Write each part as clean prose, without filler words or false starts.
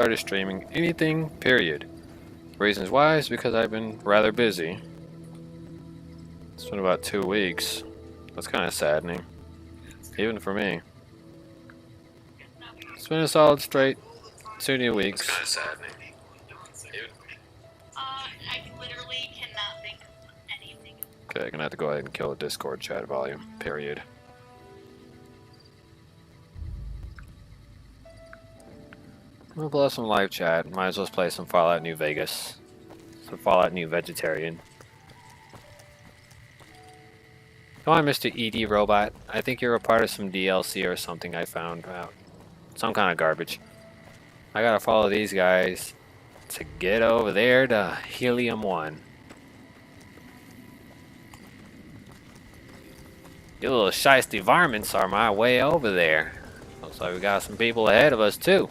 started streaming anything, period. Reasons why is because I've been rather busy. It's been about 2 weeks. That's kind of saddening, even for me. It's been a solid straight 2 new weeks. It's kind of saddening. I literally cannot think of anything. Okay, I'm gonna have to go ahead and kill the Discord chat volume, period. We'll blow some live chat. Might as well play some Fallout New Vegas. Some Fallout New Vegetarian. Come on, Mr. ED Robot. I think you're a part of some DLC or something I found out. Some kind of garbage. I gotta follow these guys to get over there to Helium 1. You little shiesty varmints are my way over there. Looks like we got some people ahead of us too.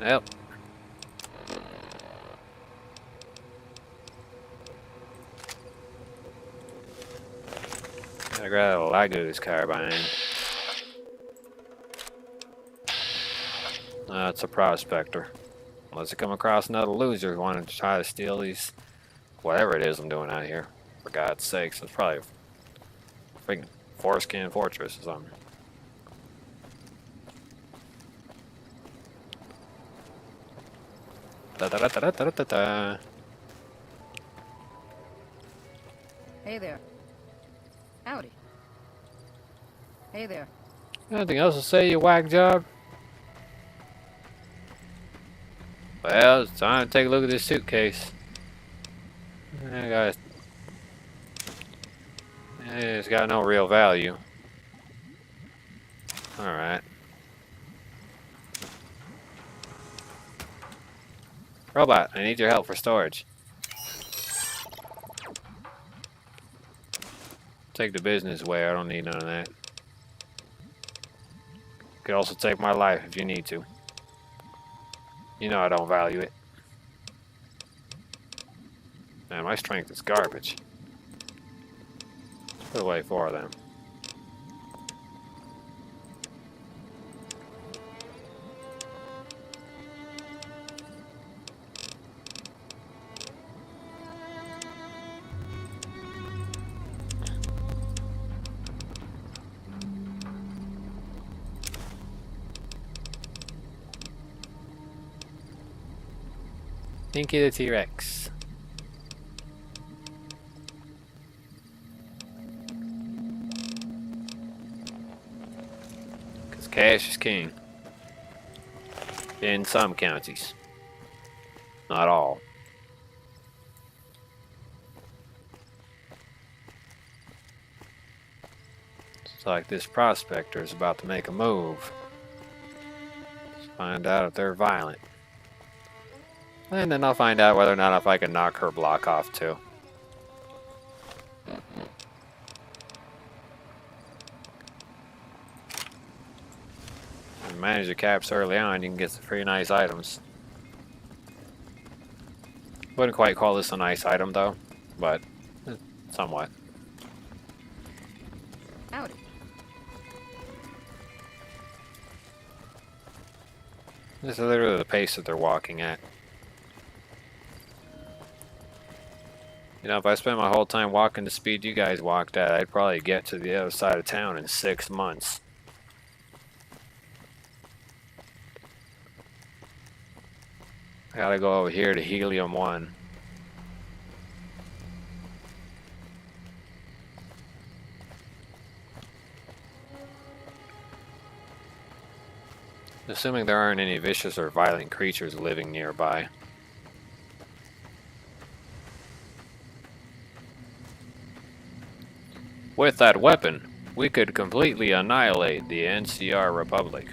Yep. Gotta grab a Lago's carbine. It's a prospector. Unless I come across another loser who wanted to try to steal these, whatever it is I'm doing out here. For God's sakes, it's probably a freaking foreskin fortress or something. Da da da da da da da. Hey there. Howdy. Hey there. Anything else to say, you whack job? Well, it's time to take a look at this suitcase. It's got no real value. Alright. Robot, I need your help for storage. Take the business away, I don't need none of that. Could also take my life if you need to. You know I don't value it. Man, my strength is garbage. Let's put away 4 of them. Pinky the T-Rex. Because cash is king. In some counties. Not all. It's like this prospector is about to make a move. Let's find out if they're violent. And then I'll find out whether or not if I can knock her block off too. If you manage your caps early on, you can get some pretty nice items. Wouldn't quite call this a nice item though, but somewhat. Howdy. This is literally the pace that they're walking at. You know, if I spent my whole time walking the speed you guys walked at, I'd probably get to the other side of town in 6 months. I gotta go over here to Helium 1. Assuming there aren't any vicious or violent creatures living nearby. With that weapon, we could completely annihilate the NCR Republic.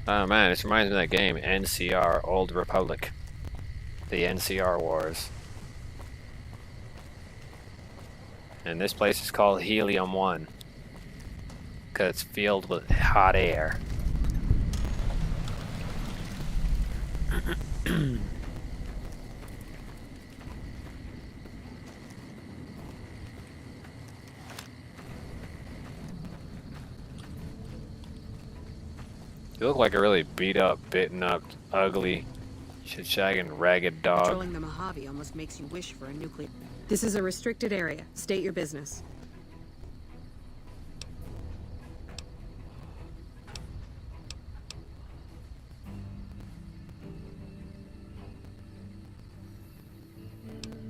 Oh man, this reminds me of that game, NCR, Old Republic. The NCR Wars. And this place is called Helium 1. Because it's filled with hot air. You look like a really beat up, bitten up, ugly, shit-shagging, ragged dog. Controlling the Mojave almost makes you wish for a nuclear... This is a restricted area. State your business.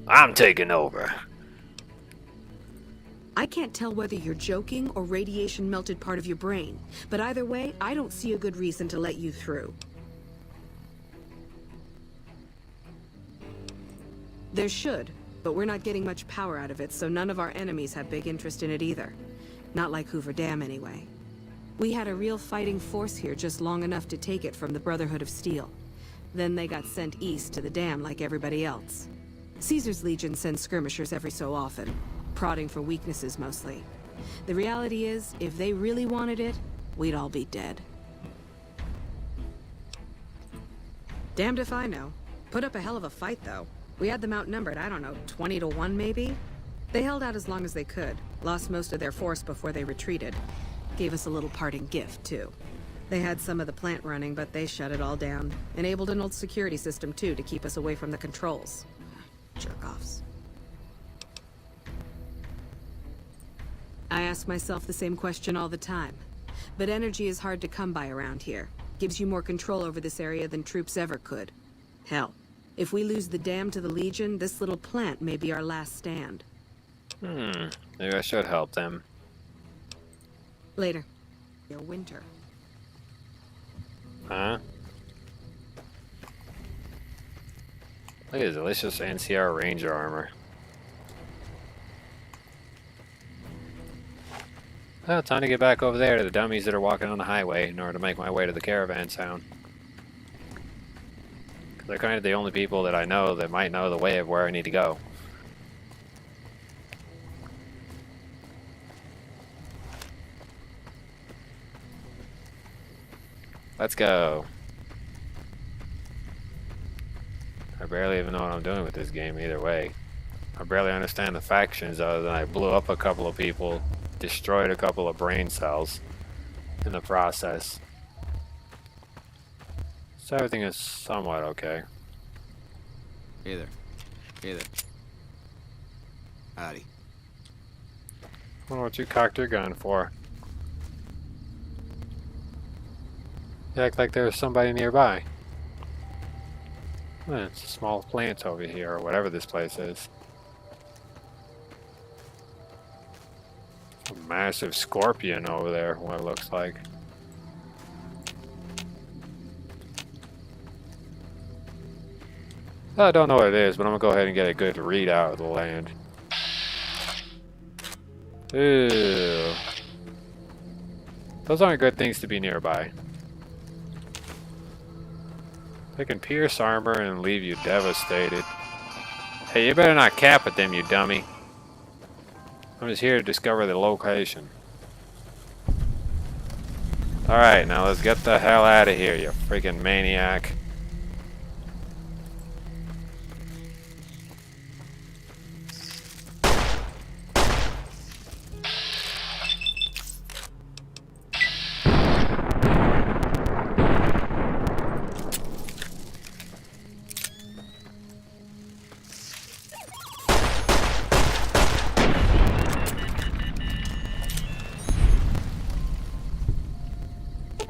I'm taking over. I can't tell whether you're joking or radiation melted part of your brain, but either way, I don't see a good reason to let you through. There should, but we're not getting much power out of it, so none of our enemies have big interest in it either. Not like Hoover Dam, anyway. We had a real fighting force here just long enough to take it from the Brotherhood of Steel. Then they got sent east to the dam like everybody else. Caesar's Legion sends skirmishers every so often, prodding for weaknesses mostly. The reality is, if they really wanted it, we'd all be dead. Damned if I know. Put up a hell of a fight, though. We had them outnumbered, I don't know, 20 to 1 maybe? They held out as long as they could, lost most of their force before they retreated. Gave us a little parting gift, too. They had some of the plant running, but they shut it all down. Enabled an old security system, too, to keep us away from the controls. Jerk-offs. I ask myself the same question all the time. But energy is hard to come by around here. Gives you more control over this area than troops ever could. Hell, if we lose the dam to the Legion, this little plant may be our last stand. Maybe I should help them. Later. Your winter. Huh? Look at this delicious NCR Ranger armor. Well, time to get back over there to the dummies that are walking on the highway in order to make my way to the caravan town. Because they're kind of the only people that I know that might know the way of where I need to go. Let's go. I barely even know what I'm doing with this game either way. I barely understand the factions other than I blew up a couple of people, destroyed a couple of brain cells in the process. So everything is somewhat okay. Hey there. Hey there. Howdy. I wonder what you cocked your gun for. You act like there's somebody nearby. Well, it's a small plant over here, or whatever this place is. A massive scorpion over there, what it looks like. I don't know what it is, but I'm gonna go ahead and get a good readout of the land. Ew. Those aren't good things to be nearby. They can pierce armor and leave you devastated. Hey, you better not cap at them, you dummy. I'm just here to discover the location. Alright, now let's get the hell out of here, you freaking maniac.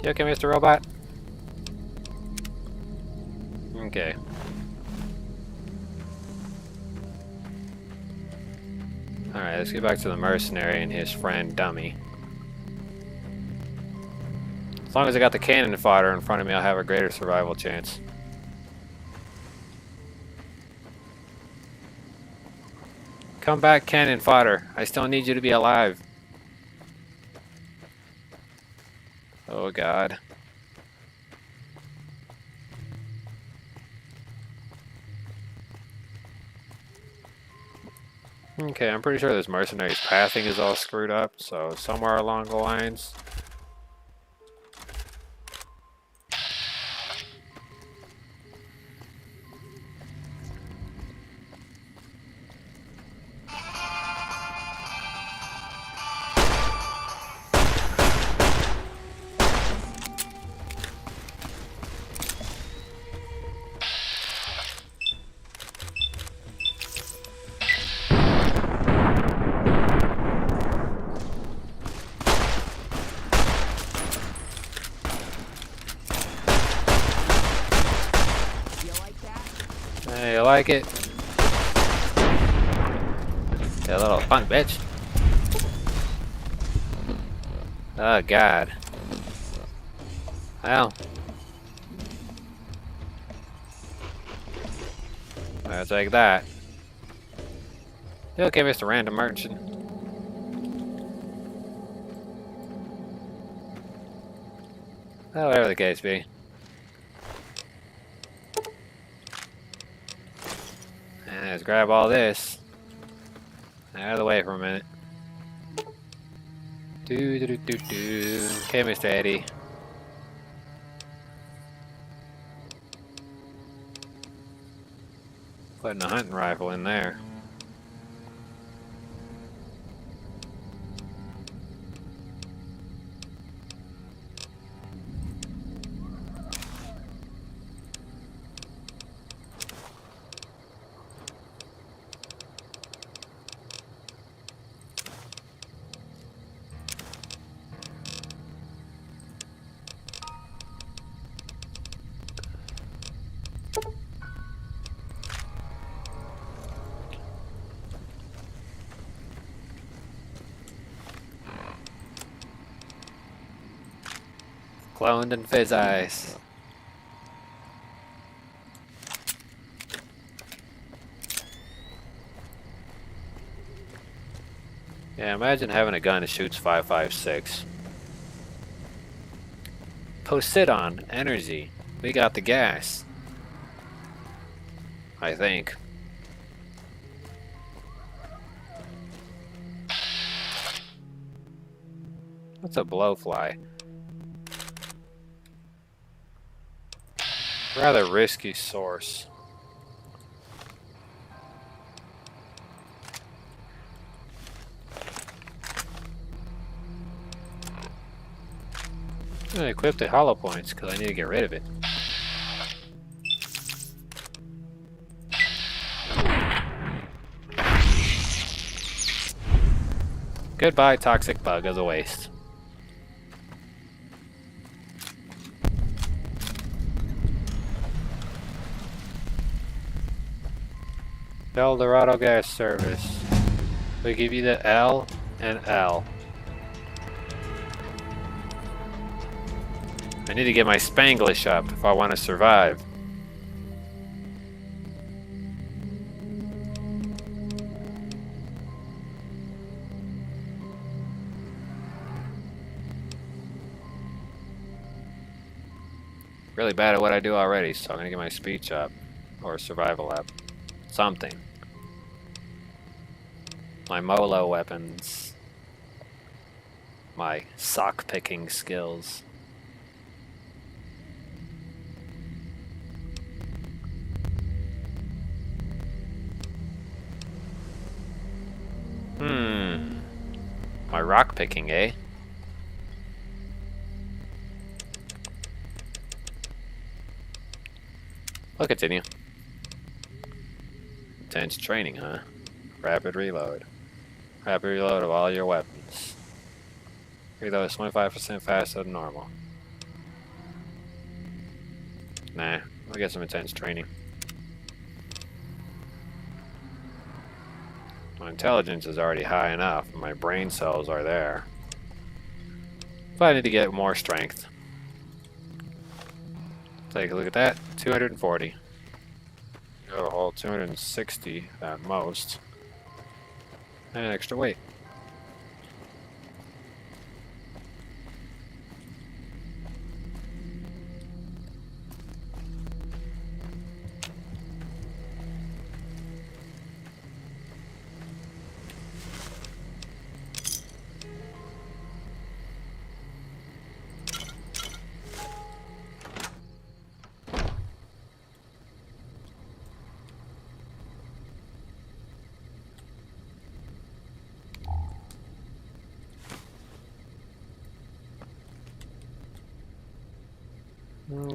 You okay, Mr. Robot? Okay. Alright, let's get back to the mercenary and his friend Dummy. As long as I got the cannon fodder in front of me, I'll have a greater survival chance. Come back, cannon fodder. I still need you to be alive. Oh god. Okay, I'm pretty sure this mercenary's pathing is all screwed up, so somewhere along the lines. Hey, you like it? You little punk bitch. Oh, God. Well. I'll take that. You okay, Mr. Random Merchant? Oh, whatever the case be. And let's grab all this. Out of the way for a minute. Okay, Mr. Eddie. Putting a hunting rifle in there. Cloned and fizz eyes. Yeah, imagine having a gun that shoots 5.56. Poseidon energy. We got the gas. I think. What's a blowfly? Rather risky source. I'm gonna equip the hollow points because I need to get rid of it. Goodbye, toxic bug as a waste. El Dorado gas service. We give you the L and L. I need to get my Spanglish up if I want to survive. Really bad at what I do already, so I'm gonna get my speech up. Or survival up. Something. My Molo weapons. My sock picking skills. My rock picking, eh? I'll continue. Intense training, huh? Rapid reload. Rapid reload of all your weapons. Reload is 25% faster than normal. Nah, I'll get some intense training. My intelligence is already high enough, and my brain cells are there. But I need to get more strength. Take a look at that, 240. Go a whole 260 at most. And extra weight.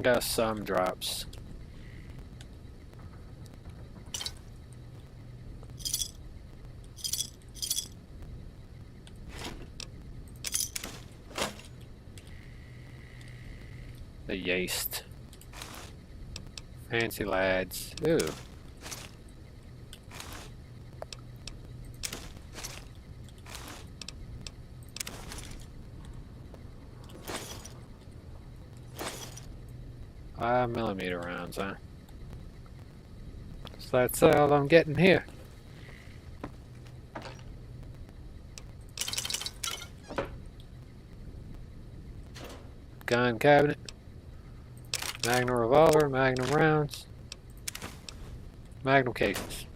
Got some drops. The yeast. Fancy lads. Ooh, 5mm rounds, huh? So that's all I'm getting here. Gun cabinet. Magnum revolver, magnum rounds. Magnum cases.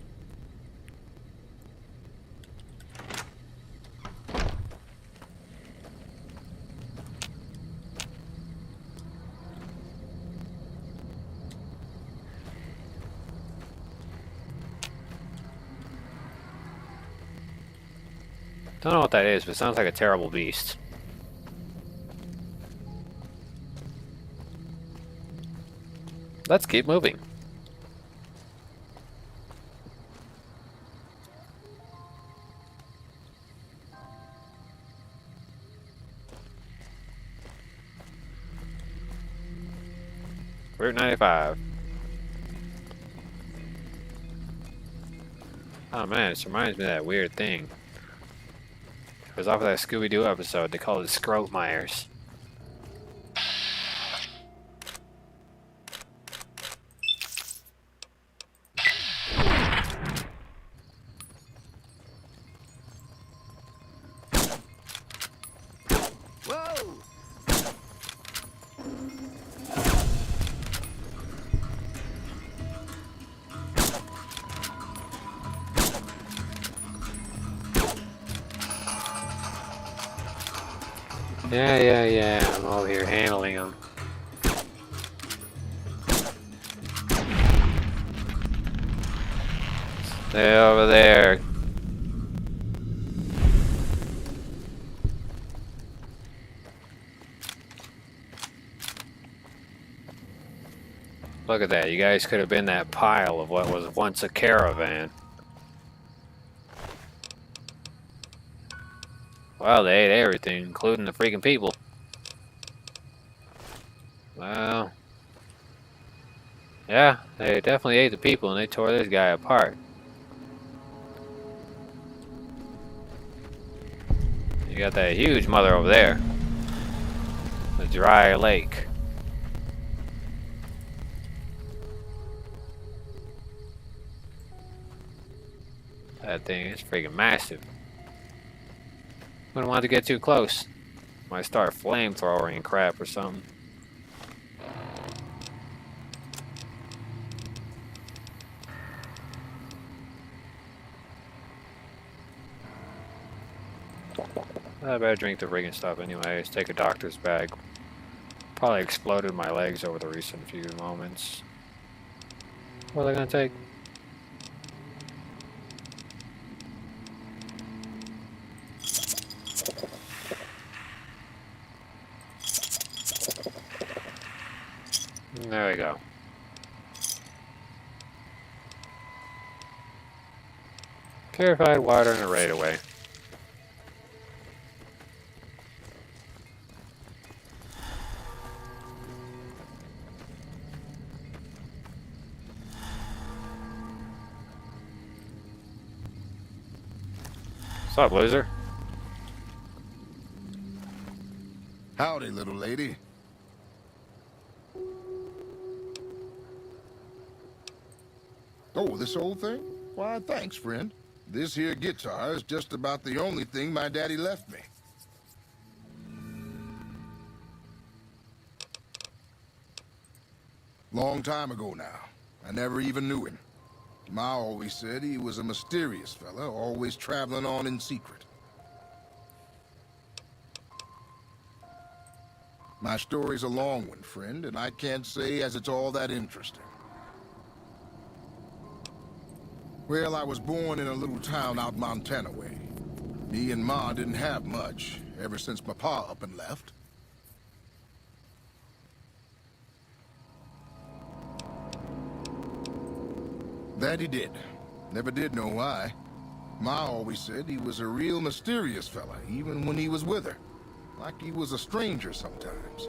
Don't know what that is, but it sounds like a terrible beast. Let's keep moving. Route 95. Oh man, this reminds me of that weird thing. It was off of that Scooby-Doo episode. They called it Scrote-Myers. Whoa! Yeah. I'm over here handling them. Stay over there. Look at that. You guys could have been that pile of what was once a caravan. Well, they ate everything, including the freaking people. Well, yeah, they definitely ate the people and they tore this guy apart. You got that huge mother over there. The dry lake. That thing is freaking massive. Wouldn't want to get too close. Might start flamethrowering crap or something. I better drink the friggin' stuff anyways. Take a doctor's bag. Probably exploded my legs over the recent few moments. What are they gonna take? There we go. Purified water and a raid away. What's up, loser? Howdy, little lady. Oh, this old thing? Why, thanks, friend. This here guitar is just about the only thing my daddy left me. Long time ago now. I never even knew him. Ma always said he was a mysterious fella, always traveling on in secret. My story's a long one, friend, and I can't say as it's all that interesting. Well, I was born in a little town out Montana way. Me and Ma didn't have much, ever since my pa up and left. That he did. Never did know why. Ma always said he was a real mysterious fella, even when he was with her. Like he was a stranger sometimes.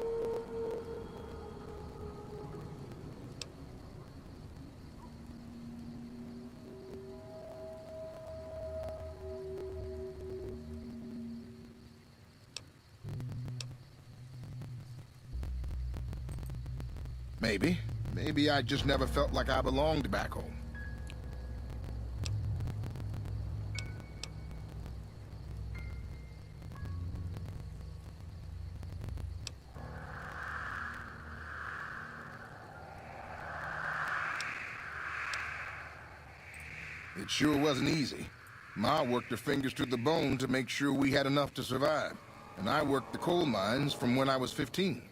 Maybe. Maybe I just never felt like I belonged back home. It sure wasn't easy. Ma worked her fingers to the bone to make sure we had enough to survive, and I worked the coal mines from when I was 15.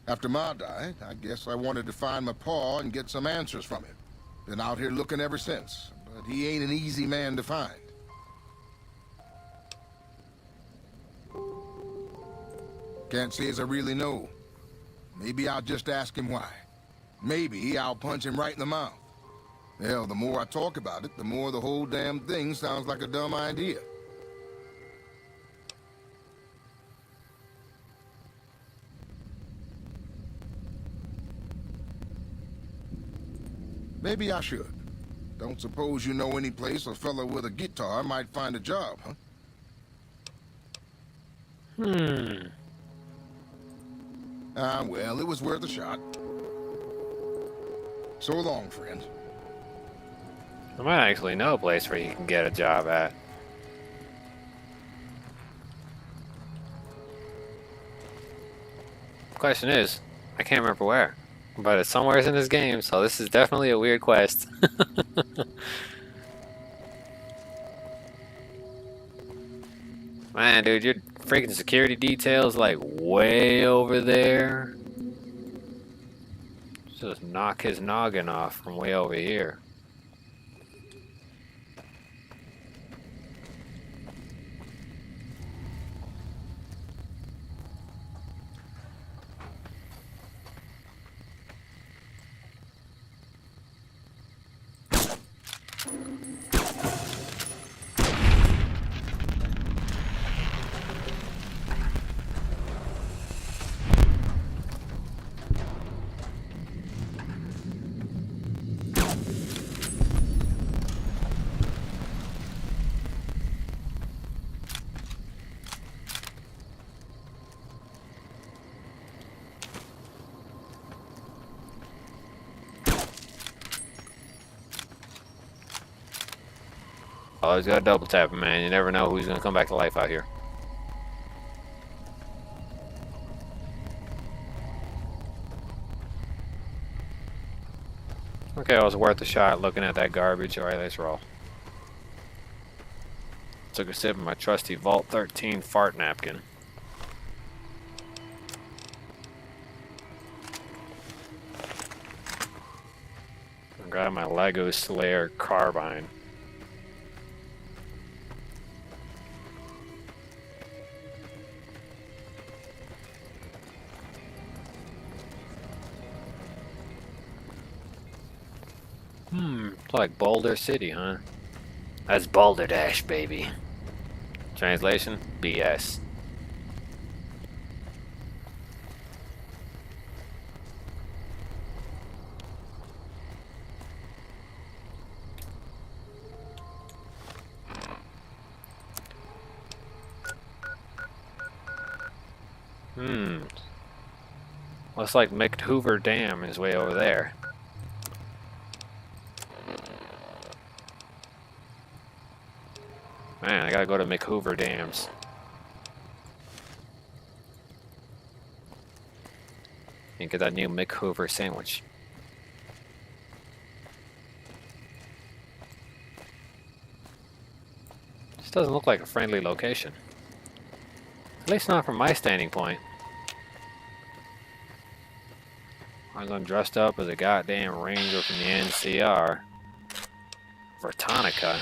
After Ma died, I guess I wanted to find my pa and get some answers from him. Been out here looking ever since, but he ain't an easy man to find. Can't say as I really know. Maybe I'll just ask him why. Maybe I'll punch him right in the mouth. Hell, the more I talk about it, the more the whole damn thing sounds like a dumb idea. Maybe I should. Don't suppose you know any place a fella with a guitar might find a job, huh? Well, it was worth a shot. So long, friend. I might actually know a place where you can get a job at. Question is, I can't remember where, but it's somewhere in this game, so this is definitely a weird quest. Man, dude, your freaking security details like way over there. Just knock his noggin off from way over here. Always gotta double tap him, man. You never know who's gonna come back to life out here. Okay, it was worth a shot looking at that garbage. Alright, let's roll. Took a sip of my trusty Vault 13 fart napkin. Grab my Lego Slayer carbine. It's like Boulder City, huh? That's Balderdash, baby. Translation? BS. Looks like McHoover Dam is way over there. Man, I gotta go to McHoover Dams. And get that new McHoover sandwich. This doesn't look like a friendly location. At least not from my standing point. I'm dressed up as a goddamn ranger from the NCR. Vertonica.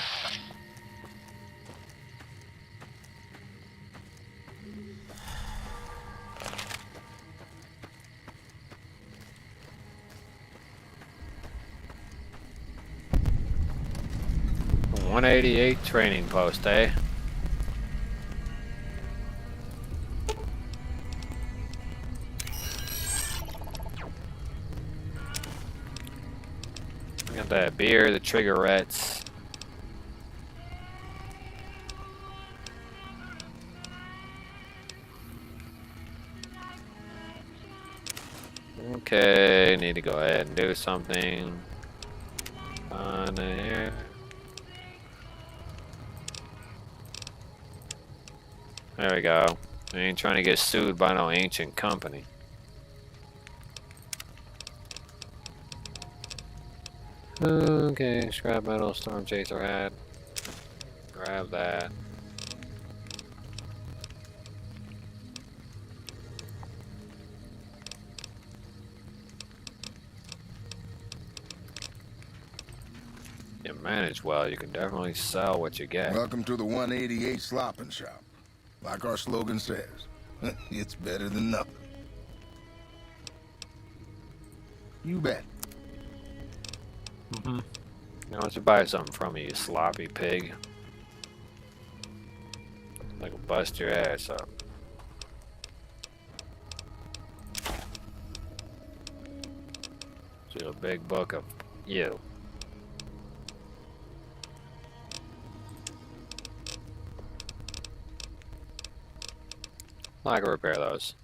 .188 training post, eh? Got that beer, the triggerettes. Okay, need to go ahead and do something. On here. There we go. I ain't trying to get sued by no ancient company. Okay, scrap metal, storm chaser hat. Grab that. You manage well, you can definitely sell what you get. Welcome to the 188 Slopping Shop. Like our slogan says, it's better than nothing. You bet. I want to buy something from you, you sloppy pig. Like, bust your ass up. See a big book of you. I can repair those.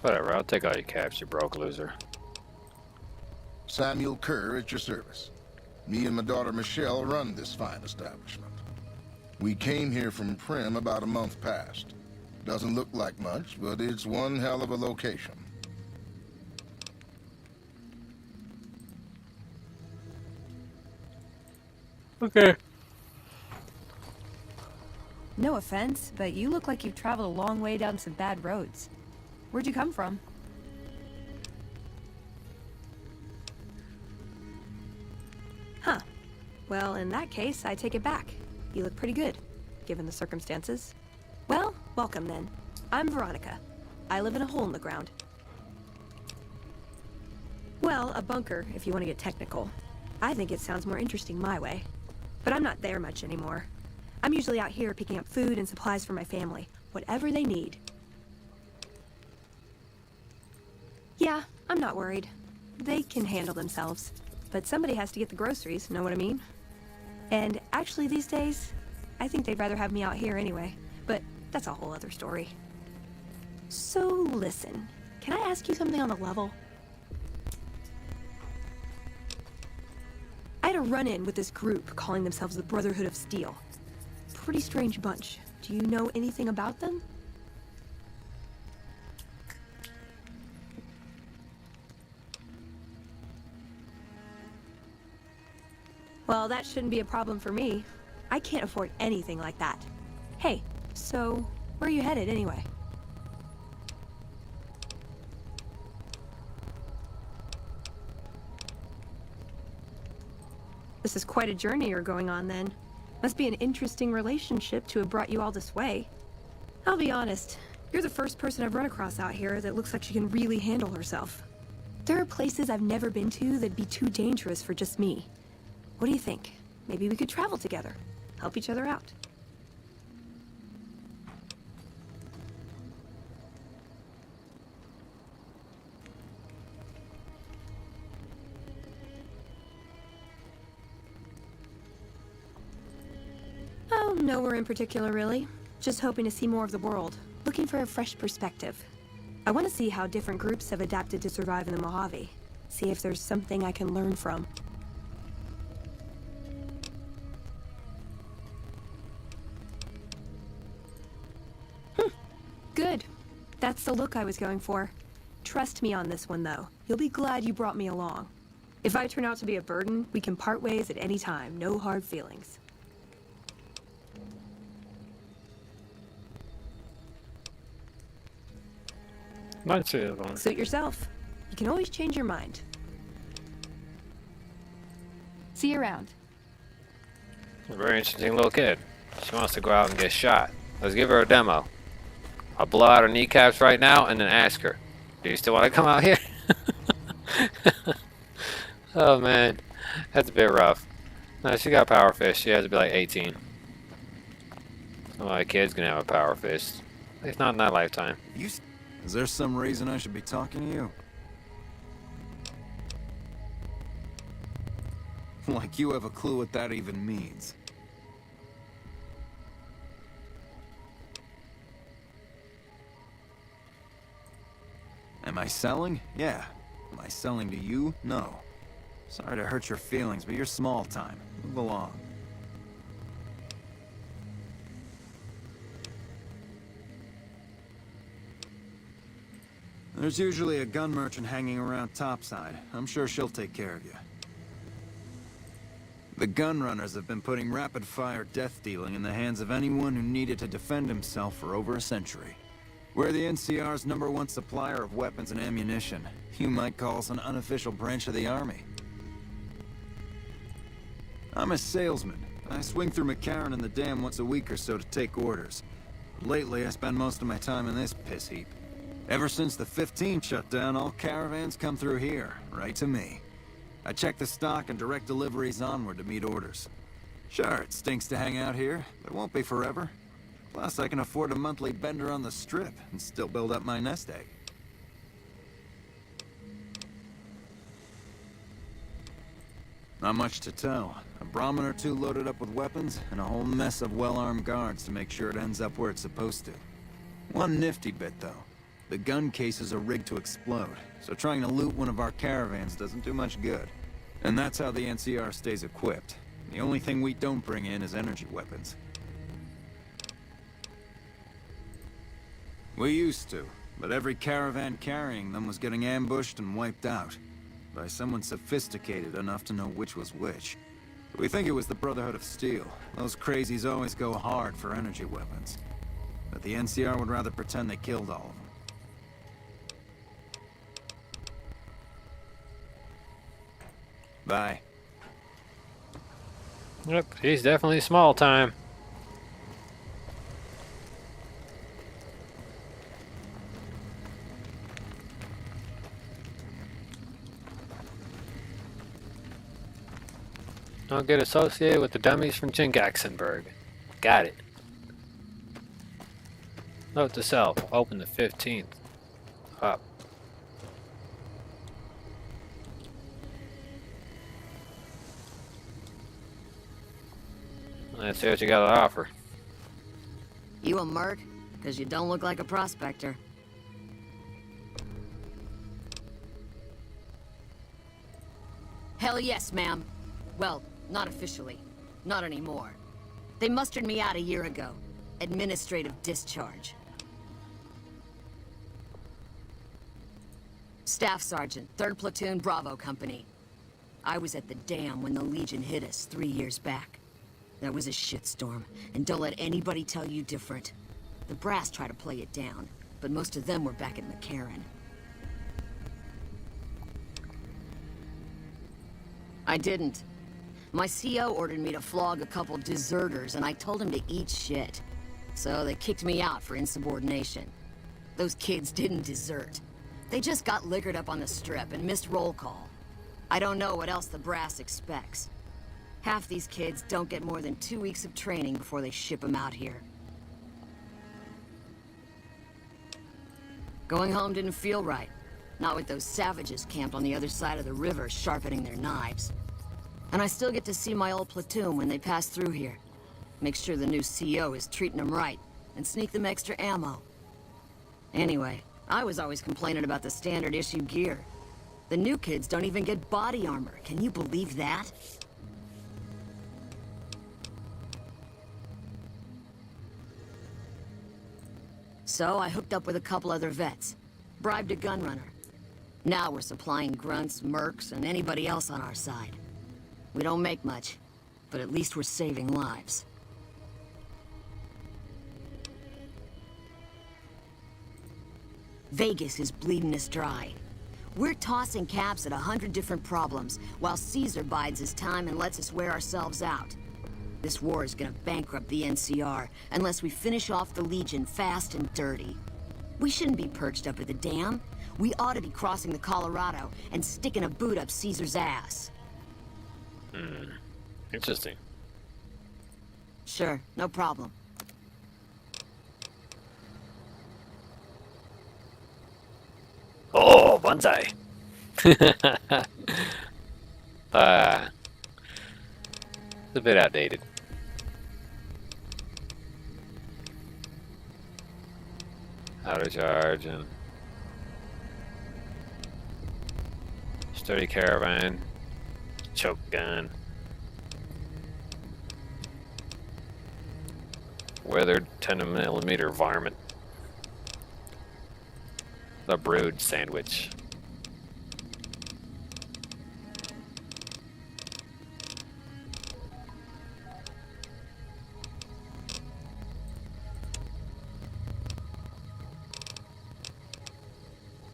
Whatever, I'll take all your caps, you broke loser. Samuel Kerr at your service. Me and my daughter Michelle run this fine establishment. We came here from Prim about a month past. Doesn't look like much, but it's one hell of a location. Okay. No offense, but you look like you've traveled a long way down some bad roads. Where'd you come from? Huh. Well, in that case, I take it back. You look pretty good, given the circumstances. Well, welcome then. I'm Veronica. I live in a hole in the ground. Well, a bunker, if you want to get technical. I think it sounds more interesting my way. But I'm not there much anymore. I'm usually out here picking up food and supplies for my family, whatever they need. Yeah, I'm not worried. They can handle themselves. But somebody has to get the groceries, know what I mean? And actually these days, I think they'd rather have me out here anyway. But that's a whole other story. So listen, can I ask you something on the level? I had a run-in with this group calling themselves the Brotherhood of Steel. Pretty strange bunch. Do you know anything about them? Well, that shouldn't be a problem for me. I can't afford anything like that. Hey, so where are you headed anyway? This is quite a journey you're going on then. Must be an interesting relationship to have brought you all this way. I'll be honest, you're the first person I've run across out here that looks like she can really handle herself. There are places I've never been to that'd be too dangerous for just me. What do you think? Maybe we could travel together, help each other out. Oh, nowhere in particular, really. Just hoping to see more of the world, looking for a fresh perspective. I want to see how different groups have adapted to survive in the Mojave. See if there's something I can learn from. Good. That's the look I was going for. Trust me on this one, though. You'll be glad you brought me along. If I turn out to be a burden, we can part ways at any time. No hard feelings. Might see it on. Suit yourself. You can always change your mind. See you around. A very interesting little kid. She wants to go out and get shot. Let's give her a demo. I'll blow out her kneecaps right now and then ask her, do you still want to come out here? Oh man, that's a bit rough. No, she got power fist. She has to be like 18. Well, my kid's gonna have a power fist. At least not in that lifetime. Is there some reason I should be talking to you? Like you have a clue what that even means. Am I selling? Yeah. Am I selling to you? No. Sorry to hurt your feelings, but you're small time. Move along. There's usually a gun merchant hanging around topside. I'm sure she'll take care of you. The gun runners have been putting rapid-fire death dealing in the hands of anyone who needed to defend himself for over a century. We're the NCR's #1 supplier of weapons and ammunition. You might call us an unofficial branch of the Army. I'm a salesman. I swing through McCarran and the Dam once a week or so to take orders. Lately, I spend most of my time in this piss heap. Ever since the 15 shut down, all caravans come through here, right to me. I check the stock and direct deliveries onward to meet orders. Sure, it stinks to hang out here, but it won't be forever. Plus, I can afford a monthly bender on the strip and still build up my nest egg. Not much to tell. A Brahmin or two loaded up with weapons, and a whole mess of well-armed guards to make sure it ends up where it's supposed to. One nifty bit, though. The gun cases are rigged to explode, so trying to loot one of our caravans doesn't do much good. And that's how the NCR stays equipped. The only thing we don't bring in is energy weapons. We used to, but every caravan carrying them was getting ambushed and wiped out by someone sophisticated enough to know which was which. We think it was the Brotherhood of Steel. Those crazies always go hard for energy weapons. But the NCR would rather pretend they killed all of them. Bye. Yep, he's definitely small time. Don't get associated with the dummies from Jingaxenberg. Got it. Note to self, open the 15th. Up. Let's see what you got to offer. You a merc? Because you don't look like a prospector. Hell yes, ma'am. Well, not officially. Not anymore. They mustered me out a year ago. Administrative discharge. Staff Sergeant, 3rd Platoon Bravo Company. I was at the Dam when the Legion hit us 3 years back. That was a shitstorm, and don't let anybody tell you different. The brass tried to play it down, but most of them were back at McCarran. I didn't. My CO ordered me to flog a couple deserters, and I told him to eat shit. So they kicked me out for insubordination. Those kids didn't desert. They just got liquored up on the strip and missed roll call. I don't know what else the brass expects. Half these kids don't get more than 2 weeks of training before they ship them out here. Going home didn't feel right. Not with those savages camped on the other side of the river sharpening their knives. And I still get to see my old platoon when they pass through here. Make sure the new CO is treating them right, and sneak them extra ammo. Anyway, I was always complaining about the standard issue gear. The new kids don't even get body armor. Can you believe that? So I hooked up with a couple other vets. Bribed a gun runner. Now we're supplying grunts, mercs, and anybody else on our side. We don't make much, but at least we're saving lives. Vegas is bleeding us dry. We're tossing caps at 100 different problems, while Caesar bides his time and lets us wear ourselves out. This war is gonna bankrupt the NCR unless we finish off the Legion fast and dirty. We shouldn't be perched up at the dam. We ought to be crossing the Colorado and sticking a boot up Caesar's ass. Interesting. Sure, no problem. Oh, bonsai. It's a bit outdated. Auto charge and sturdy caravan, choke gun, weathered 10mm varmint, the brood sandwich.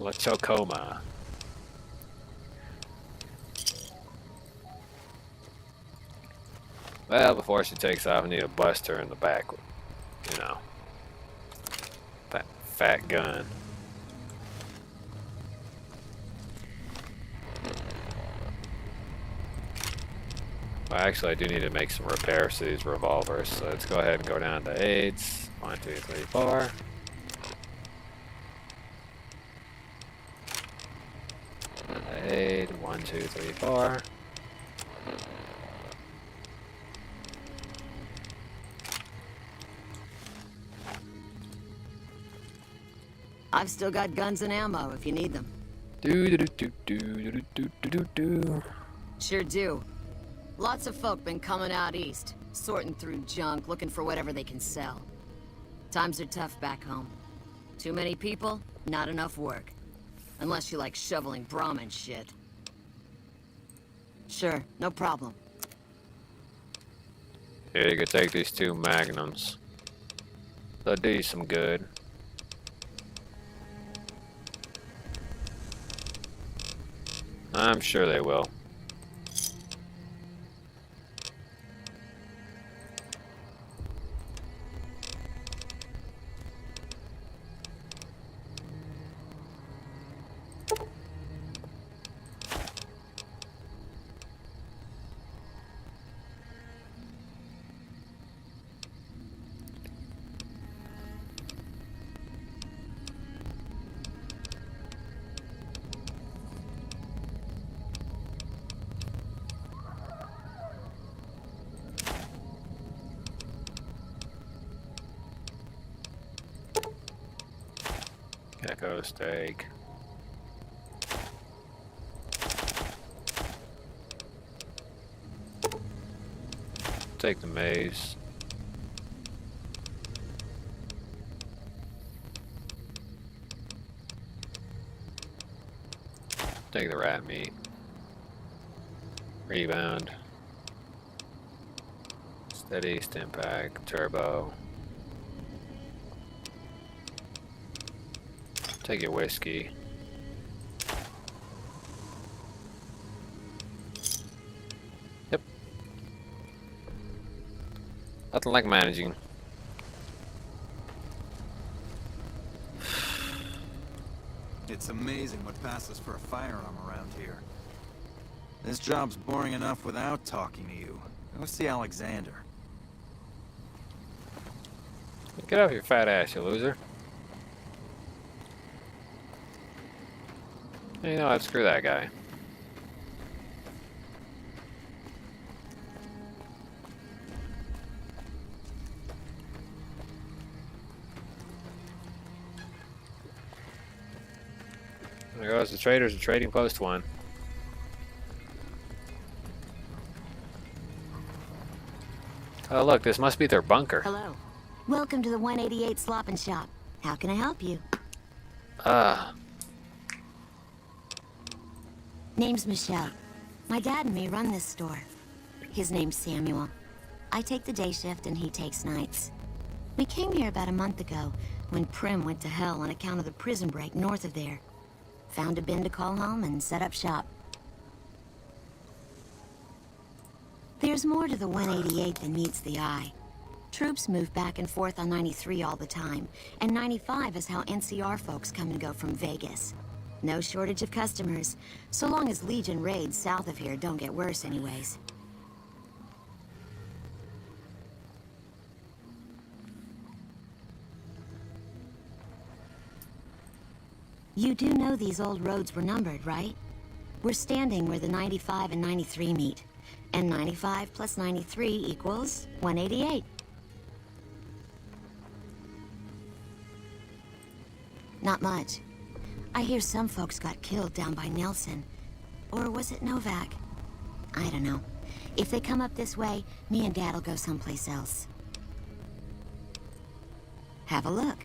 La Chocoma. Well, before she takes off, I need to bust her in the back. You know. That fat gun. Well, actually, I do need to make some repairs to these revolvers. So let's go ahead and go down to aids. 1, 2, 3, 4. Aid, 1, 2, 3, 4. I've still got guns and ammo if you need them. Do do do do do do do do do. Sure do. Lots of folk been coming out east, sorting through junk, looking for whatever they can sell. Times are tough back home. Too many people, not enough work. Unless you like shoveling Brahmin shit. Sure, no problem. Here, you can take these 2 magnums. They'll do you some good. I'm sure they will. Gecko steak. Take the maze. Take the rat meat. Rebound. Steady, stim pack, turbo. Take your whiskey. Yep. Nothing like managing. It's amazing what passes for a firearm around here. This job's boring enough without talking to you. Go see Alexander. Get off your fat ass, you loser. You know what? Screw that guy. There goes the traders at Trading Post 1. Oh look, this must be their bunker. Hello. Welcome to the 188 Slop and Shop. How can I help you? Name's Michelle. My dad and me run this store. His name's Samuel. I take the day shift and he takes nights. We came here about a month ago when Prim went to hell on account of the prison break north of there. Found a bin to call home and set up shop. There's more to the 188 than meets the eye. Troops move back and forth on 93 all the time, and 95 is how NCR folks come and go from Vegas. No shortage of customers, so long as Legion raids south of here don't get worse anyways. You do know these old roads were numbered, right? We're standing where the 95 and 93 meet, and 95 plus 93 equals 188. Not much. I hear some folks got killed down by Nelson. Or was it Novak? I don't know. If they come up this way, me and Dad'll go someplace else. Have a look.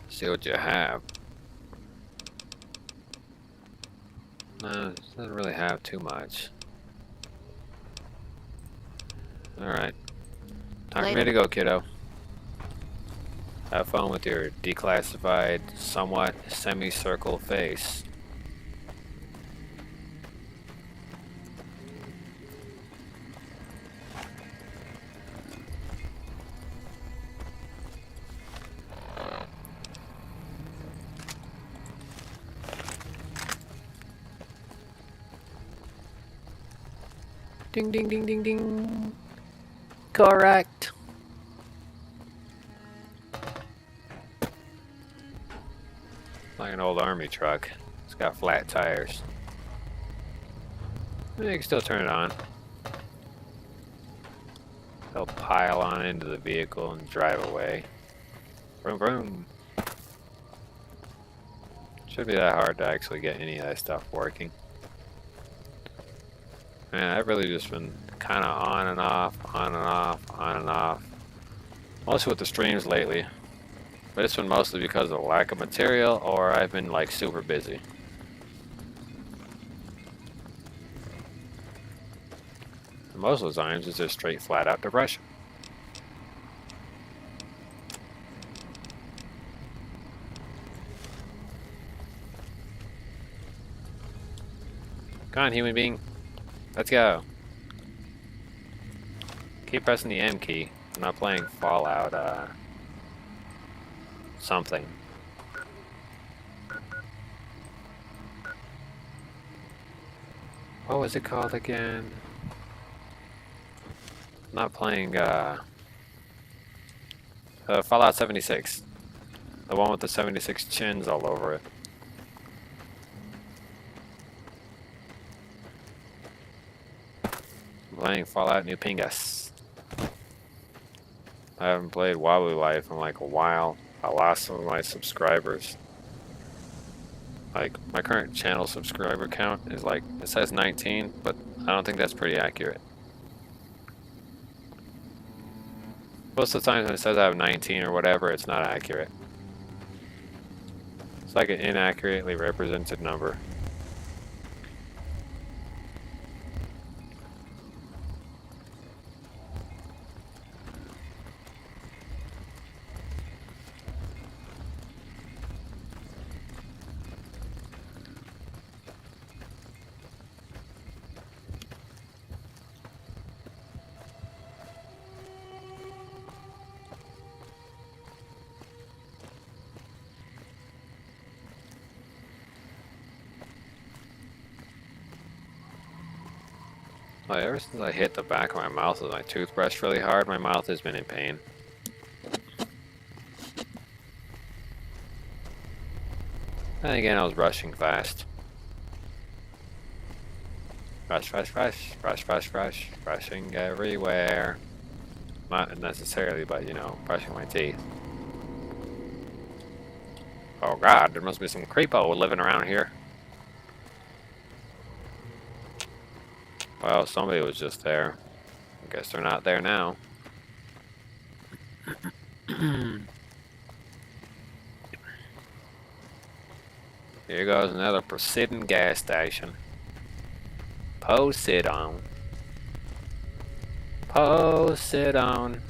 See what you have. No, it doesn't really have too much. Alright. Time for me to go, kiddo. Have fun with your declassified, somewhat semicircle face. Ding ding ding ding ding. Correct. Like an old army truck. It's got flat tires. You can still turn it on. They'll pile on into the vehicle and drive away. Vroom vroom. Should be that hard to actually get any of that stuff working. Man, I've really just been kind of on and off, on and off, on and off. Mostly with the streams lately. But it's been mostly because of lack of material, or I've been like super busy. And most of the times it's just straight flat out depression. Come on, human being. Let's go. Keep pressing the M key. I'm not playing Fallout, something. What was it called again? I'm not playing, Fallout 76. The one with the 76 chins all over it. I'm playing Fallout New Pingas. I haven't played Wobbly Life in like a while. I lost some of my subscribers. Like, my current channel subscriber count is like, it says 19, but I don't think that's pretty accurate. Most of the times when it says I have 19 or whatever, it's not accurate. It's like an inaccurately represented number. Like, ever since I hit the back of my mouth with my toothbrush really hard, my mouth has been in pain. And again, I was rushing fast. Rush, rush, rush, rush, rush, rush, rushing everywhere. Not necessarily, but you know, brushing my teeth. Oh god, there must be some creepo living around here. Well, somebody was just there. I guess they're not there now. Here goes another Precision gas station. Poseidon. Poseidon.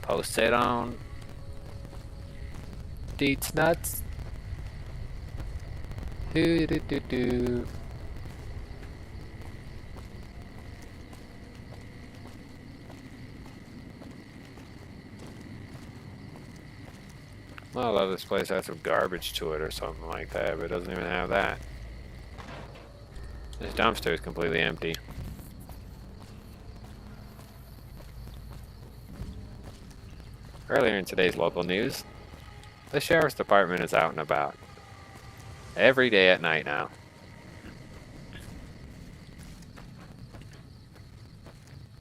Poseidon. Deets nuts. Do do do do. Well, I love this place has some garbage to it or something like that, but it doesn't even have that. This dumpster is completely empty. Earlier in today's local news, the sheriff's department is out and about. Every day at night now.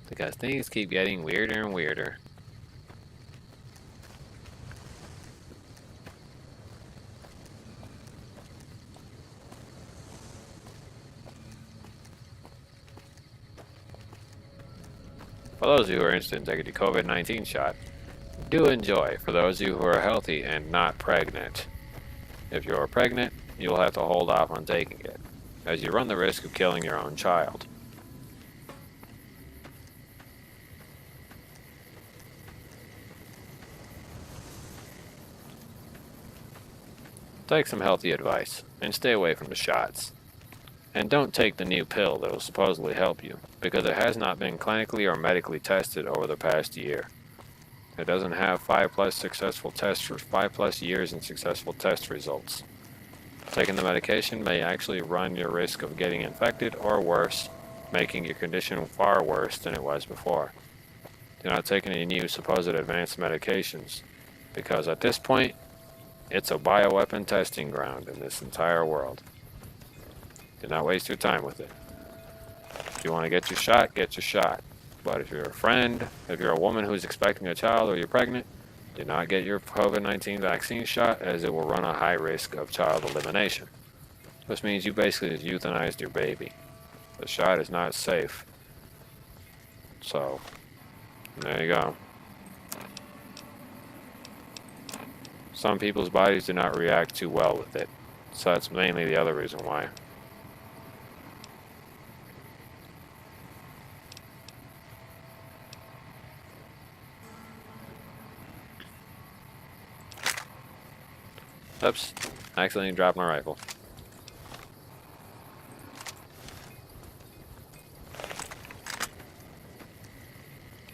Because things keep getting weirder and weirder. For those of you who are interested in taking the COVID-19 shot, do enjoy for those of you who are healthy and not pregnant. If you're pregnant, you'll have to hold off on taking it, as you run the risk of killing your own child. Take some healthy advice, and stay away from the shots. And don't take the new pill that will supposedly help you, because it has not been clinically or medically tested over the past year. It doesn't have 5+ successful tests for 5+ years and successful test results. Taking the medication may actually run your risk of getting infected or worse, making your condition far worse than it was before. Do not take any new supposed advanced medications, because at this point, it's a bioweapon testing ground in this entire world. Do not waste your time with it. If you want to get your shot, get your shot. But if you're a friend, if you're a woman who's expecting a child or you're pregnant, do not get your COVID-19 vaccine shot, as it will run a high risk of child elimination. This means you basically just euthanized your baby. The shot is not safe. So, there you go. Some people's bodies do not react too well with it. So that's mainly the other reason why. Oops, I accidentally dropped my rifle.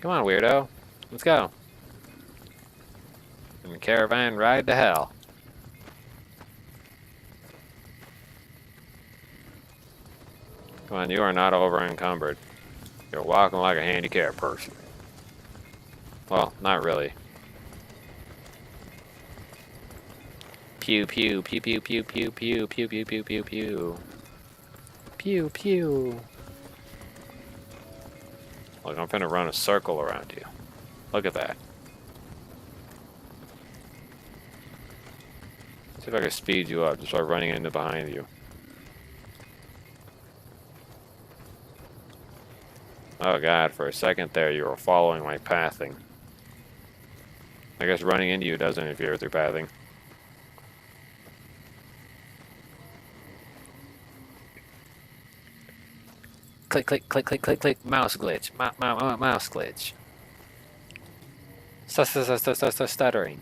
Come on, weirdo. Let's go. And the caravan ride to hell. Come on, you are not over encumbered. You're walking like a handicapped person. Well, not really. Pew pew pew pew pew pew pew pew pew pew pew pew. Pew pew. Look, I'm finna run a circle around you. Look at that. See if I can speed you up just by running into behind you. Oh god, for a second there you were following my pathing. I guess running into you doesn't interfere with your pathing. Click, click, click, click, click, click, mouse glitch, mouse glitch. Stuttering.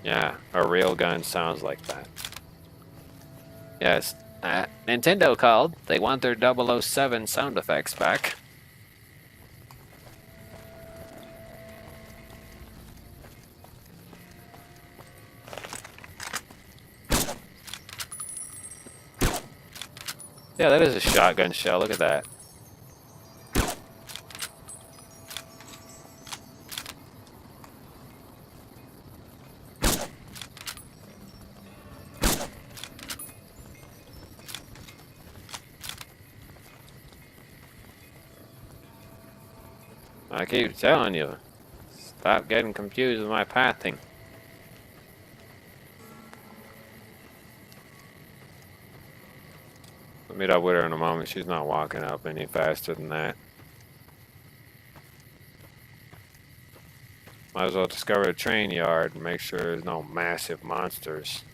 Yeah, a real gun sounds like that. Yes, Nintendo called. They want their 007 sound effects back. Yeah, that is a shotgun shell. Look at that. I keep telling you, stop getting confused with my pathing. I'll meet up with her in a moment. She's not walking up any faster than that. Might as well discover the train yard and make sure there's no massive monsters.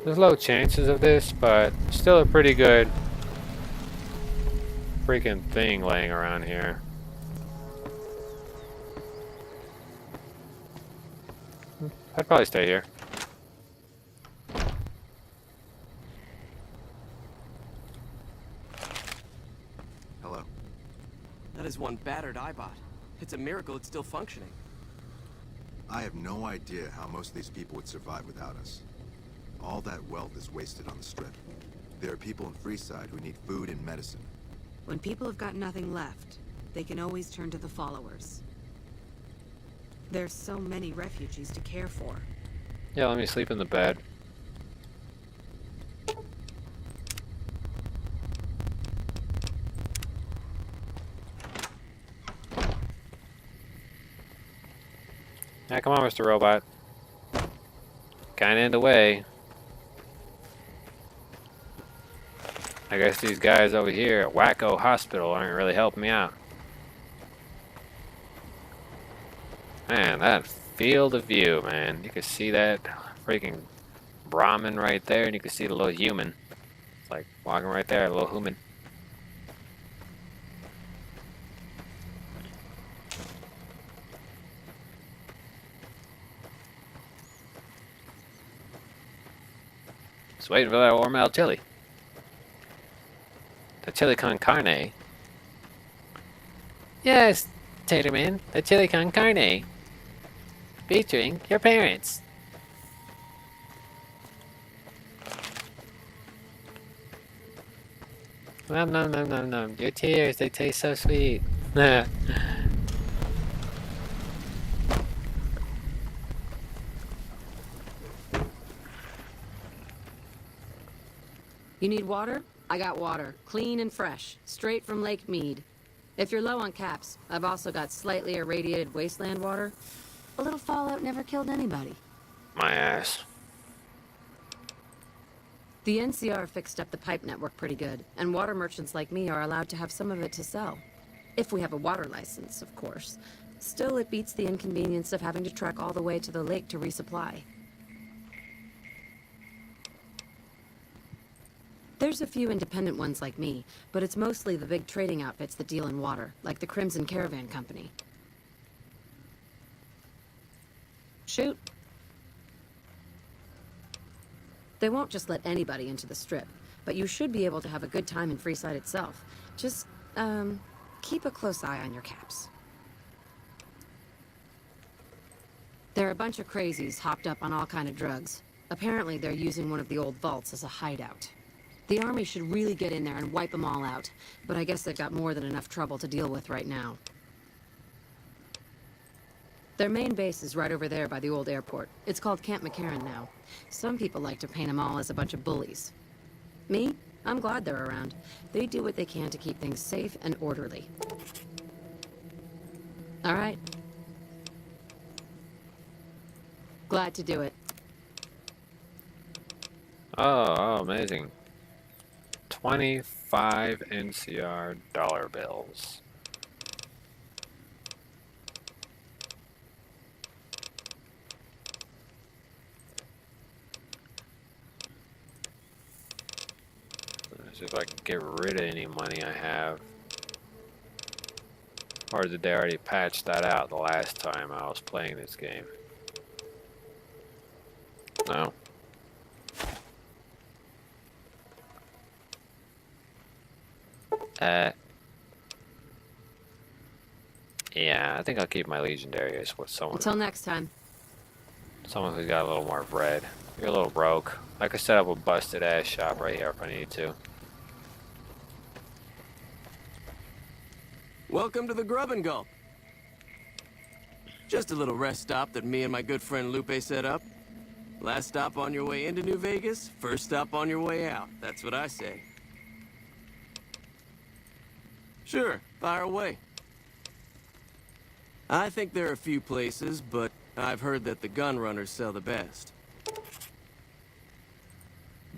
There's low chances of this, but still a pretty good freaking thing laying around here. I'd probably stay here. Hello. That is one battered iBot. It's a miracle it's still functioning. I have no idea how most of these people would survive without us. All that wealth is wasted on the Strip. There are people in Freeside who need food and medicine. When people have got nothing left, they can always turn to the followers. There's so many refugees to care for. Yeah, let me sleep in the bed. Yeah, come on, Mr. Robot. Kinda in the way. I guess these guys over here at Wacko Hospital aren't really helping me out. Man, that field of view, man. You can see that freaking Brahmin right there, and you can see the little human. It's like walking right there, a little human. Just waiting for that Hormel chili. The chili con carne. Yes, Taterman, the chili con carne. Featuring your parents. Nom nom nom nom nom. Your tears, they taste so sweet. You need water? I got water. Clean and fresh. Straight from Lake Mead. If you're low on caps, I've also got slightly irradiated wasteland water. A little fallout never killed anybody. My ass. The NCR fixed up the pipe network pretty good, and water merchants like me are allowed to have some of it to sell. If we have a water license, of course. Still, it beats the inconvenience of having to trek all the way to the lake to resupply. There's a few independent ones like me, but it's mostly the big trading outfits that deal in water, like the Crimson Caravan Company. Shoot. They won't just let anybody into the Strip, but you should be able to have a good time in Freeside itself. Just, keep a close eye on your caps. There are a bunch of crazies hopped up on all kind of drugs. Apparently they're using one of the old vaults as a hideout. The army should really get in there and wipe them all out, but I guess they've got more than enough trouble to deal with right now. Their main base is right over there by the old airport. It's called Camp McCarran now. Some people like to paint them all as a bunch of bullies. Me? I'm glad they're around. They do what they can to keep things safe and orderly. All right. Glad to do it. Oh, amazing. 25 NCR dollar bills. Let's see if I can get rid of any money I have. Or did they already patch that out the last time I was playing this game? No. Yeah, I think I'll keep my legendary as what someone. Until next time. Someone who's got a little more bread. You're a little broke. I could set up a busted ass shop right here if I need to. Welcome to the Grub and Gulp. Just a little rest stop that me and my good friend Lupe set up. Last stop on your way into New Vegas, first stop on your way out. That's what I say. Sure, fire away. I think there are a few places, but I've heard that the gun runners sell the best.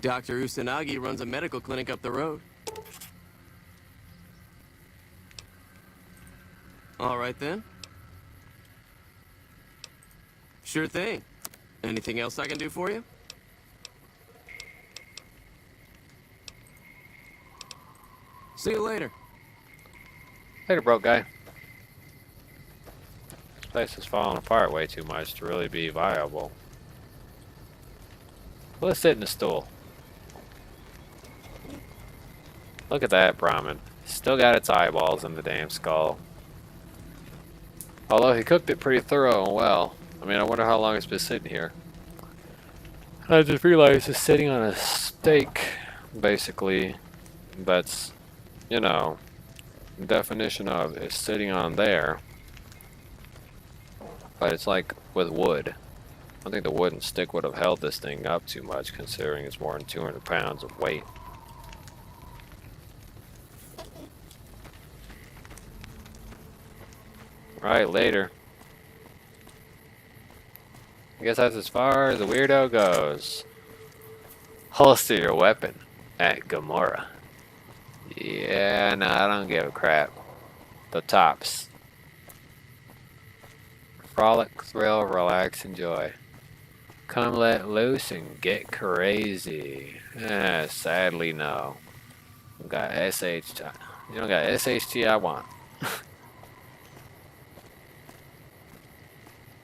Dr. Usanagi runs a medical clinic up the road. All right then. Sure thing. Anything else I can do for you? See you later. Later, broke guy. This place is falling apart way too much to really be viable. Let's sit in the stool. Look at that Brahmin. Still got its eyeballs in the damn skull. Although he cooked it pretty thorough and well. I mean, I wonder how long it's been sitting here. I just realized it's sitting on a steak, basically. That's, you know, the definition of it's sitting on there. But it's like with wood. I think the wooden stick would have held this thing up too much, considering it's more than 200 pounds of weight. Right, later. I guess that's as far as the weirdo goes. Holster your weapon at Gamora. Yeah, no, I don't give a crap. The tops. Frolic, thrill, relax, enjoy. Come let loose and get crazy. Sadly, no. You got SHT. You don't got SHT I want.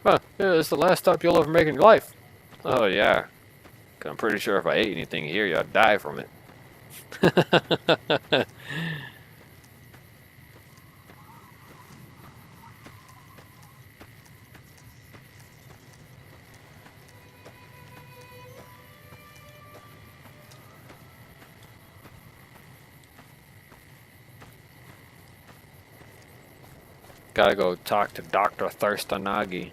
Huh, yeah, it's the last stop you'll ever make in your life. Oh, yeah. I'm pretty sure if I ate anything here, you'd die from it. Gotta go talk to Dr. Thirstanagi.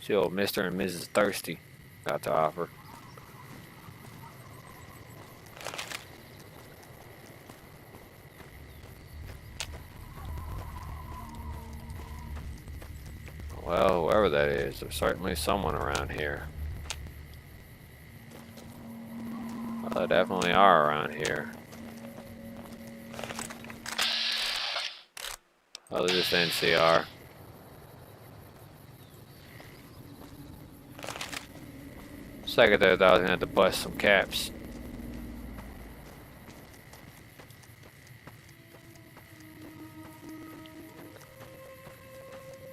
See what Mr. and Mrs. Thirsty got to offer. Well, whoever that is, there's certainly someone around here. Well, they definitely are around here. Oh, this is NCR. Second there, I was gonna have to bust some caps.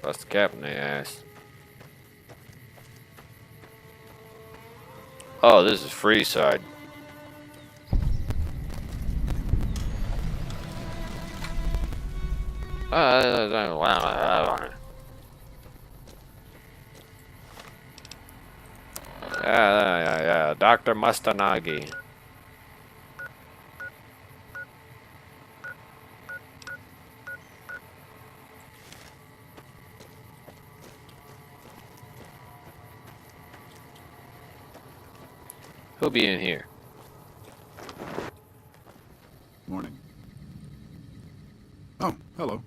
Bust the cap in the ass. Oh, this is free side. Yeah, Dr. Mustanagi. He'll be in here. Morning. Oh, hello.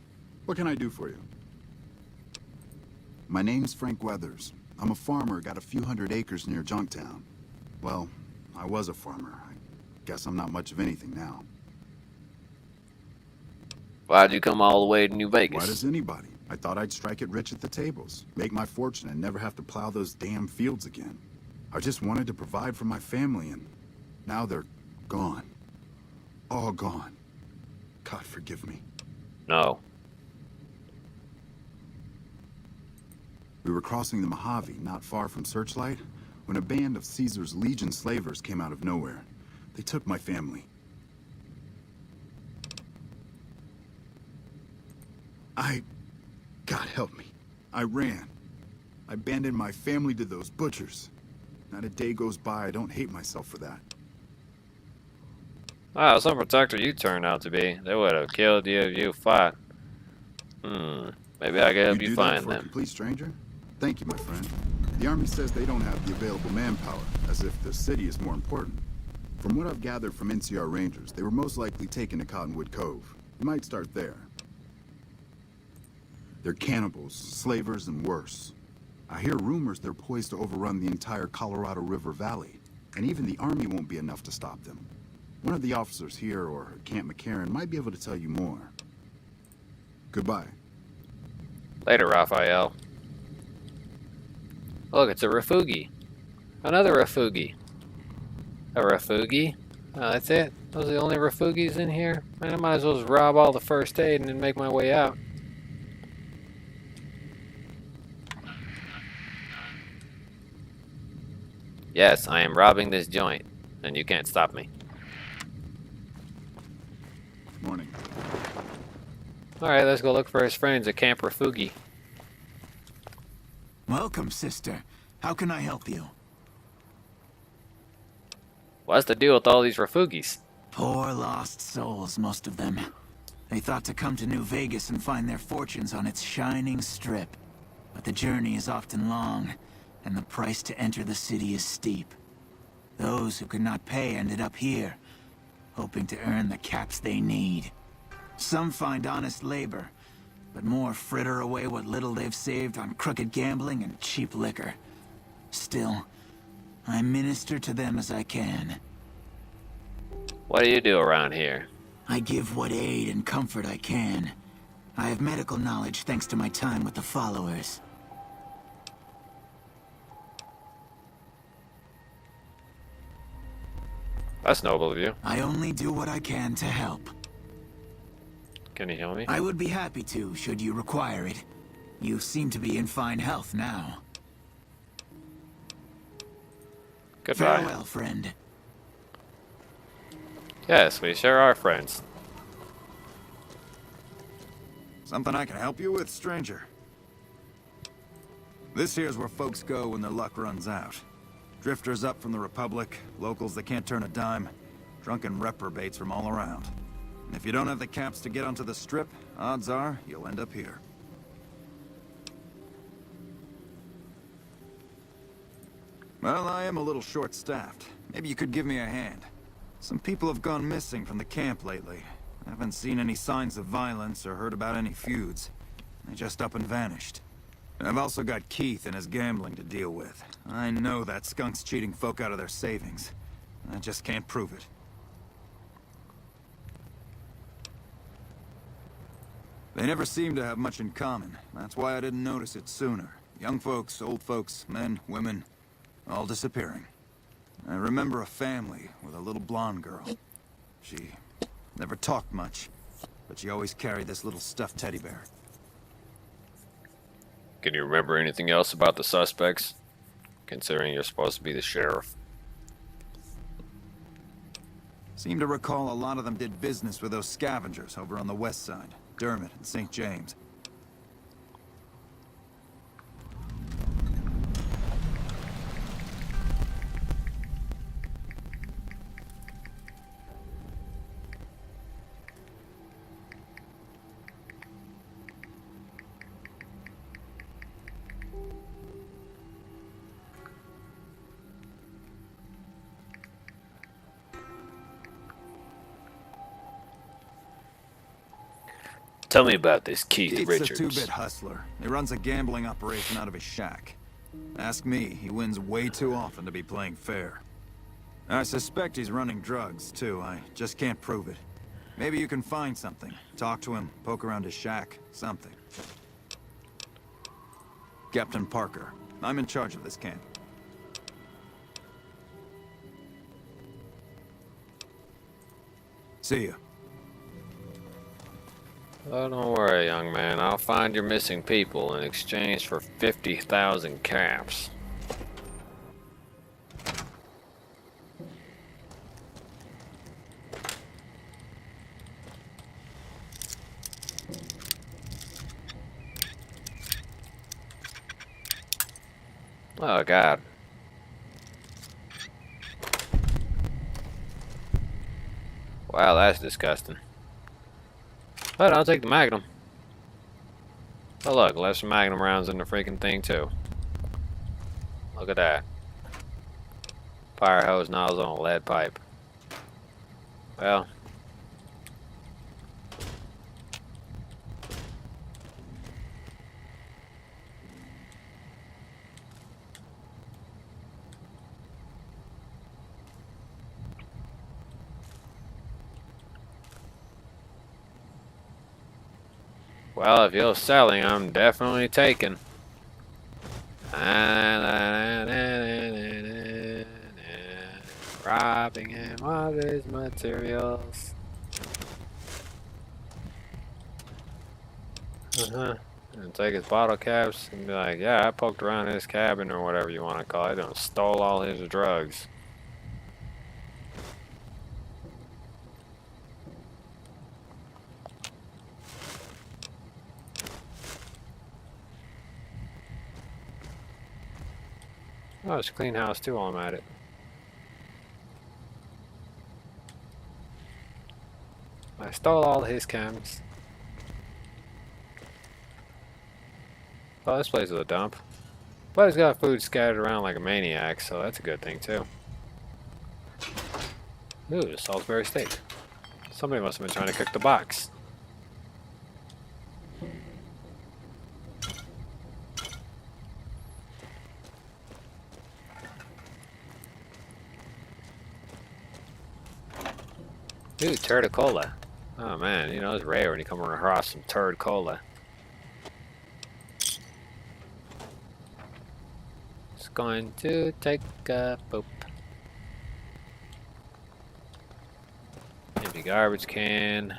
What can I do for you? My name's Frank Weathers. I'm a farmer, got a few hundred acres near Junktown. Well, I was a farmer. I guess I'm not much of anything now. Why'd you come all the way to New Vegas? Why does anybody? I thought I'd strike it rich at the tables, make my fortune, and never have to plow those damn fields again. I just wanted to provide for my family, and now they're gone. All gone. God forgive me. No. We were crossing the Mojave, not far from Searchlight, when a band of Caesar's Legion slavers came out of nowhere. They took my family. God help me. I ran. I abandoned my family to those butchers. Not a day goes by I don't hate myself for that. Wow, some protector you turned out to be. They would have killed you if you fought. Maybe I can help you find them. A complete stranger? Thank you, my friend. The Army says they don't have the available manpower, as if the city is more important. From what I've gathered from NCR Rangers, they were most likely taken to Cottonwood Cove. You might start there. They're cannibals, slavers, and worse. I hear rumors they're poised to overrun the entire Colorado River Valley, and even the army won't be enough to stop them. One of the officers here or at Camp McCarran might be able to tell you more. Goodbye. Later, Raphael. Look, it's a refugi. Another refugi. A refugi? Oh, that's it? Those are the only refugis in here? Man, I might as well just rob all the first aid and then make my way out. Yes, I am robbing this joint, and you can't stop me. Morning. Alright, let's go look for his friends at Camp Refugi. Welcome, sister. How can I help you? What's the deal with all these refugis? Poor lost souls, most of them. They thought to come to New Vegas and find their fortunes on its shining strip. But the journey is often long, and the price to enter the city is steep. Those who could not pay ended up here, hoping to earn the caps they need. Some find honest labor, but more fritter away what little they've saved on crooked gambling and cheap liquor. Still, I minister to them as I can. What do you do around here? I give what aid and comfort I can. I have medical knowledge thanks to my time with the followers. That's noble of you. I only do what I can to help. Can you heal me? I would be happy to, should you require it. You seem to be in fine health now. Goodbye. Farewell, friend. Yes, we sure are friends. Something I can help you with, stranger? This here's where folks go when their luck runs out. Drifters up from the Republic, locals that can't turn a dime, drunken reprobates from all around. And if you don't have the caps to get onto the Strip, odds are you'll end up here. Well, I am a little short-staffed. Maybe you could give me a hand. Some people have gone missing from the camp lately. I haven't seen any signs of violence or heard about any feuds. They just up and vanished. I've also got Keith and his gambling to deal with. I know that skunk's cheating folk out of their savings. I just can't prove it. They never seem to have much in common. That's why I didn't notice it sooner. Young folks, old folks, men, women, all disappearing. I remember a family with a little blonde girl. She never talked much, but she always carried this little stuffed teddy bear. Can you remember anything else about the suspects? Considering you're supposed to be the sheriff. Seem to recall a lot of them did business with those scavengers over on the west side. Dermot and St. James. Tell me about this Keith Keith's Richards. a two-bit hustler. He runs a gambling operation out of his shack. Ask me, he wins way too often to be playing fair. I suspect he's running drugs, too. I just can't prove it. Maybe you can find something. Talk to him, poke around his shack, something. Captain Parker. I'm in charge of this camp. See ya. Oh, don't worry, young man. I'll find your missing people in exchange for 50,000 caps. Oh, God. Wow, that's disgusting. But I'll take the Magnum. Oh look, left some Magnum rounds in the freaking thing too. Look at that. Fire hose nozzle on a lead pipe. Well. Well, if you're selling, I'm definitely taking. Robbing him of his materials. And take his bottle caps and be like, yeah, I poked around his cabin or whatever you want to call it and stole all his drugs. Oh, it's a clean house too while I'm at it. I stole all his chems. Oh, this place is a dump. But it's got food scattered around like a maniac, so that's a good thing too. Ooh, Salisbury steak. Somebody must have been trying to cook the box. Ooh, turd cola. Oh man, you know, it's rare when you come across some turd cola. It's going to take a poop. Empty garbage can.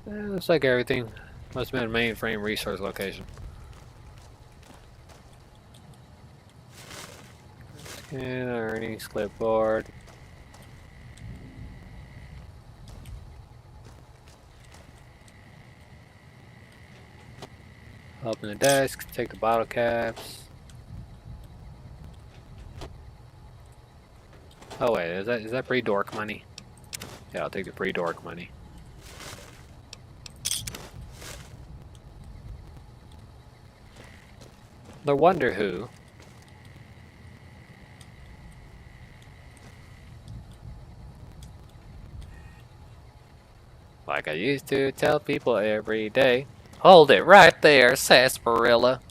Looks like everything. Must have been a mainframe resource location. And earnings clipboard. Open the desk, take the bottle caps. Oh wait, is that pre-dork money? Yeah, I'll take the pre-dork money. The Wonder Who. Like I used to tell people every day. Hold it right there, sarsaparilla.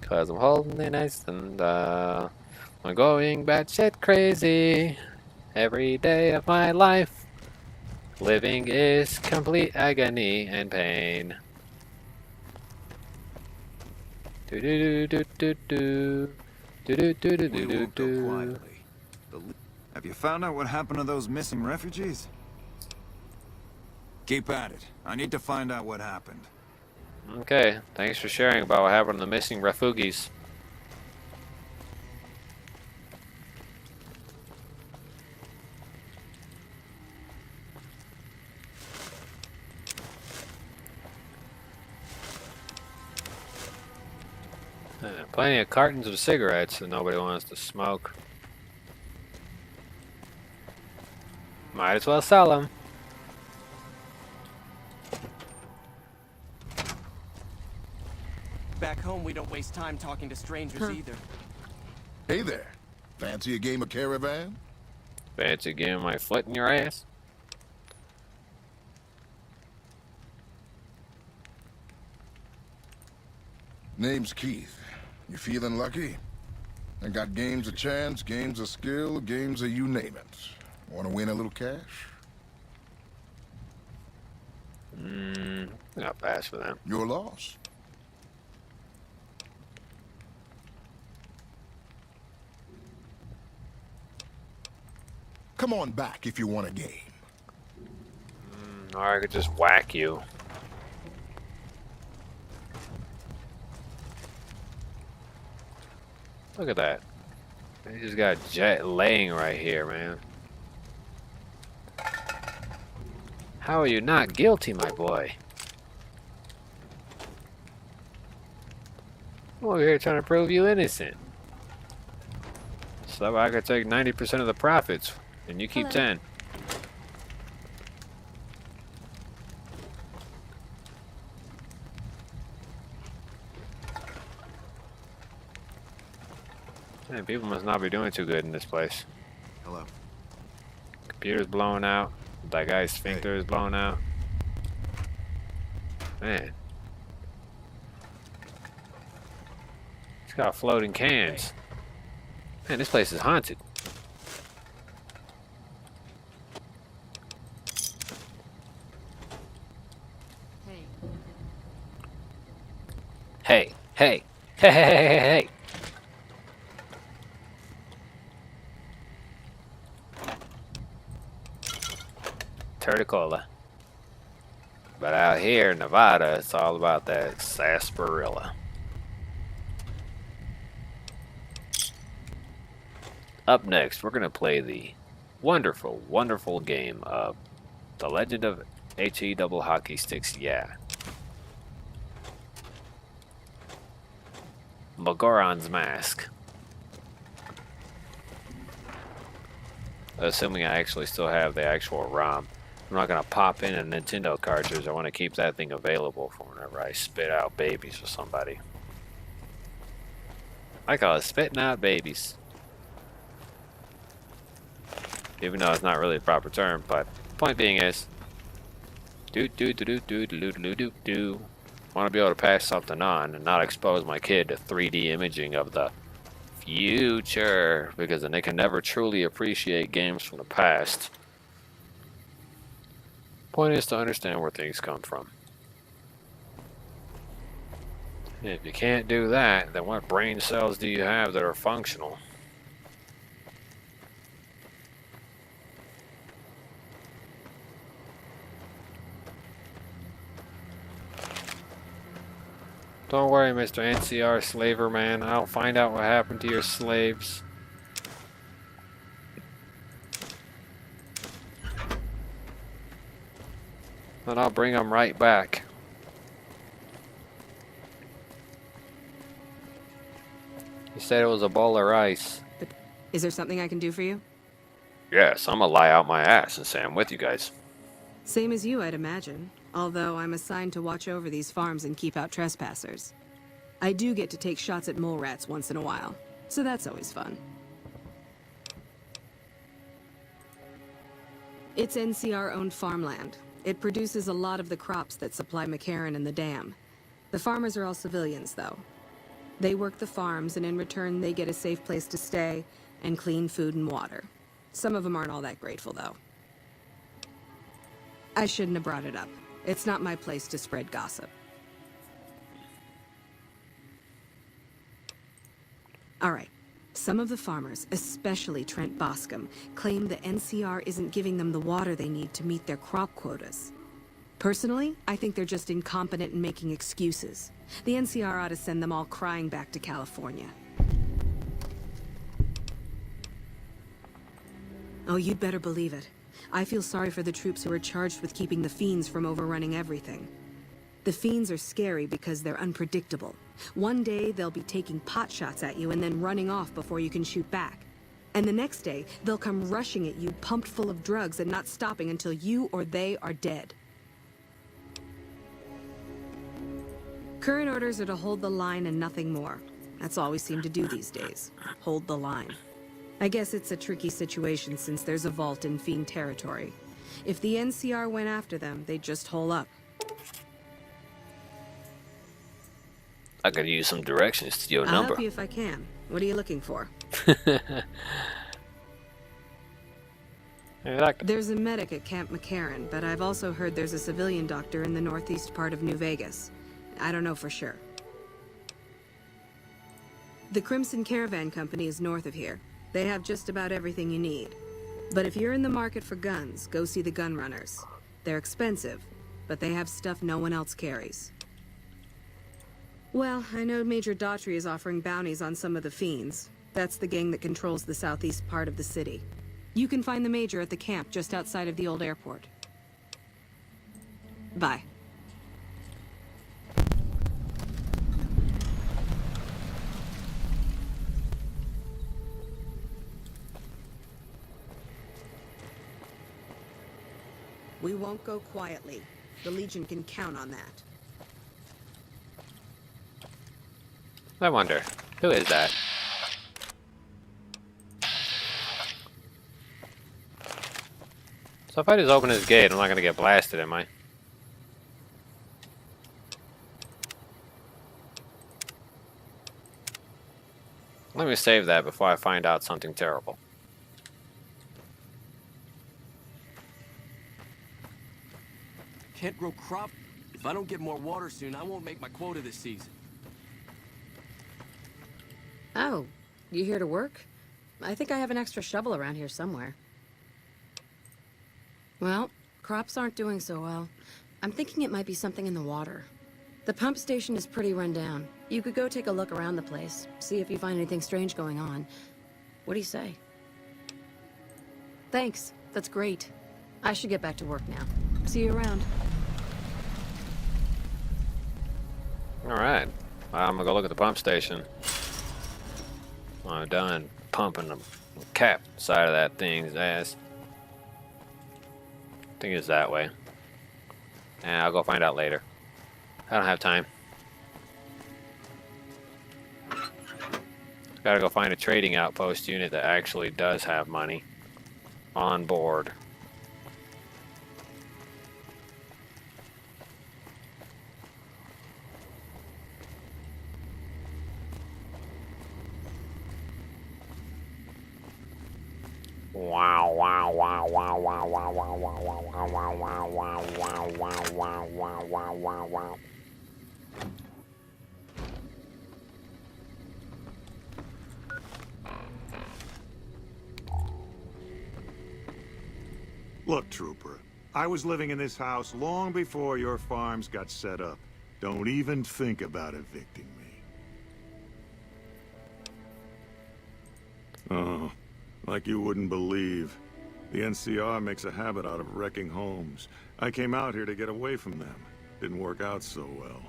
Cause I'm holding it nice and I'm going batshit crazy. Every day of my life. Living is complete agony and pain. Do do do do do do do do do do do do. Quietly. Have you found out what happened to those missing refugees? Keep at it. I need to find out what happened. Okay, thanks for sharing about what happened to the missing refugees. Plenty of cartons of cigarettes that nobody wants to smoke. Might as well sell them. Back home, we don't waste time talking to strangers either. Hey there. Fancy a game of Caravan? Fancy getting my foot in your ass? Name's Keith. You feeling lucky? I got games of chance, games of skill, games of you name it. Want to win a little cash? Not fast for them. Your loss. Come on back if you want a game. Or I could just whack you. Look at that. They just got jet laying right here, man. How are you not guilty, my boy? I'm over here trying to prove you innocent. So I could take 90% of the profits, and you keep 10. Man, people must not be doing too good in this place. Hello. Computer's blowing out. That guy's sphincter is blown out. Man. It's got floating cans. Man, this place is haunted. Hey! Hey, hey, hey, hey, hey! Torticola. But out here in Nevada, it's all about that sarsaparilla. Up next, we're going to play the wonderful, wonderful game of The Legend of HE Double Hockey Sticks, yeah. Magoron's Mask. Assuming I actually still have the actual ROM. I'm not going to pop in a Nintendo cartridge. I want to keep that thing available for whenever I spit out babies for somebody. I call it spitting out babies. Even though it's not really the proper term, but point being is, I want to be able to pass something on and not expose my kid to 3D imaging of the future, because then they can never truly appreciate games from the past. Point is to understand where things come from. And if you can't do that, then what brain cells do you have that are functional? Don't worry, Mr. NCR slaver man. I'll find out what happened to your slaves. And I'll bring them right back. You said it was a bowl of rice. But is there something I can do for you? Yes, I'm gonna lie out my ass and say I'm with you guys. Same as you, I'd imagine. Although I'm assigned to watch over these farms and keep out trespassers. I do get to take shots at mole rats once in a while, so that's always fun. It's NCR-owned farmland. It produces a lot of the crops that supply McCarran and the dam. The farmers are all civilians, though. They work the farms, and in return they get a safe place to stay and clean food and water. Some of them aren't all that grateful, though. I shouldn't have brought it up. It's not my place to spread gossip. All right. Some of the farmers, especially Trent Boscom, claim the NCR isn't giving them the water they need to meet their crop quotas. Personally, I think they're just incompetent and making excuses. The NCR ought to send them all crying back to California. Oh, you'd better believe it. I feel sorry for the troops who are charged with keeping the Fiends from overrunning everything. The Fiends are scary because they're unpredictable. One day, they'll be taking pot shots at you and then running off before you can shoot back. And the next day, they'll come rushing at you pumped full of drugs and not stopping until you or they are dead. Current orders are to hold the line and nothing more. That's all we seem to do these days. Hold the line. I guess it's a tricky situation since there's a vault in Fiend territory. If the NCR went after them, they'd just hole up. I could use some directions to your I'll number. help you if I can. What are you looking for? There's a medic at Camp McCarran, but I've also heard there's a civilian doctor in the northeast part of New Vegas. I don't know for sure. The Crimson Caravan Company is north of here. They have just about everything you need. But if you're in the market for guns, go see the gun runners. They're expensive, but they have stuff no one else carries. Well, I know Major Daughtry is offering bounties on some of the Fiends. That's the gang that controls the southeast part of the city. You can find the Major at the camp just outside of the old airport. Bye. We won't go quietly. The Legion can count on that. I wonder, who is that? So if I just open this gate, I'm not gonna get blasted, am I? Let me save that before I find out something terrible. Can't grow crop. If I don't get more water soon, I won't make my quota this season. Oh, you here to work? I think I have an extra shovel around here somewhere. Well, crops aren't doing so well. I'm thinking it might be something in the water. The pump station is pretty run down. You could go take a look around the place, see if you find anything strange going on. What do you say? Thanks. That's great. I should get back to work now. See you around. Alright. I'm gonna go look at the pump station. I'm done pumping the cap side of that thing's ass. I think it's that way. And I'll go find out later. I don't have time. Gotta go find a trading outpost unit that actually does have money on board. Wow, wow, wow, wow, wow, wow, wow, wow, wow, wow, wow, wow, wow, wow, wow, wow, wow, wow, wow. Look, Trooper, I was living in this house long before your farms got set up. Don't even think about evicting me. Oh, like you wouldn't believe. The NCR makes a habit out of wrecking homes. I came out here to get away from them. Didn't work out so well.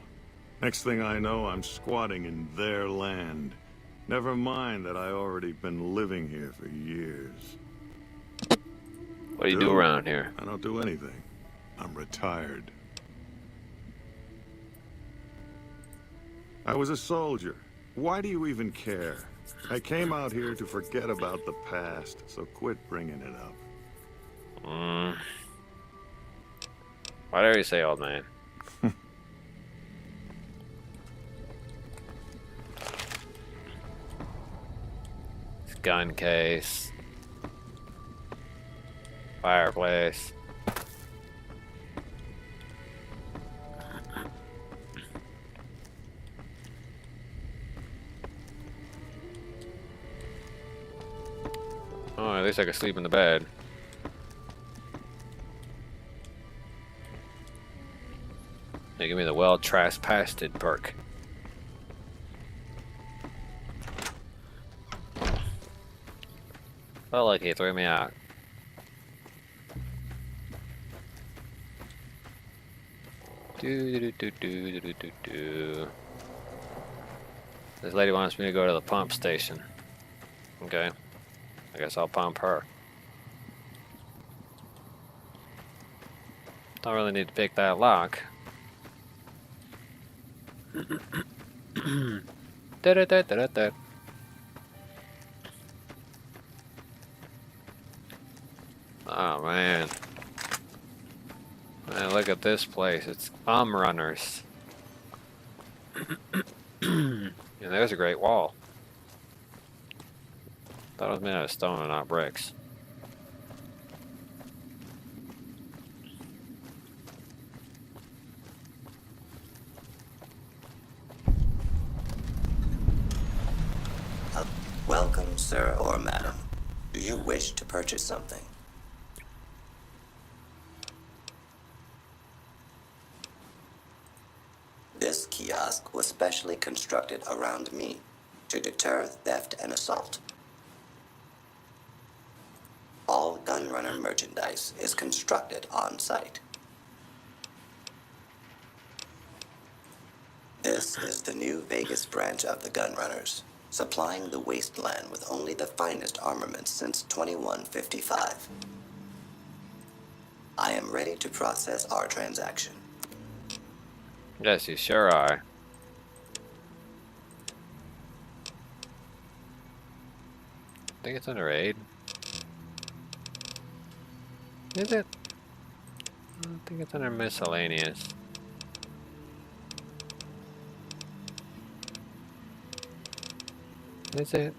Next thing I know, I'm squatting in their land. Never mind that I already been living here for years. What do you do around here? I don't do anything. I'm retired. I was a soldier. Why do you even care? I came out here to forget about the past, so quit bringing it up. Whatever you say, old man. Gun case. Fireplace. Oh, at least I can sleep in the bed. They give me the well trespassed perk. Felt like he threw me out. Do. This lady wants me to go to the pump station. Okay. I guess I'll pump her. Don't really need to pick that lock. Da-da-da-da-da-da. Oh man. Man, look at this place. It's runners. And there's a great wall. Thought it was made out of stone and not bricks. Welcome, sir or madam. Do you wish to purchase something? This kiosk was specially constructed around me to deter theft and assault. All Gunrunner merchandise is constructed on site. This is the new Vegas branch of the Gunrunners, supplying the wasteland with only the finest armaments since 2155. I am ready to process our transaction. Yes, you sure are. I think it's under aid. Is it? I think it's under miscellaneous. Is it?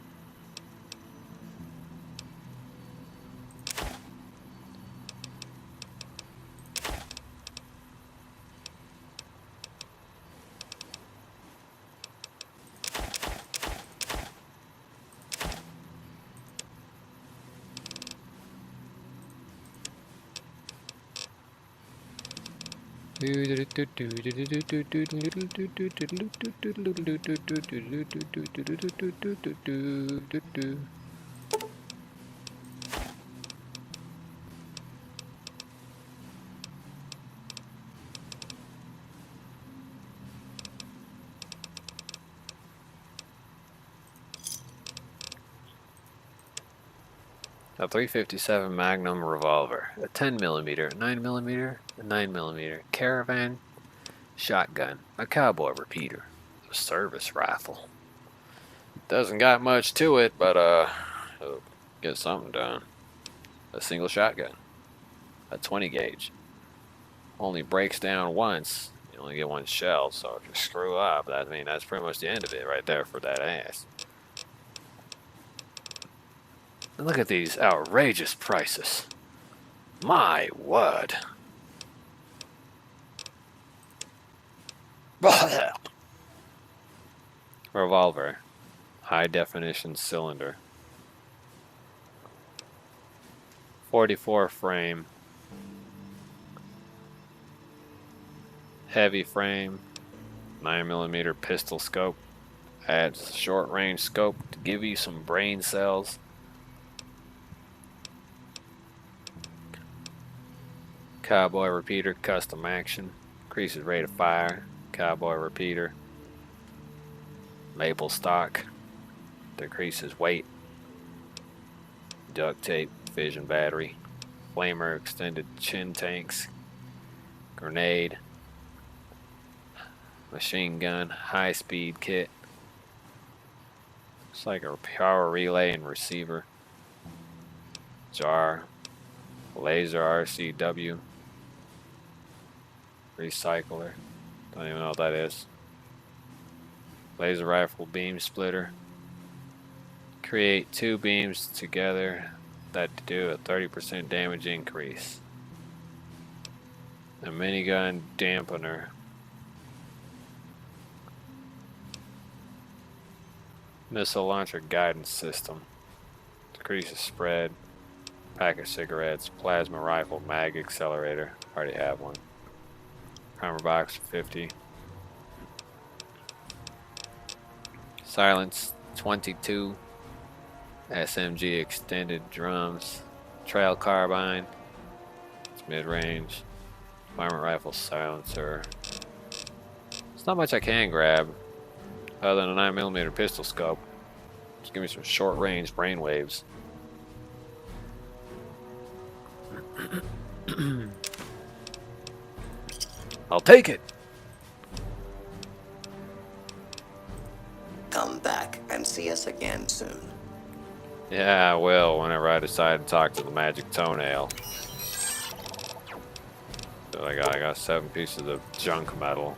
A 357 Magnum revolver, a 10mm, 9mm, a 9mm caravan shotgun, a cowboy repeater, a service rifle. Doesn't got much to it, but it'll get something done. A single shotgun, a 20 gauge. Only breaks down once. You only get one shell, so if you screw up, that's pretty much the end of it right there for that ass. And look at these outrageous prices. My word. Revolver. High definition cylinder. 44 frame. Heavy frame. 9mm pistol scope. Adds short range scope to give you some brain cells. Cowboy repeater, custom action. Increases rate of fire. Cowboy repeater. Maple stock. Decreases weight. Duct tape, fission battery. Flamer, extended chin tanks. Grenade. Machine gun, high speed kit. Looks like a power relay and receiver. Jar. Laser RCW. Recycler. Don't even know what that is. Laser rifle beam splitter. Create 2 beams together that do a 30% damage increase. A minigun dampener. Missile launcher guidance system. Decreases spread. Pack of cigarettes. Plasma rifle mag accelerator. Already have one. Primer box for 50. Silence 22. SMG extended drums. Trail carbine. It's mid-range. Varmint rifle silencer. There's not much I can grab other than a 9mm pistol scope. Just give me some short-range brainwaves. I'll take it. Come back and see us again soon. Yeah, I will whenever I decide to talk to the magic toenail. So I got 7 pieces of junk metal.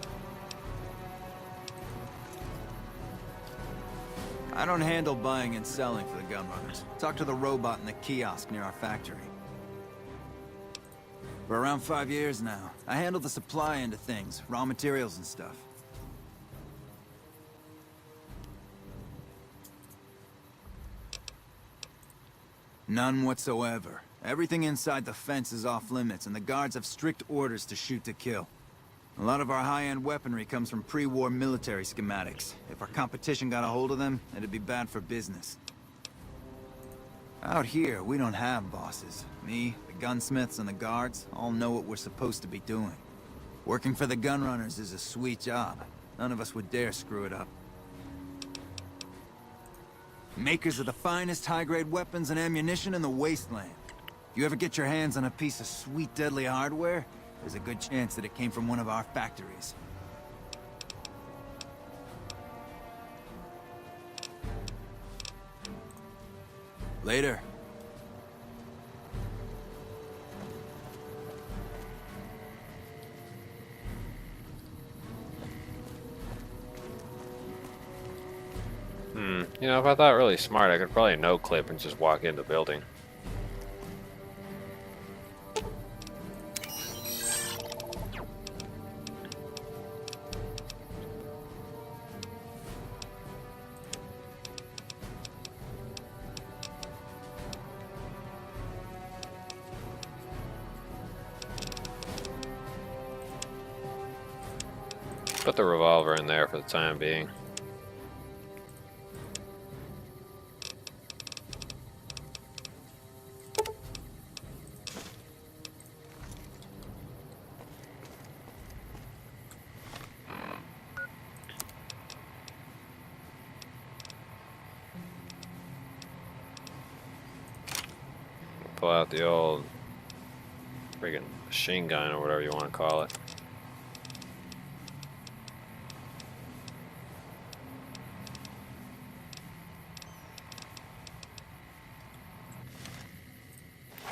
I don't handle buying and selling for the gun runners. Talk to the robot in the kiosk near our factory. For around 5 years now, I handle the supply end of things, raw materials and stuff. None whatsoever. Everything inside the fence is off limits, and the guards have strict orders to shoot to kill. A lot of our high-end weaponry comes from pre-war military schematics. If our competition got a hold of them, it'd be bad for business. Out here, we don't have bosses. Me, the gunsmiths, and the guards all know what we're supposed to be doing. Working for the gun runners is a sweet job. None of us would dare screw it up. Makers of the finest high-grade weapons and ammunition in the wasteland. If you ever get your hands on a piece of sweet, deadly hardware, there's a good chance that it came from one of our factories. Later. You know, if I thought really smart, I could probably no-clip and just walk into the building. Put the revolver in there for the time being. Pull out the old friggin' machine gun or whatever you want to call it.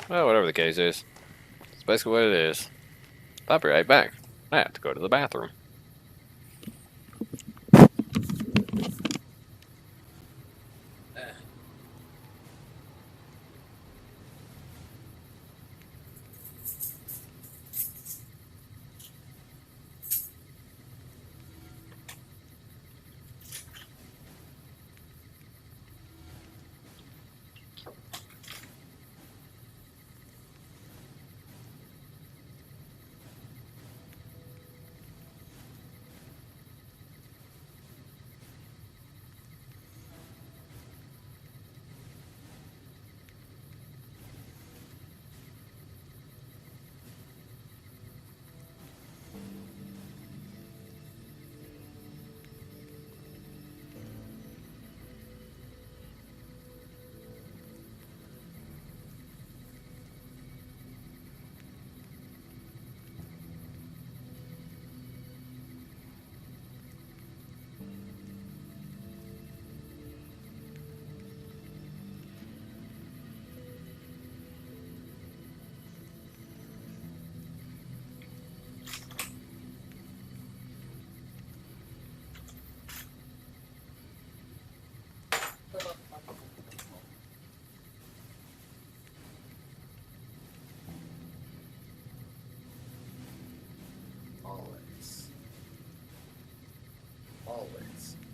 Well, whatever the case is. That's basically what it is. I'll be right back. I have to go to the bathroom.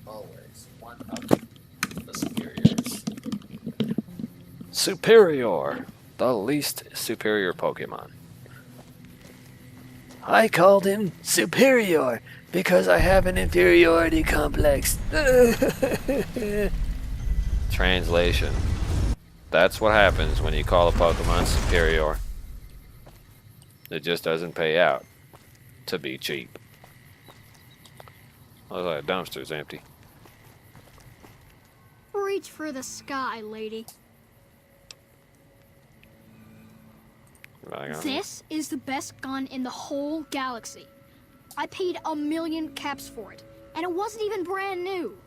Always one of the superiors. Superior, the least superior Pokemon. I called him superior because I have an inferiority complex. Translation. That's what happens when you call a Pokemon superior. It just doesn't pay out to be cheap. Looks like the dumpster's empty. Reach for the sky, lady. This is the best gun in the whole galaxy. I paid 1,000,000 caps for it, and it wasn't even brand new.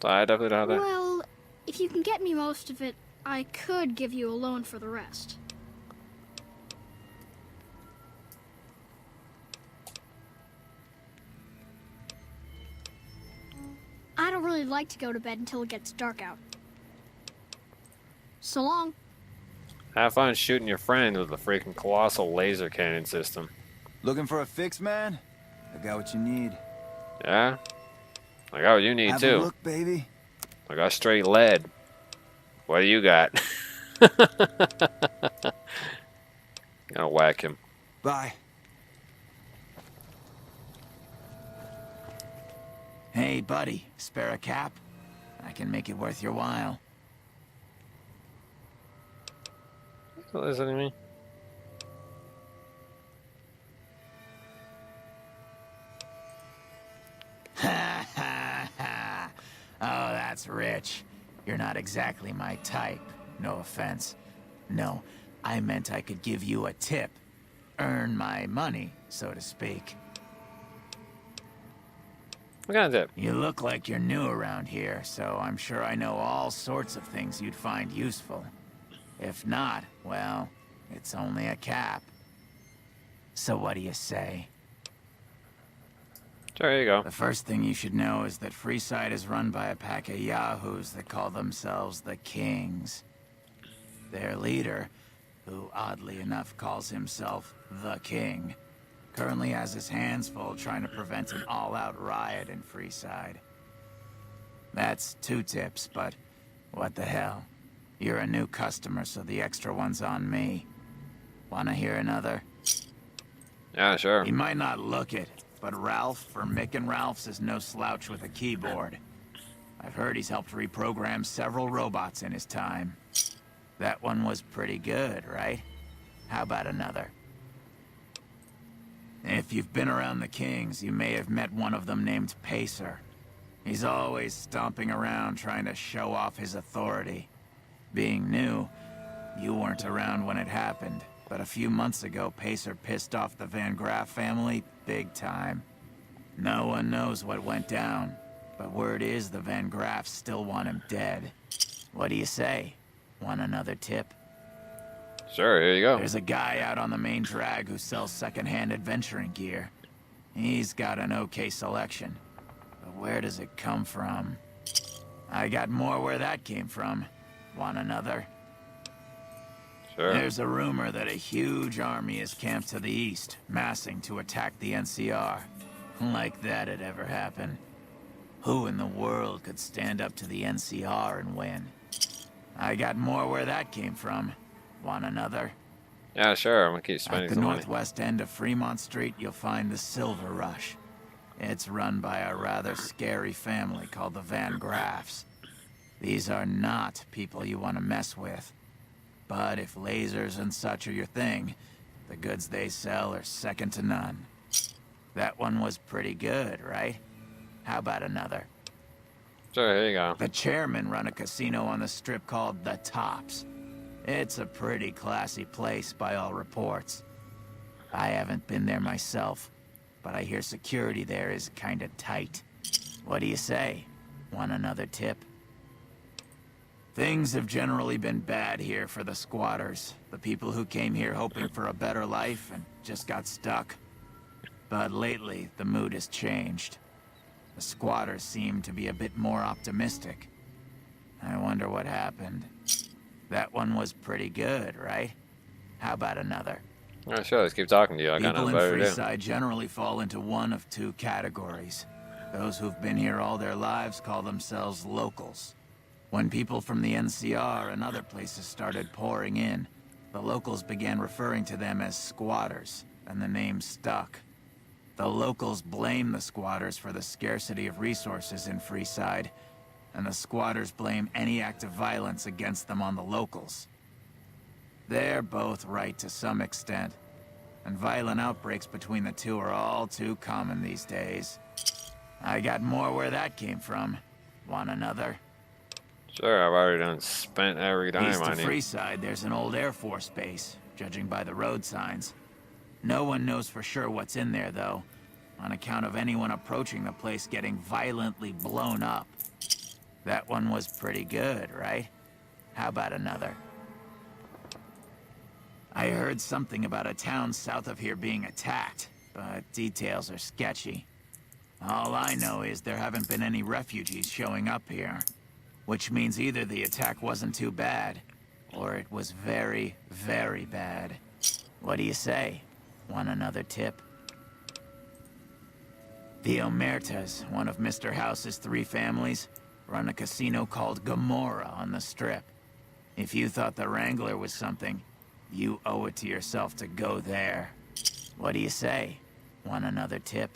I definitely don't have that. Well, if you can get me most of it, I could give you a loan for the rest. I don't really like to go to bed until it gets dark out. So long. Have fun shooting your friend with a freaking colossal laser cannon system. Looking for a fix, man? I got what you need. Yeah? I got what you need Have too. A look, baby. I got straight lead. What do you got? Gonna whack him. Bye. Hey, buddy, spare a cap? I can make it worth your while. What does that mean? Ha ha ha! Oh, that's rich. You're not exactly my type. No offense. No, I meant I could give you a tip. Earn my money, so to speak. What kind of tip? You look like you're new around here, so I'm sure I know all sorts of things you'd find useful. If not, well, it's only a cap. So what do you say? There you go. The first thing you should know is that Freeside is run by a pack of yahoos that call themselves the Kings. Their leader, who oddly enough calls himself the King, currently has his hands full trying to prevent an all-out riot in Freeside. That's 2 tips, but What the hell? You're a new customer, so the extra one's on me. Wanna hear another? Yeah, sure. He might not look it, but Ralph for Mick and Ralph's is no slouch with a keyboard. I've heard he's helped reprogram several robots in his time. That one was pretty good, right? How about another? If you've been around the Kings, you may have met one of them named Pacer. He's always stomping around trying to show off his authority. Being new, you weren't around when it happened, but a few months ago, Pacer pissed off the Van Graff family big time. No one knows what went down, but word is the Van Graffs still want him dead. What do you say? Want another tip? Sure, here you go. There's a guy out on the main drag who sells second-hand adventuring gear. He's got an okay selection. But where does it come from? I got more where that came from. Want another? Sure. There's a rumor that a huge army is camped to the east, massing to attack the NCR. Like that had ever happened. Who in the world could stand up to the NCR and win? I got more where that came from. Want another? Yeah, sure. I'm gonna keep spending At the some money. northwest end of Fremont Street, you'll find the Silver Rush. It's run by a rather scary family called the Van Graffs. These are not people you want to mess with. But if lasers and such are your thing, the goods they sell are second to none. That one was pretty good, right? How about another? Sure, here you go. The chairmen run a casino on the strip called The Tops. It's a pretty classy place by all reports. I haven't been there myself, but I hear security there is kinda tight. What do you say? Want another tip? Things have generally been bad here for the squatters, the people who came here hoping for a better life and just got stuck. But lately, the mood has changed. The squatters seem to be a bit more optimistic. I wonder what happened. That one was pretty good, right? How about another? Yeah, sure, let's keep talking to you. I got People nothing in better to do. Freeside generally fall into one of two categories. Those who've been here all their lives call themselves locals. When people from the NCR and other places started pouring in, the locals began referring to them as squatters, and the name stuck. The locals blame the squatters for the scarcity of resources in Freeside, and the squatters blame any act of violence against them on the locals. They're both right to some extent, and violent outbreaks between the two are all too common these days. I got more where that came from. Want another? Sure, I've already done spent every dime East I of need. Freeside, there's an old Air Force base, judging by the road signs. No one knows for sure what's in there, though, on account of anyone approaching the place getting violently blown up. That one was pretty good, right? How about another? I heard something about a town south of here being attacked, but details are sketchy. All I know is there haven't been any refugees showing up here, which means either the attack wasn't too bad, or it was very, very bad. What do you say? Want another tip? The Omertas, one of Mr. House's 3 families, run a casino called Gomorrah on the Strip. If you thought the Wrangler was something, you owe it to yourself to go there. What do you say? Want another tip?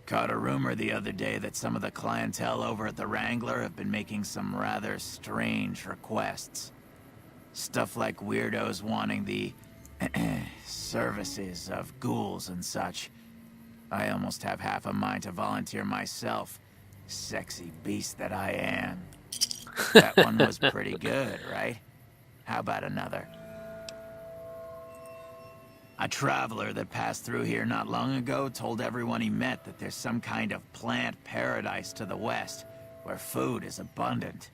Caught a rumor the other day that some of the clientele over at the Wrangler have been making some rather strange requests. Stuff like weirdos wanting the services of ghouls and such. I almost have half a mind to volunteer myself. Sexy beast that I am. That one was pretty good, right? How about another? A traveler that passed through here not long ago told everyone he met that there's some kind of plant paradise to the west, where food is abundant.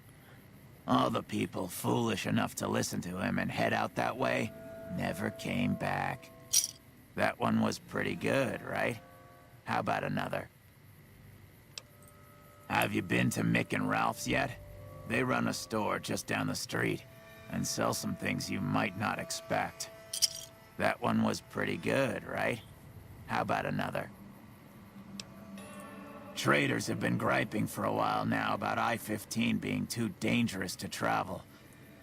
All the people foolish enough to listen to him and head out that way never came back. That one was pretty good, right? How about another? Have you been to Mick and Ralph's yet? They run a store just down the street and sell some things you might not expect. That one was pretty good, right? How about another? Traders have been griping for a while now about I-15 being too dangerous to travel.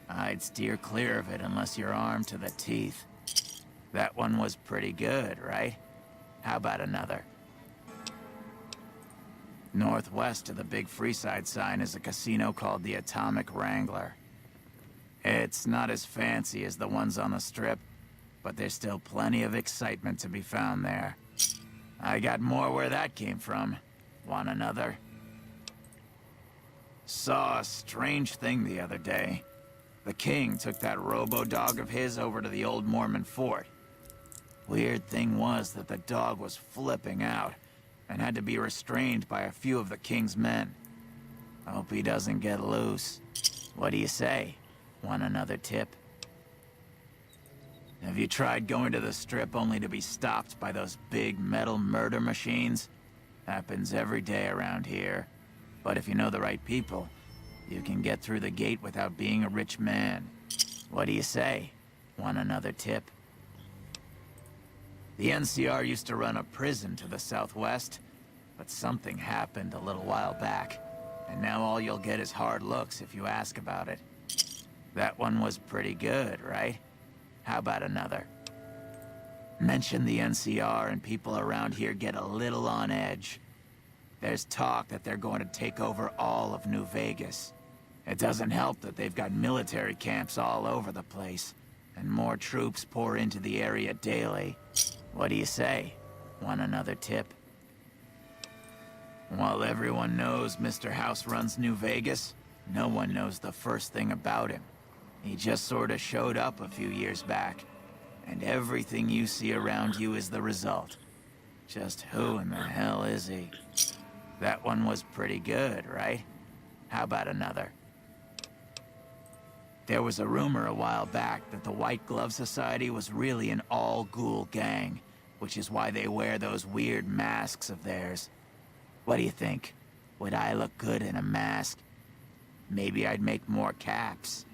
I'd steer clear of it unless you're armed to the teeth. That one was pretty good, right? How about another? Northwest of the big Freeside sign is a casino called the Atomic Wrangler. It's not as fancy as the ones on the Strip, but there's still plenty of excitement to be found there. I got more where that came from. Want another? Saw a strange thing the other day. The king took that robo-dog of his over to the old Mormon fort. Weird thing was that the dog was flipping out and had to be restrained by a few of the king's men. Hope he doesn't get loose. What do you say? Want another tip? Have you tried going to the Strip only to be stopped by those big metal murder machines? Happens every day around here. But if you know the right people, you can get through the gate without being a rich man. What do you say? Want another tip? The NCR used to run a prison to the southwest, but something happened a little while back, and now all you'll get is hard looks if you ask about it. That one was pretty good, right? How about another? Mention the NCR and people around here get a little on edge. There's talk that they're going to take over all of New Vegas. It doesn't help that they've got military camps all over the place, and more troops pour into the area daily. What do you say? Want another tip? While everyone knows Mr. House runs New Vegas, no one knows the first thing about him. He just sort of showed up a few years back, and everything you see around you is the result. Just who in the hell is he? That one was pretty good, right? How about another? There was a rumor a while back that the White Glove Society was really an all-ghoul gang, which is why they wear those weird masks of theirs. What do you think? Would I look good in a mask? Maybe I'd make more caps.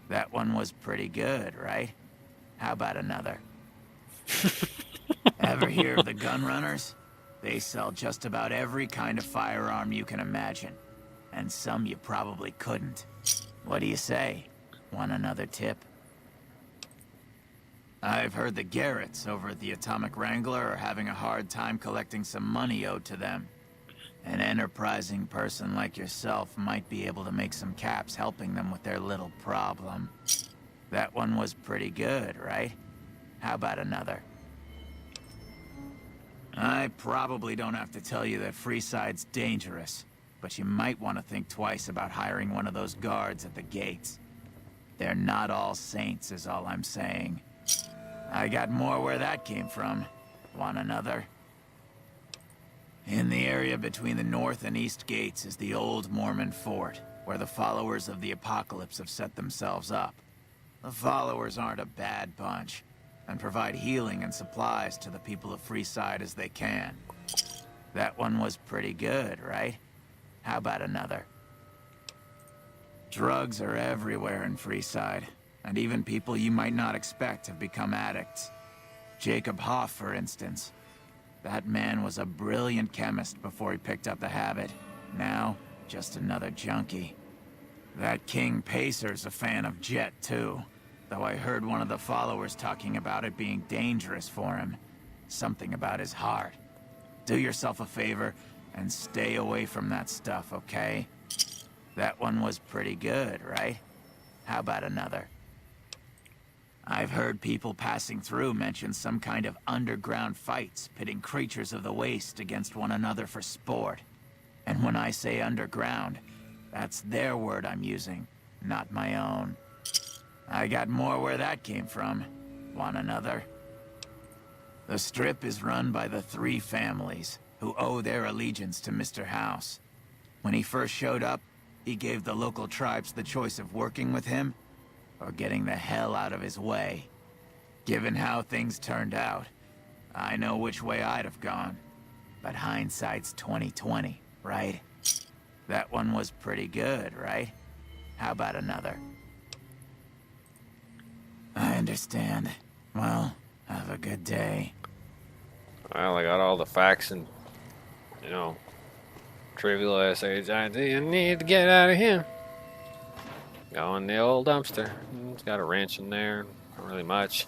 That one was pretty good, right? How about another? Ever hear of the gun runners? They sell just about every kind of firearm you can imagine, and some you probably couldn't. What do you say? Want another tip? I've heard the Garretts over at the Atomic Wrangler are having a hard time collecting some money owed to them. An enterprising person like yourself might be able to make some caps helping them with their little problem. That one was pretty good, right? How about another? I probably don't have to tell you that Freeside's dangerous, but you might want to think twice about hiring one of those guards at the gates. They're not all saints, is all I'm saying. I got more where that came from. Want another? In the area between the north and east gates is the old Mormon fort, where the followers of the apocalypse have set themselves up. The followers aren't a bad bunch, and provide healing and supplies to the people of Freeside as they can. That one was pretty good, right? How about another? Drugs are everywhere in Freeside, and even people you might not expect have become addicts. Jacob Hoff, for instance. That man was a brilliant chemist before he picked up the habit. Now, just another junkie. That King Pacer's a fan of Jet, too. Though I heard one of the followers talking about it being dangerous for him. Something about his heart. Do yourself a favor and stay away from that stuff, okay? That one was pretty good, right? How about another? I've heard people passing through mention some kind of underground fights pitting creatures of the waste against one another for sport. And when I say underground, that's their word I'm using, not my own. I got more where that came from. Want another? The Strip is run by the three families, who owe their allegiance to Mr. House. When he first showed up, he gave the local tribes the choice of working with him, or getting the hell out of his way. Given how things turned out, I know which way I'd have gone. But hindsight's 20/20, right? That one was pretty good, right? How about another? I understand. Well, have a good day. Well, I got all the facts and, Trivial SHIT, I need to get out of here. Go in the old dumpster. It's got a wrench in there. Not really much.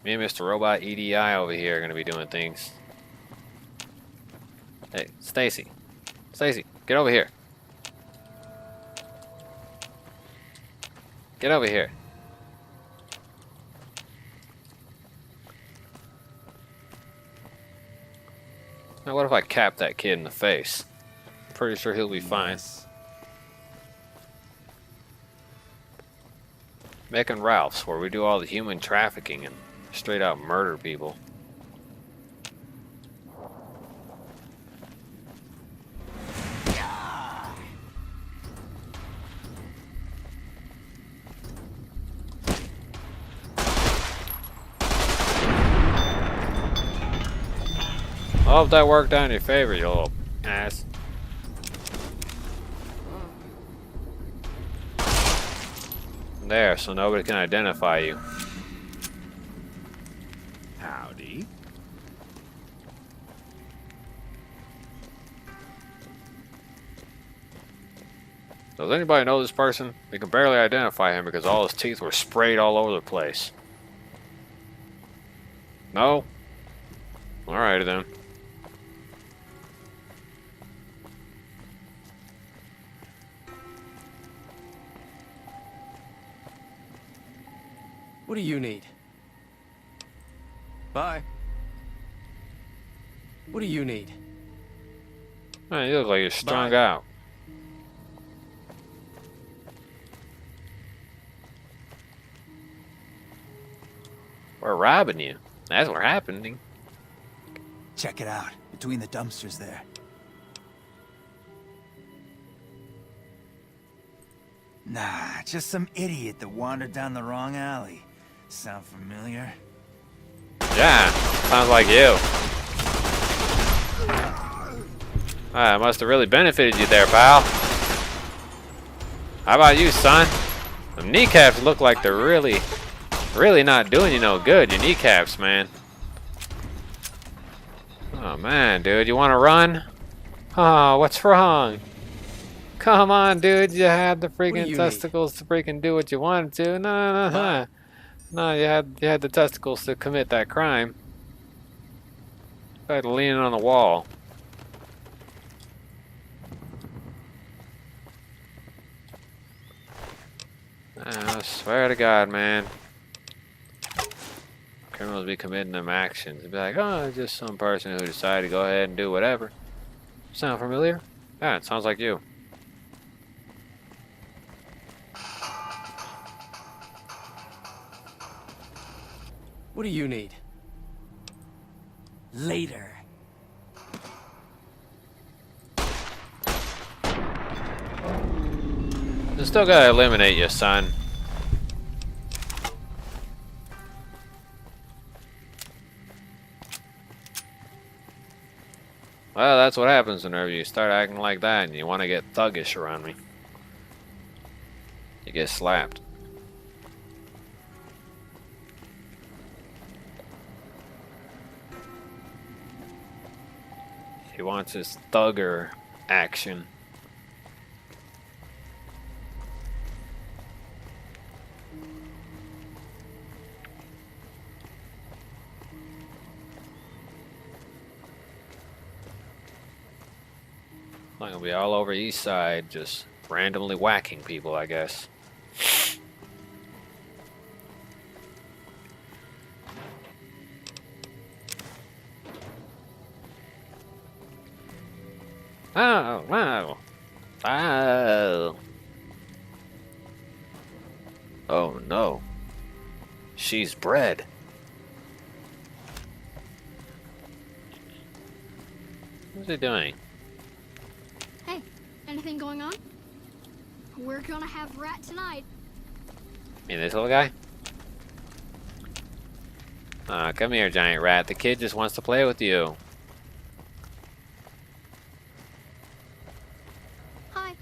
Me and Mr. Robot EDI over here are gonna be doing things. Hey, Stacy. Stacy, get over here. Get over here. Now what if I cap that kid in the face? I'm pretty sure he'll be fine. Making Ralph's, where we do all the human trafficking and straight out murder people. I hope that worked out in your favor, you little ass. There, so nobody can identify you. Howdy. Does anybody know this person? We can barely identify him because all his teeth were sprayed all over the place. No? Alrighty then. What do you need? Bye. What do you need? Man, you look like you're strung Bye. out. We're robbing you. That's what happened. Check it out, between the dumpsters there. Nah, just some idiot that wandered down the wrong alley. Sound familiar? Yeah, sounds like you. Ah, it must have really benefited you there, pal. How about you, son? The kneecaps look like they're really not doing you no good. Your kneecaps, man. Oh man, dude, you want to run? Oh, what's wrong? Come on, dude, you had the freaking testicles to freaking do what you wanted to. No. No, you had the testicles to commit that crime. You had to lean on the wall. I swear to God, man. Criminals be committing them actions. They'd be like, oh, it's just some person who decided to go ahead and do whatever. Sound familiar? Yeah, it sounds like you. What do you need? Later. You still gotta eliminate you, son. Well, that's what happens whenever you start acting like that and you want to get thuggish around me. You get slapped. He wants his thugger action. Not gonna be all over East Side, just randomly whacking people, I guess. Oh, wow. Oh. Oh no. She's bred. What's he doing? Hey, anything going on? We're gonna have rat tonight. You mean this little guy? Aw, come here, giant rat. The kid just wants to play with you. Hi.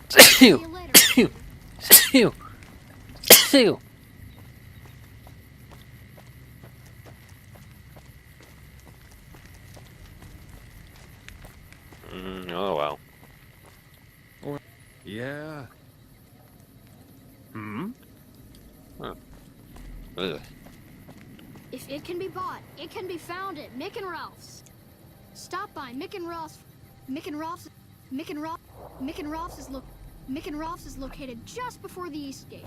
See you. See you. See you. See you. Oh well. Yeah. Hmm? Huh. Ugh. If it can be bought, it can be found at Mick and Ralph's. Stop by Mick and Ralph's. Mick and Ralph's is located just before the East Gate.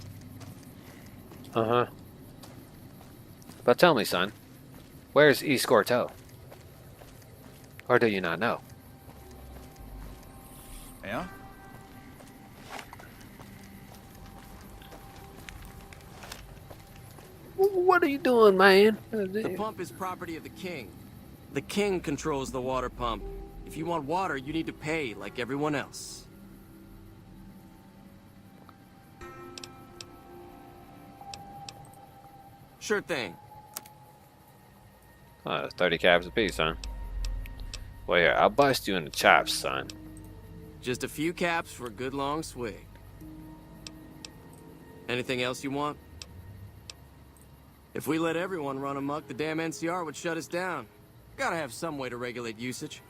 Uh-huh. But tell me, son, where's East Gorto? Or do you not know? Yeah? What are you doing, man? The pump is property of the king. The king controls the water pump. If you want water, you need to pay like everyone else. Sure thing. 30 caps apiece, huh? Well, here, I'll bust you in the chops, son. Just a few caps for a good long swig. Anything else you want? If we let everyone run amok, the damn NCR would shut us down. Gotta have some way to regulate usage.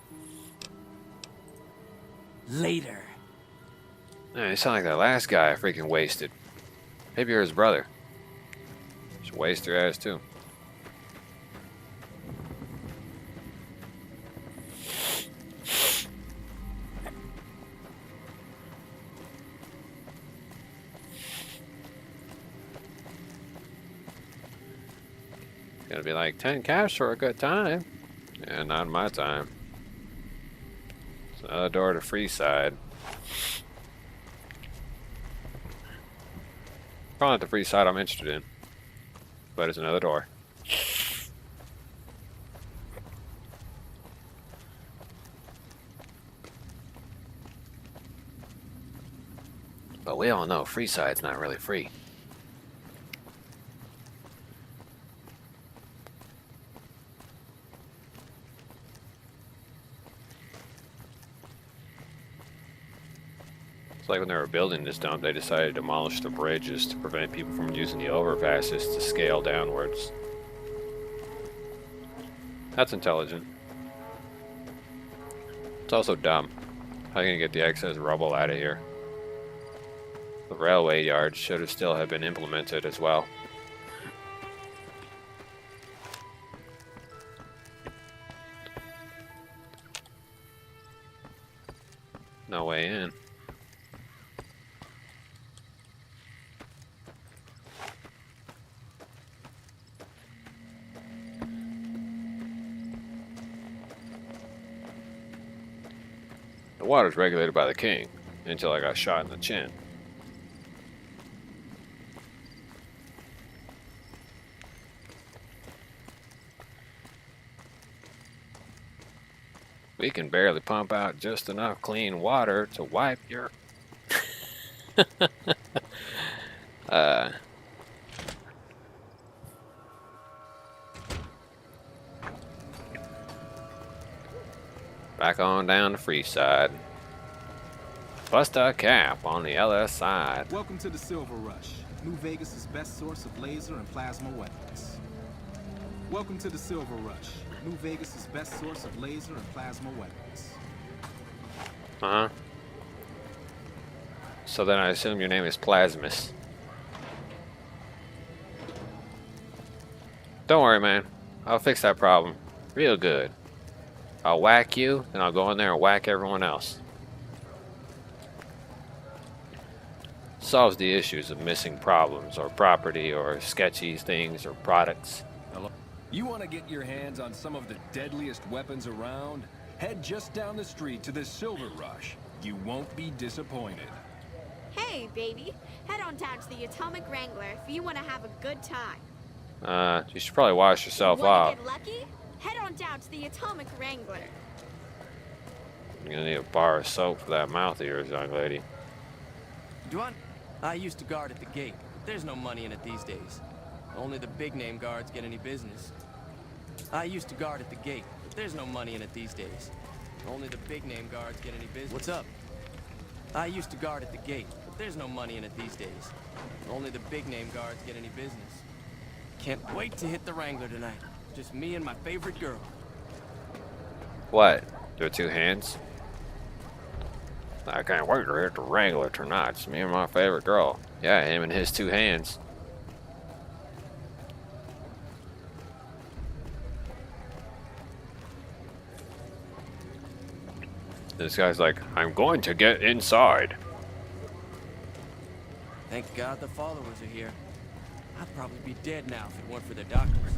Later. Man, you sound like that last guy I freaking wasted. Maybe you're his brother. Should waste your ass too. Gonna be like 10 caps for a good time. Yeah, not my time. It's another door to free side. Probably not the free side I'm interested in. But it's another door. But we all know free side's not really free. It's like when they were building this dump, they decided to demolish the bridges to prevent people from using the overpasses to scale downwards. That's intelligent. It's also dumb. How are you gonna get the excess rubble out of here? The railway yard should have still have been implemented as well. No way in. The water's regulated by the king, until I got shot in the chin. We can barely pump out just enough clean water to wipe your... Back on down the free side. Bust a cap on the other side. Welcome to the Silver Rush, New Vegas' best source of laser and plasma weapons. Welcome to the Silver Rush, New Vegas' best source of laser and plasma weapons. Uh-huh. So then I assume your name is Plasmus. Don't worry, man. I'll fix that problem real good. I'll whack you, then I'll go in there and whack everyone else. Solves the issues of missing problems, or property, or sketchy things, or products. Hello? You want to get your hands on some of the deadliest weapons around? Head just down the street to the Silver Rush. You won't be disappointed. Hey, baby. Head on down to the Atomic Wrangler if you want to have a good time. You should probably wash yourself Wanna off. get lucky? Head on down to the Atomic Wrangler. You're gonna need a bar of soap for that mouth of yours, young lady. Do I used to guard at the gate, but there's no money in it these days. Only the big-name guards get any business. I used to guard at the gate, but there's no money in it these days. Only the big-name guards get any business. What's up? I used to guard at the gate, but there's no money in it these days. Only the big-name guards get any business. Can't wait to hit the Wrangler tonight. Just me and my favorite girl. What? There are two hands? I can't wait to hit the Wrangler tonight. It's me and my favorite girl. Yeah, him and his two hands. This guy's like, I'm going to get inside. Thank God the followers are here. I'd probably be dead now if it weren't for their doctors.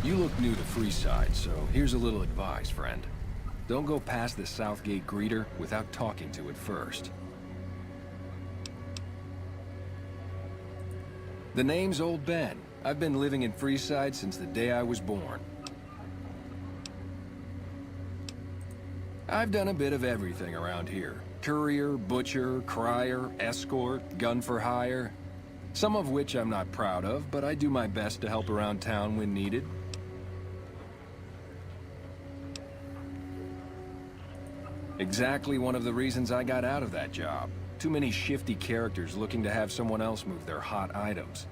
You look new to Freeside, so here's a little advice, friend. Don't go past the Southgate greeter without talking to it first. The name's Old Ben. I've been living in Freeside since the day I was born. I've done a bit of everything around here. Courier, butcher, crier, escort, gun for hire. Some of which I'm not proud of, but I do my best to help around town when needed. Exactly one of the reasons I got out of that job. Too many shifty characters looking to have someone else move their hot items.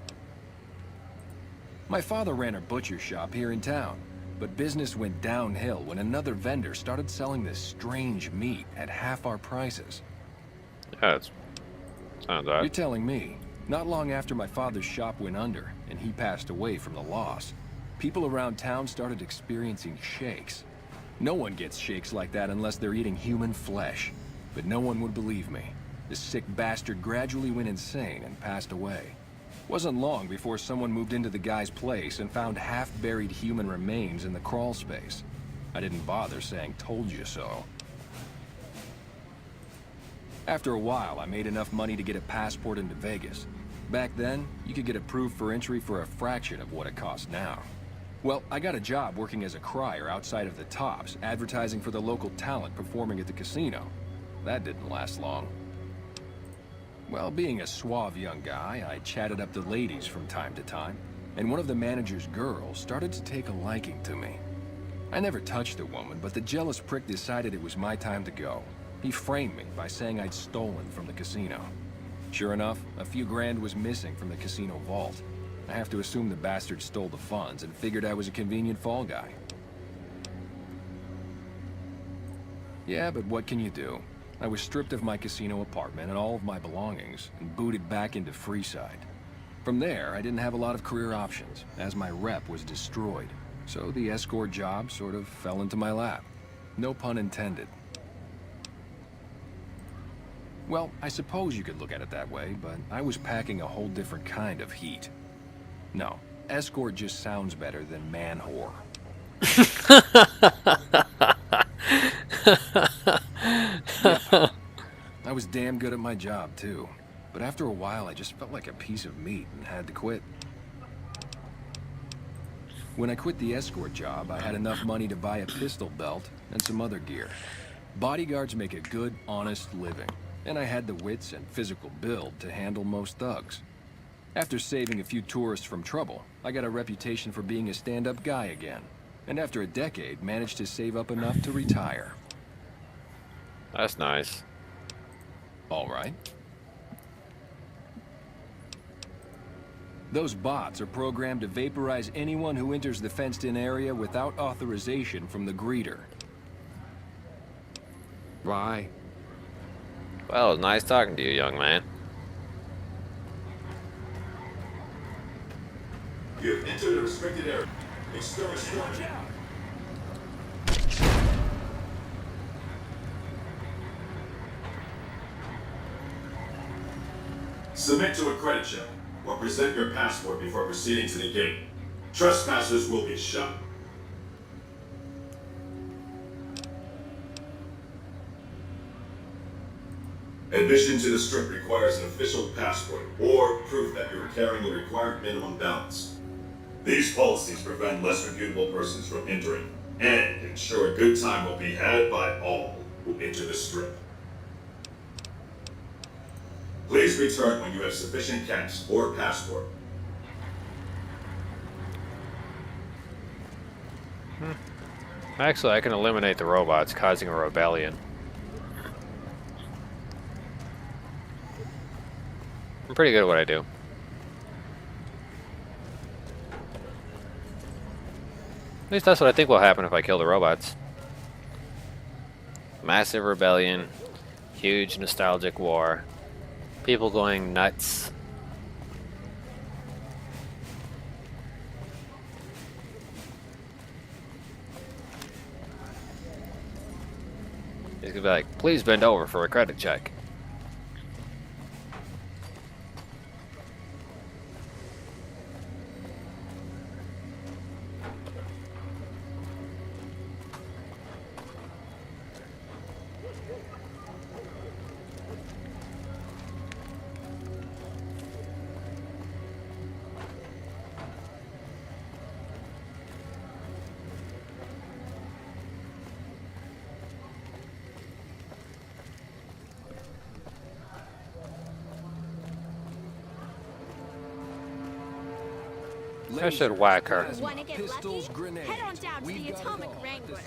My father ran a butcher shop here in town, but business went downhill when another vendor started selling this strange meat at half our prices. Yeah, it's sounds odd. You're telling me, not long after my father's shop went under and he passed away from the loss, people around town started experiencing shakes. No one gets shakes like that unless they're eating human flesh. But no one would believe me. This sick bastard gradually went insane and passed away. Wasn't long before someone moved into the guy's place and found half-buried human remains in the crawl space. I didn't bother saying, "Told you so." After a while, I made enough money to get a passport into Vegas. Back then, you could get approved for entry for a fraction of what it costs now. Well, I got a job working as a crier outside of the Tops, advertising for the local talent performing at the casino. That didn't last long. Well, being a suave young guy, I chatted up the ladies from time to time, and one of the manager's girls started to take a liking to me. I never touched the woman, but the jealous prick decided it was my time to go. He framed me by saying I'd stolen from the casino. Sure enough, a few grand was missing from the casino vault. I have to assume the bastard stole the funds and figured I was a convenient fall guy. Yeah, but what can you do? I was stripped of my casino apartment and all of my belongings and booted back into Freeside. From there, I didn't have a lot of career options, as my rep was destroyed. So the escort job sort of fell into my lap. No pun intended. Well, I suppose you could look at it that way, but I was packing a whole different kind of heat. No, escort just sounds better than man whore. Yep. I was damn good at my job, too. But after a while, I just felt like a piece of meat and had to quit. When I quit the escort job, I had enough money to buy a pistol belt and some other gear. Bodyguards make a good, honest living, and I had the wits and physical build to handle most thugs. After saving a few tourists from trouble, I got a reputation for being a stand-up guy again, and after a decade, managed to save up enough to retire. That's nice. All right. Those bots are programmed to vaporize anyone who enters the fenced-in area without authorization from the greeter. Why? Well, it was nice talking to you, young man. You've entered a restricted area. Watch out! Submit to a credit check, or present your passport before proceeding to the gate. Trespassers will be shot. Admission to the strip requires an official passport, or proof that you're carrying the required minimum balance. These policies prevent less reputable persons from entering, and ensure a good time will be had by all who enter the strip. Please return when you have sufficient cash or passport. Actually, I can eliminate the robots causing a rebellion. I'm pretty good at what I do. At least that's what I think will happen if I kill the robots. Massive rebellion, huge nostalgic war, people going nuts. He's gonna be like, please bend over for a credit check. I should whack her. Wanna get lucky? Head on down to the Atomic Wrangler.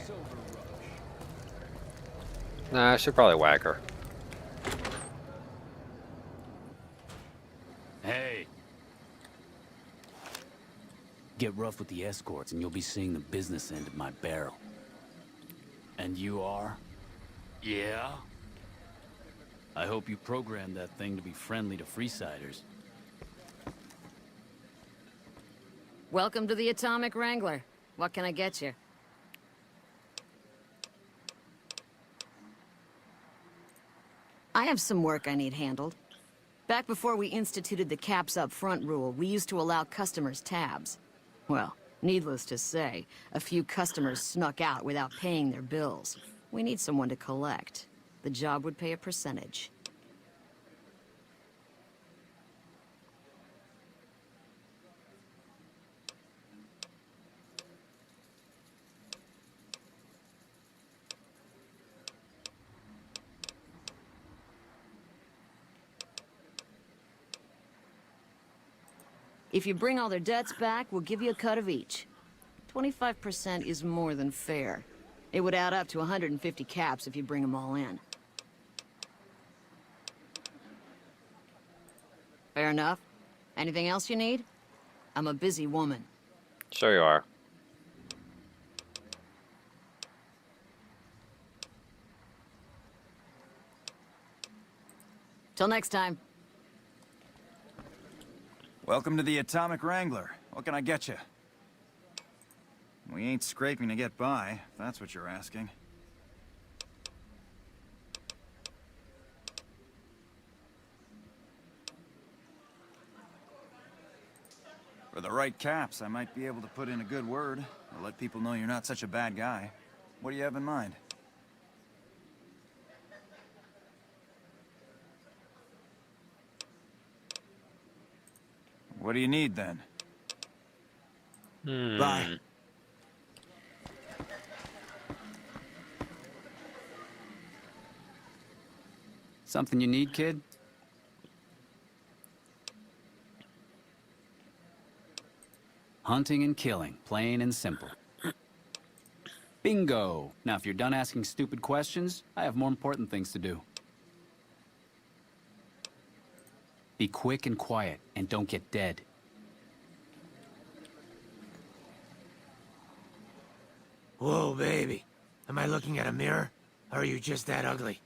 Nah, I should probably whack her. Hey. Get rough with the escorts and you'll be seeing the business end of my barrel. And you are? Yeah? I hope you programmed that thing to be friendly to Freesiders. Welcome to the Atomic Wrangler. What can I get you? I have some work I need handled. Back before we instituted the caps up front rule, we used to allow customers tabs. Well, needless to say, a few customers snuck out without paying their bills. We need someone to collect. The job would pay a percentage. If you bring all their debts back, we'll give you a cut of each. 25% is more than fair. It would add up to 150 caps if you bring them all in. Fair enough. Anything else you need? I'm a busy woman. Sure you are. Till next time. Welcome to the Atomic Wrangler. What can I get you? We ain't scraping to get by, if that's what you're asking. For the right caps, I might be able to put in a good word, or let people know you're not such a bad guy. What do you have in mind? What do you need, then? Bye. Something you need, kid? Hunting and killing, plain and simple. Bingo! Now, if you're done asking stupid questions, I have more important things to do. Be quick and quiet, and don't get dead. Whoa, baby. Am I looking at a mirror? Or are you just that ugly?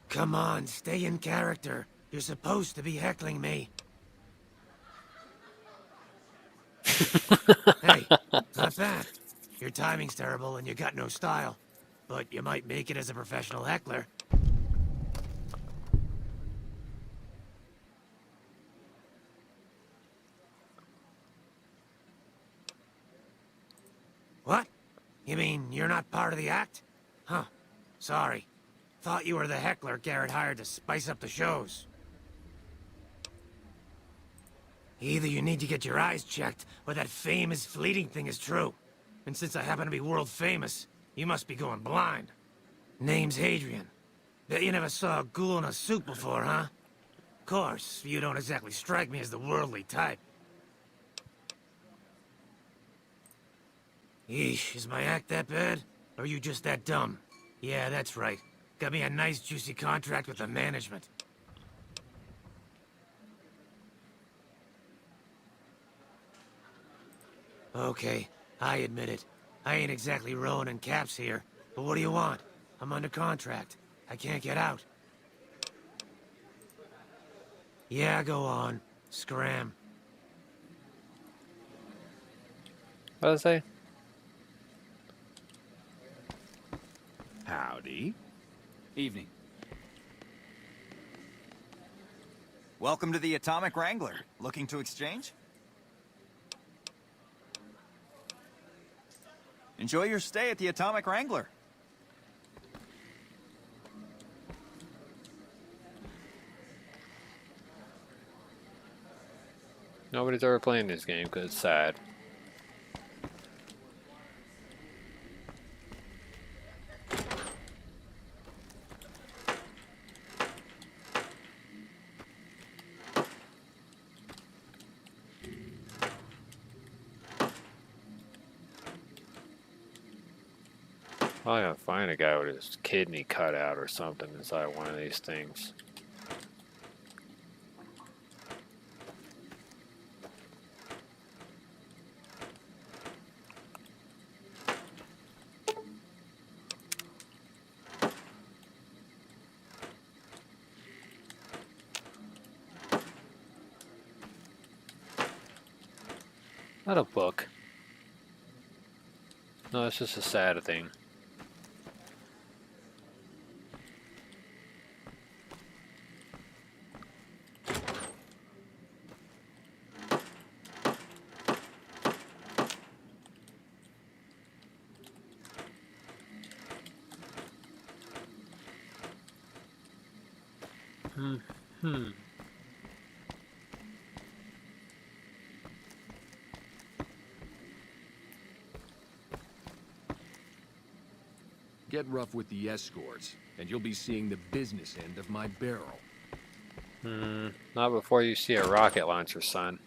Come on, stay in character. You're supposed to be heckling me. Hey, not that. Your timing's terrible and you got no style. But you might make it as a professional heckler. What? You mean you're not part of the act? Huh. Sorry. Thought you were the heckler Garrett hired to spice up the shows. Either you need to get your eyes checked, or that fame is fleeting thing is true. And since I happen to be world famous, you must be going blind. Name's Hadrian. Bet you never saw a ghoul in a suit before, huh? Of course, you don't exactly strike me as the worldly type. Yeesh, is my act that bad? Or are you just that dumb? Yeah, that's right. Got me a nice juicy contract with the management. Okay, I admit it. I ain't exactly rowing in caps here. But what do you want? I'm under contract. I can't get out. Yeah, go on. Scram. What did I say? Howdy. Evening. Welcome to the Atomic Wrangler. Looking to exchange? Enjoy your stay at the Atomic Wrangler. Nobody's ever playing this game because it's sad. I gotta find a guy with his kidney cut out or something inside one of these things. Not a book. No, it's just a sad thing. Get rough with the escorts, and you'll be seeing the business end of my barrel. Not before you see a rocket launcher, son.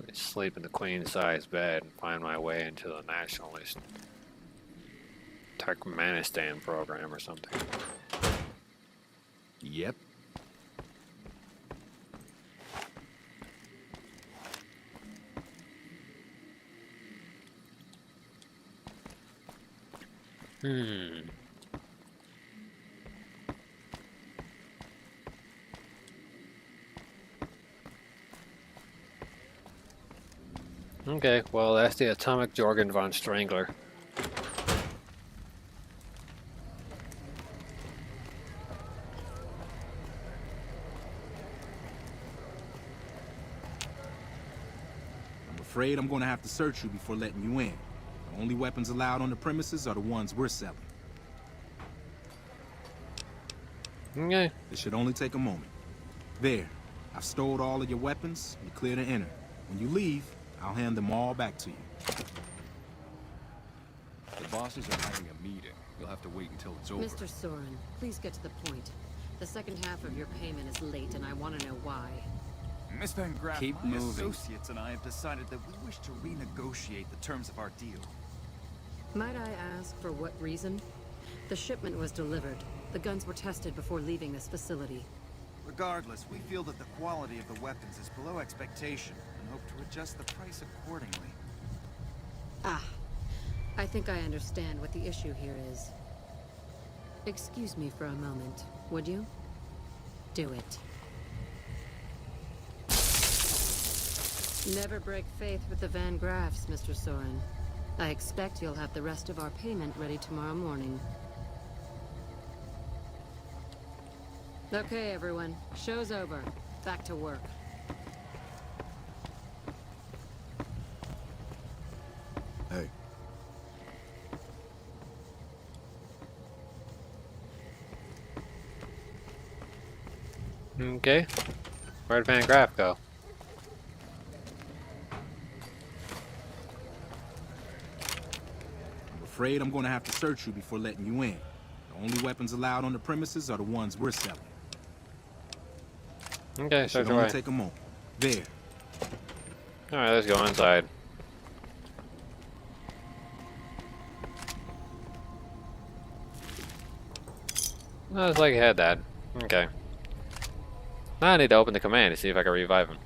I sleep in the queen-size bed and find my way into the nationalist Turkmenistan program or something. Yep. Okay, well, that's the Atomic Jorgen von Strangler. I'm afraid I'm gonna have to search you before letting you in. The only weapons allowed on the premises are the ones we're selling. Okay. It should only take a moment. There. I've stowed all of your weapons. You're clear to enter. When you leave, I'll hand them all back to you. The bosses are having a meeting. You'll have to wait until it's over. Mr. Soren, please get to the point. The second half of your payment is late, and I want to know why. Miss Van Graff, Keep my moving. associates and I have decided that we wish to renegotiate the terms of our deal. Might I ask for what reason? The shipment was delivered. The guns were tested before leaving this facility. Regardless, we feel that the quality of the weapons is below expectation and hope to adjust the price accordingly. Ah, I think I understand what the issue here is. Excuse me for a moment, would you? Do it. Never break faith with the Van Graffs, Mr. Soren. I expect you'll have the rest of our payment ready tomorrow morning. Okay, everyone. Show's over. Back to work. Hey. Okay. Where'd Van Graff go? I'm afraid I'm gonna have to search you before letting you in. The only weapons allowed on the premises are the ones we're selling. Okay, It search should only away. take a moment. There. Alright, let's go inside. Oh, it's like it had that. Okay. Now I need to open the command to see if I can revive him.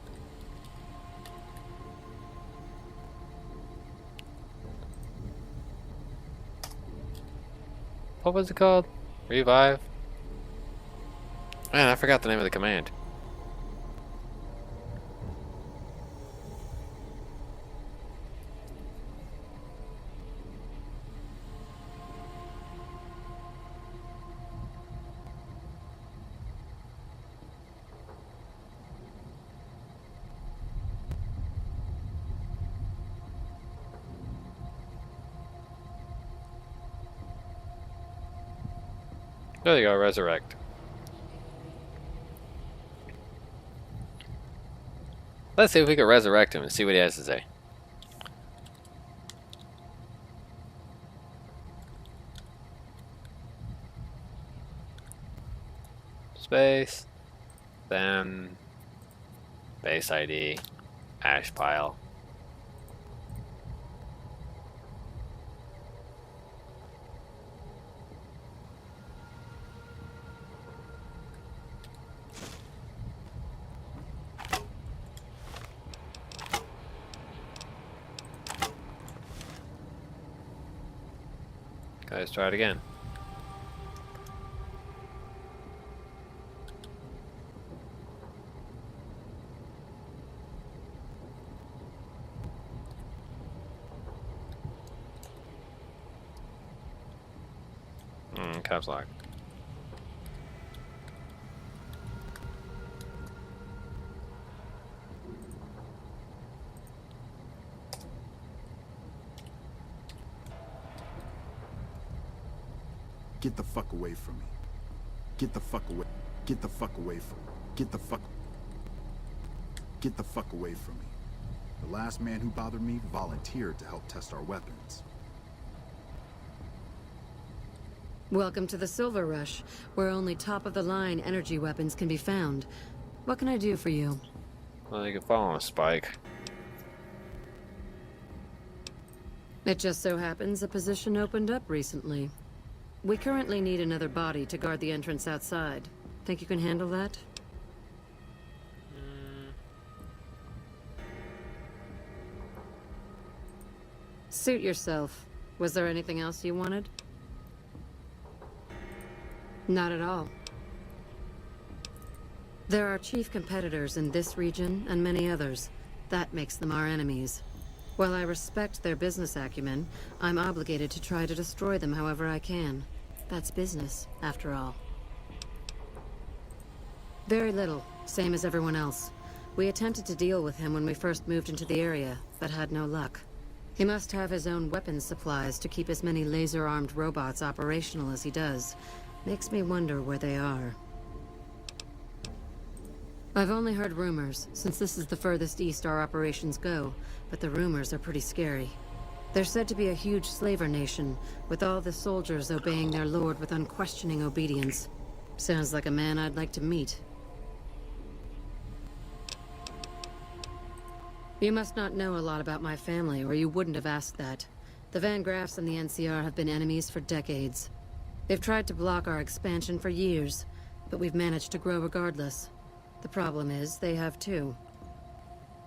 What was it called? Revive? Man, I forgot the name of the command. There you go, resurrect. Let's see if we can resurrect him and see what he has to say. Space, then base ID, ash pile. Okay, let's try it again. Caps lock. Get the fuck away from me. Get the fuck away. Get the fuck away from me. Get the fuck away from me. The last man who bothered me volunteered to help test our weapons. Welcome to the Silver Rush, where only top-of-the-line energy weapons can be found. What can I do for you? Well, you can follow a spike. It just so happens a position opened up recently. We currently need another body to guard the entrance outside. Think you can handle that? Suit yourself. Was there anything else you wanted? Not at all. There are chief competitors in this region and many others. That makes them our enemies. While I respect their business acumen, I'm obligated to try to destroy them however I can. That's business, after all. Very little, same as everyone else. We attempted to deal with him when we first moved into the area, but had no luck. He must have his own weapons supplies to keep as many laser-armed robots operational as he does. Makes me wonder where they are. I've only heard rumors, since this is the furthest east our operations go, but the rumors are pretty scary. They're said to be a huge slaver nation, with all the soldiers obeying their lord with unquestioning obedience. Sounds like a man I'd like to meet. You must not know a lot about my family, or you wouldn't have asked that. The Van Graffs and the NCR have been enemies for decades. They've tried to block our expansion for years, but we've managed to grow regardless. The problem is, they have too.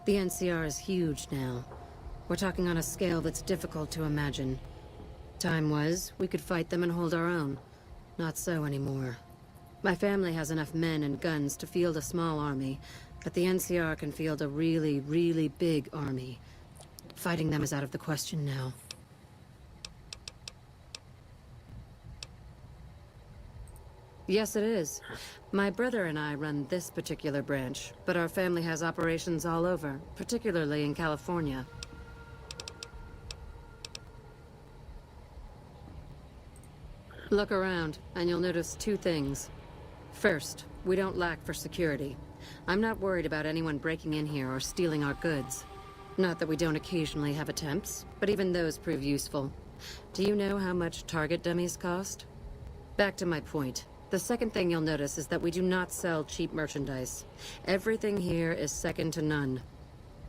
The NCR is huge now. We're talking on a scale that's difficult to imagine. Time was, we could fight them and hold our own. Not so anymore. My family has enough men and guns to field a small army, but the NCR can field a really, really big army. Fighting them is out of the question now. Yes, it is. My brother and I run this particular branch, but our family has operations all over, particularly in California. Look around, and you'll notice two things. First, we don't lack for security. I'm not worried about anyone breaking in here or stealing our goods. Not that we don't occasionally have attempts, but even those prove useful. Do you know how much target dummies cost? Back to my point. The second thing you'll notice is that we do not sell cheap merchandise. Everything here is second to none.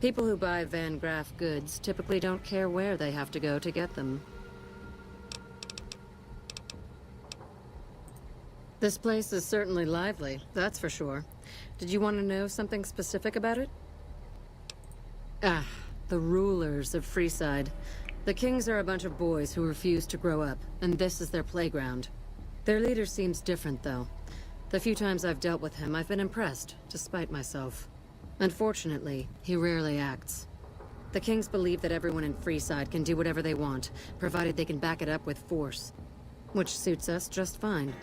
People who buy Van Graff goods typically don't care where they have to go to get them. This place is certainly lively, that's for sure. Did you want to know something specific about it? Ah, the rulers of Freeside. The Kings are a bunch of boys who refuse to grow up, and this is their playground. Their leader seems different, though. The few times I've dealt with him, I've been impressed, despite myself. Unfortunately, he rarely acts. The Kings believe that everyone in Freeside can do whatever they want, provided they can back it up with force. Which suits us just fine.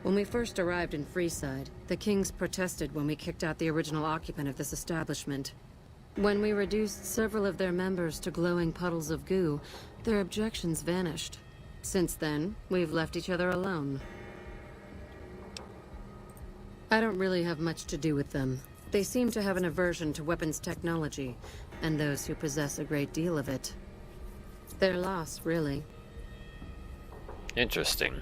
When we first arrived in Freeside, the Kings protested when we kicked out the original occupant of this establishment. When we reduced several of their members to glowing puddles of goo, their objections vanished. Since then, we've left each other alone. I don't really have much to do with them. They seem to have an aversion to weapons technology, and those who possess a great deal of it. Their loss, really. Interesting.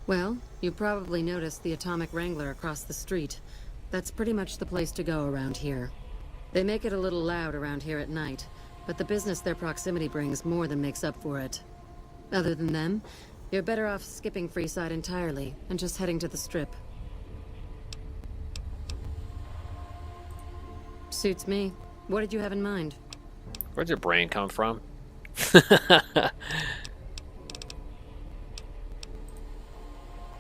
Well, you probably noticed the Atomic Wrangler across the street. That's pretty much the place to go around here. They make it a little loud around here at night, but the business their proximity brings more than makes up for it. Other than them, you're better off skipping Freeside entirely and just heading to the Strip. Suits me. What did you have in mind? Where'd your brain come from?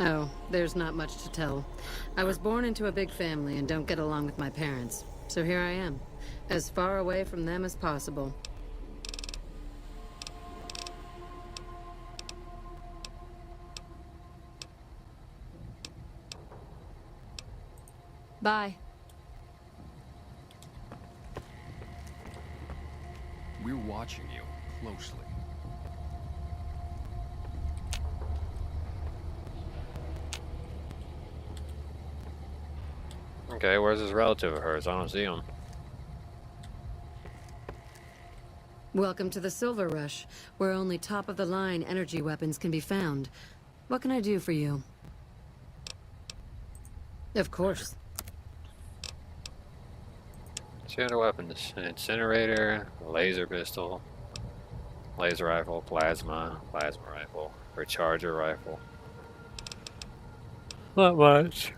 Oh, there's not much to tell. I was born into a big family and don't get along with my parents. So here I am, as far away from them as possible. Bye. We're watching you closely. Okay, where's this relative of hers? I don't see him. Welcome to the Silver Rush, where only top-of-the-line energy weapons can be found. What can I do for you? Of course. Standard weapons. An incinerator, laser pistol, laser rifle, plasma rifle, recharger rifle. Not much.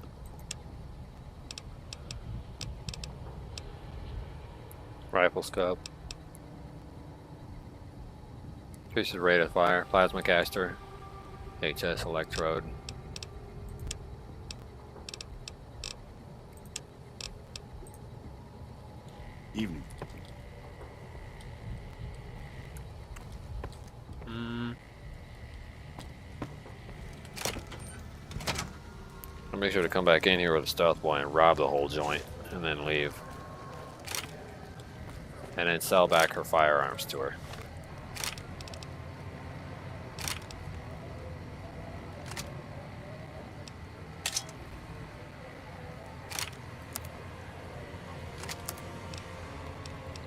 Rifle scope. Increases rate of fire. Plasma caster. HS electrode. Evening. I'll make sure to come back in here with a stealth boy and rob the whole joint, and then leave. And then sell back her firearms to her.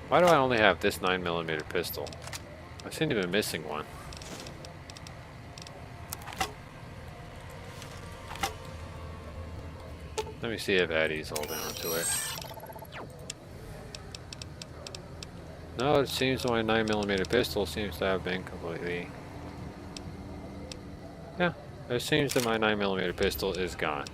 Why do I only have this 9mm pistol? I seem to be missing one. Let me see if Eddie's holding on to it. No, it seems my 9mm pistol seems to have been completely... Yeah, it seems that my 9mm pistol is gone.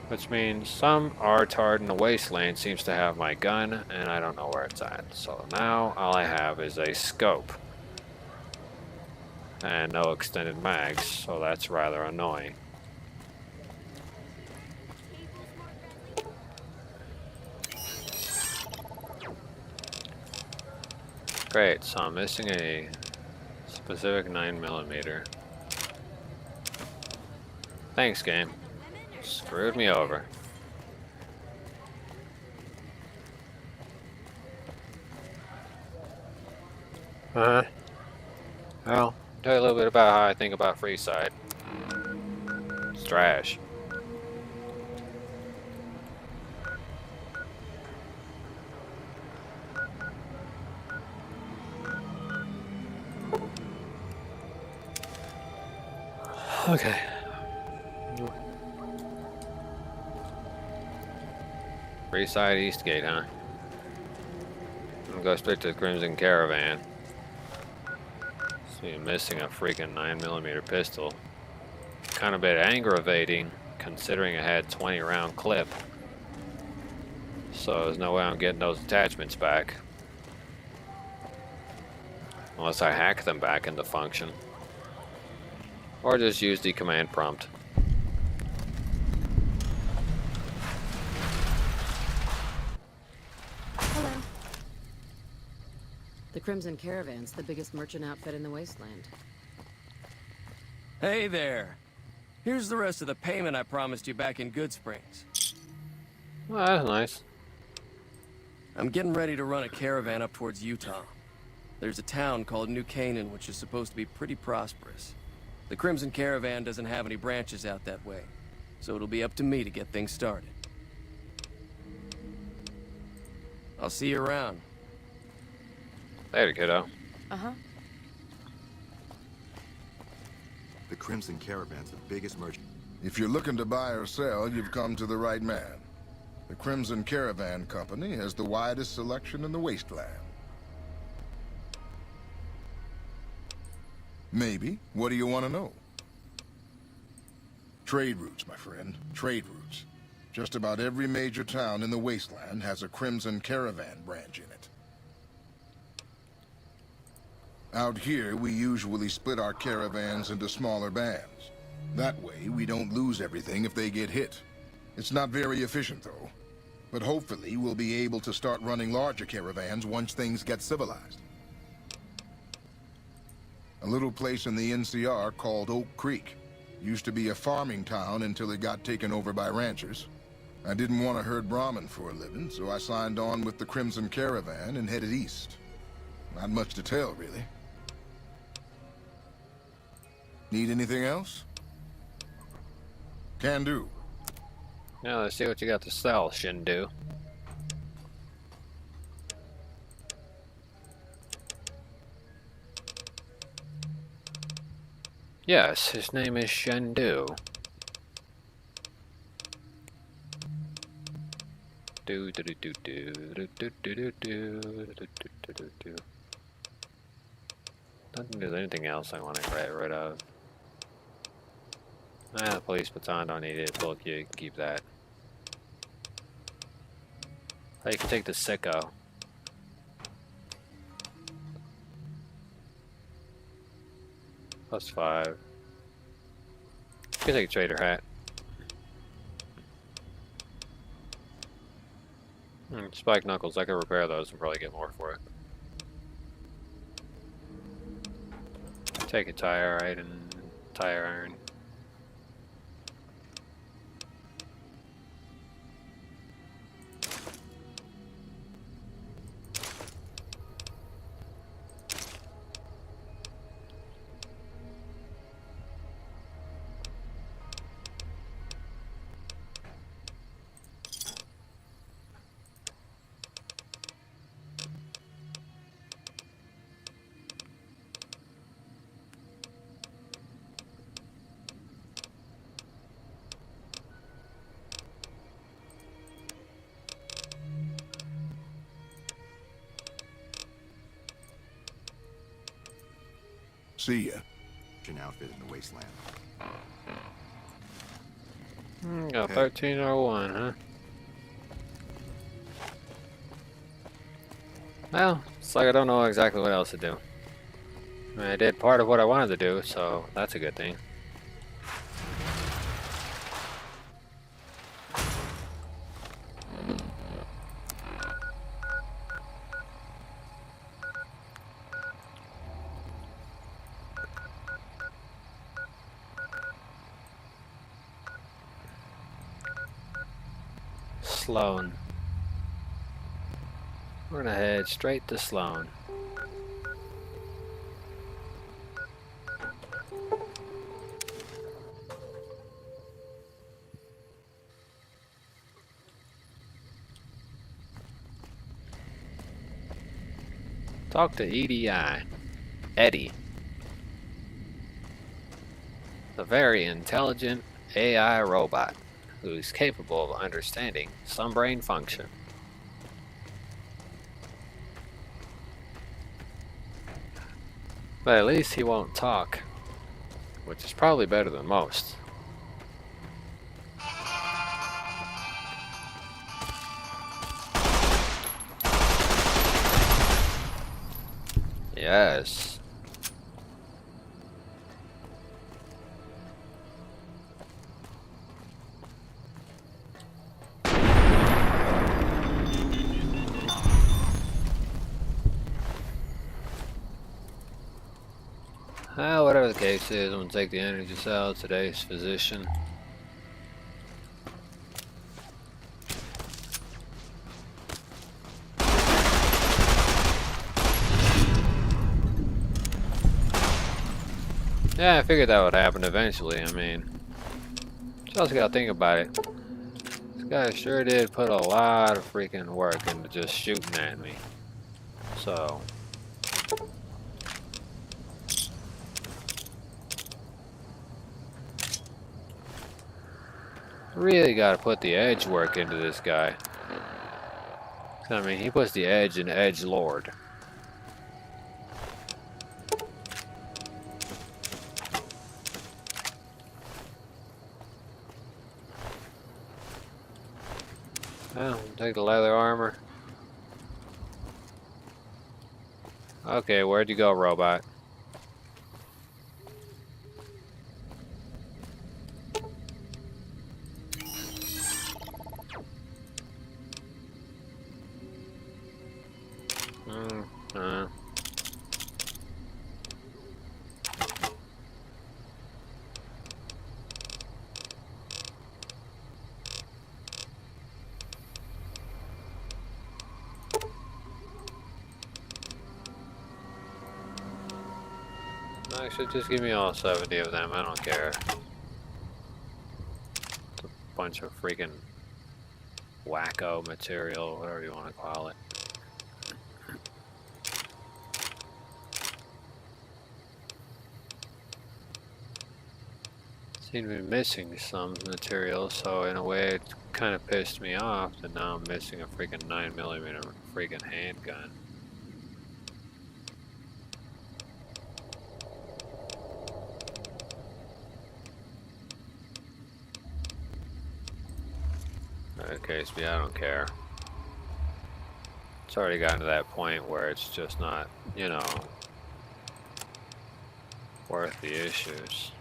Which means some retard in the wasteland seems to have my gun, and I don't know where it's at. So now all I have is a scope. And no extended mags, so that's rather annoying. Great, so I'm missing a specific 9mm. Thanks, game. Screwed me over. Well, tell you a little bit about how I think about Freeside. It's trash. Okay. Freeside Eastgate, huh? I'm gonna go straight to the Crimson Caravan. So you're missing a freaking 9mm pistol. Kind of a bit aggravating, considering it had 20-round clip. So there's no way I'm getting those attachments back. Unless I hack them back into function. Or just use the command prompt. Hello. The Crimson Caravan's the biggest merchant outfit in the wasteland. Hey there. Here's the rest of the payment I promised you back in Good Springs. Well, that's nice. I'm getting ready to run a caravan up towards Utah. There's a town called New Canaan which is supposed to be pretty prosperous. The Crimson Caravan doesn't have any branches out that way, so it'll be up to me to get things started. I'll see you around. Later, kiddo. Uh-huh. The Crimson Caravan's the biggest merchant. If you're looking to buy or sell, you've come to the right man. The Crimson Caravan Company has the widest selection in the wasteland. Maybe. What do you want to know? Trade routes, my friend. Trade routes. Just about every major town in the wasteland has a Crimson Caravan branch in it. Out here, we usually split our caravans into smaller bands. That way, we don't lose everything if they get hit. It's not very efficient, though. But hopefully, we'll be able to start running larger caravans once things get civilized. A little place in the NCR called Oak Creek. Used to be a farming town until it got taken over by ranchers. I didn't want to herd Brahmin for a living, so I signed on with the Crimson Caravan and headed east. Not much to tell, really. Need anything else? Can do. Now let's see what you got to sell, Shindu. Yes, his name is Shindu. Do do do do do do do do do do do do. Don't think there's anything else I want to get rid of. The police baton, don't need it. Look, you can keep that. Oh, you can take the sicko. +5. You can take a trader hat. Spike knuckles, I could repair those and probably get more for it. Take a tire iron, tire iron. See ya. An outfit in the wasteland. Got 1301, huh? Well, it's like I don't know exactly what else to do. I mean, I did part of what I wanted to do, so that's a good thing. Sloan. We're gonna head straight to Sloan. Talk to EDI. Eddie. A very intelligent AI robot who is capable of understanding some brain function. But at least he won't talk, which is probably better than most. Yes. Whatever the case is, I'm gonna take the energy cell, today's physician. Yeah, I figured that would happen eventually. I mean, you also gotta think about it. This guy sure did put a lot of freaking work into just shooting at me. So. Really gotta put the edge work into this guy. I mean, he puts the edge in Edge Lord. Well, take the leather armor. Okay, where'd you go, robot? Actually, just give me all 70 of them. I don't care. It's a bunch of freaking wacko material, whatever you want to call it. Seem to be missing some material, so in a way it kind of pissed me off that now I'm missing a freaking 9mm freaking handgun. Okay, so I don't care. It's already gotten to that point where it's just not, you know, worth the issues.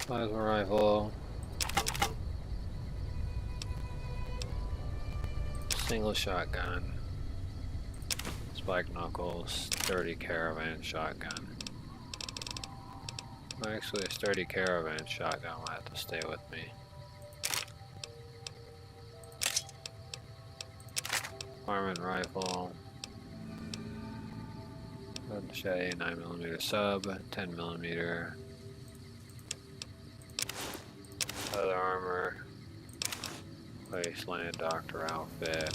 Plasma rifle. Single shotgun. Spike knuckles. Sturdy caravan shotgun. Actually, a sturdy caravan shotgun will have to stay with me. Varmint rifle. Machete, 9mm sub, 10mm. Leather armor. Wasteland doctor outfit.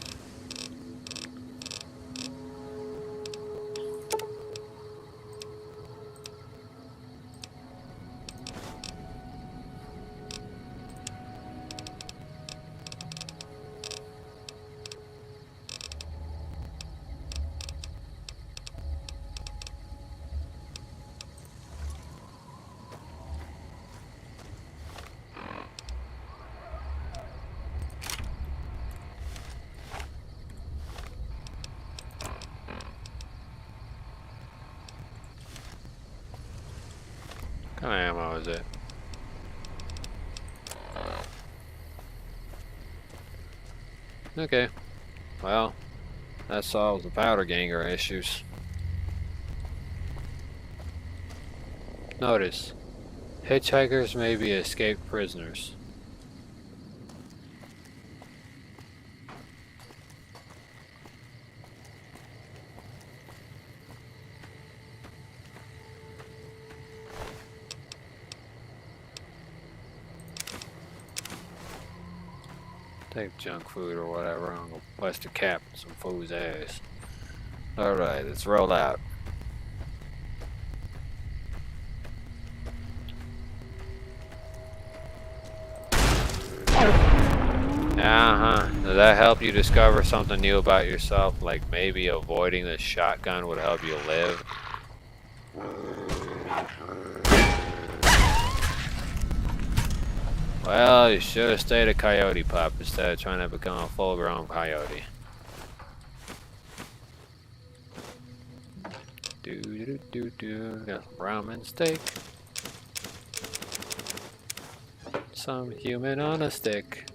What kind of ammo is it? Okay. Well, that solves the powder ganger issues. Notice, hitchhikers may be escaped prisoners. Take junk food or whatever. I'm gonna bust a cap in some fool's ass. Alright, let's roll out. Does that help you discover something new about yourself? Like maybe avoiding the shotgun would help you live? Well, you should have stayed a coyote pup instead of trying to become a full-grown coyote. Got some ramen steak. Some human on a stick.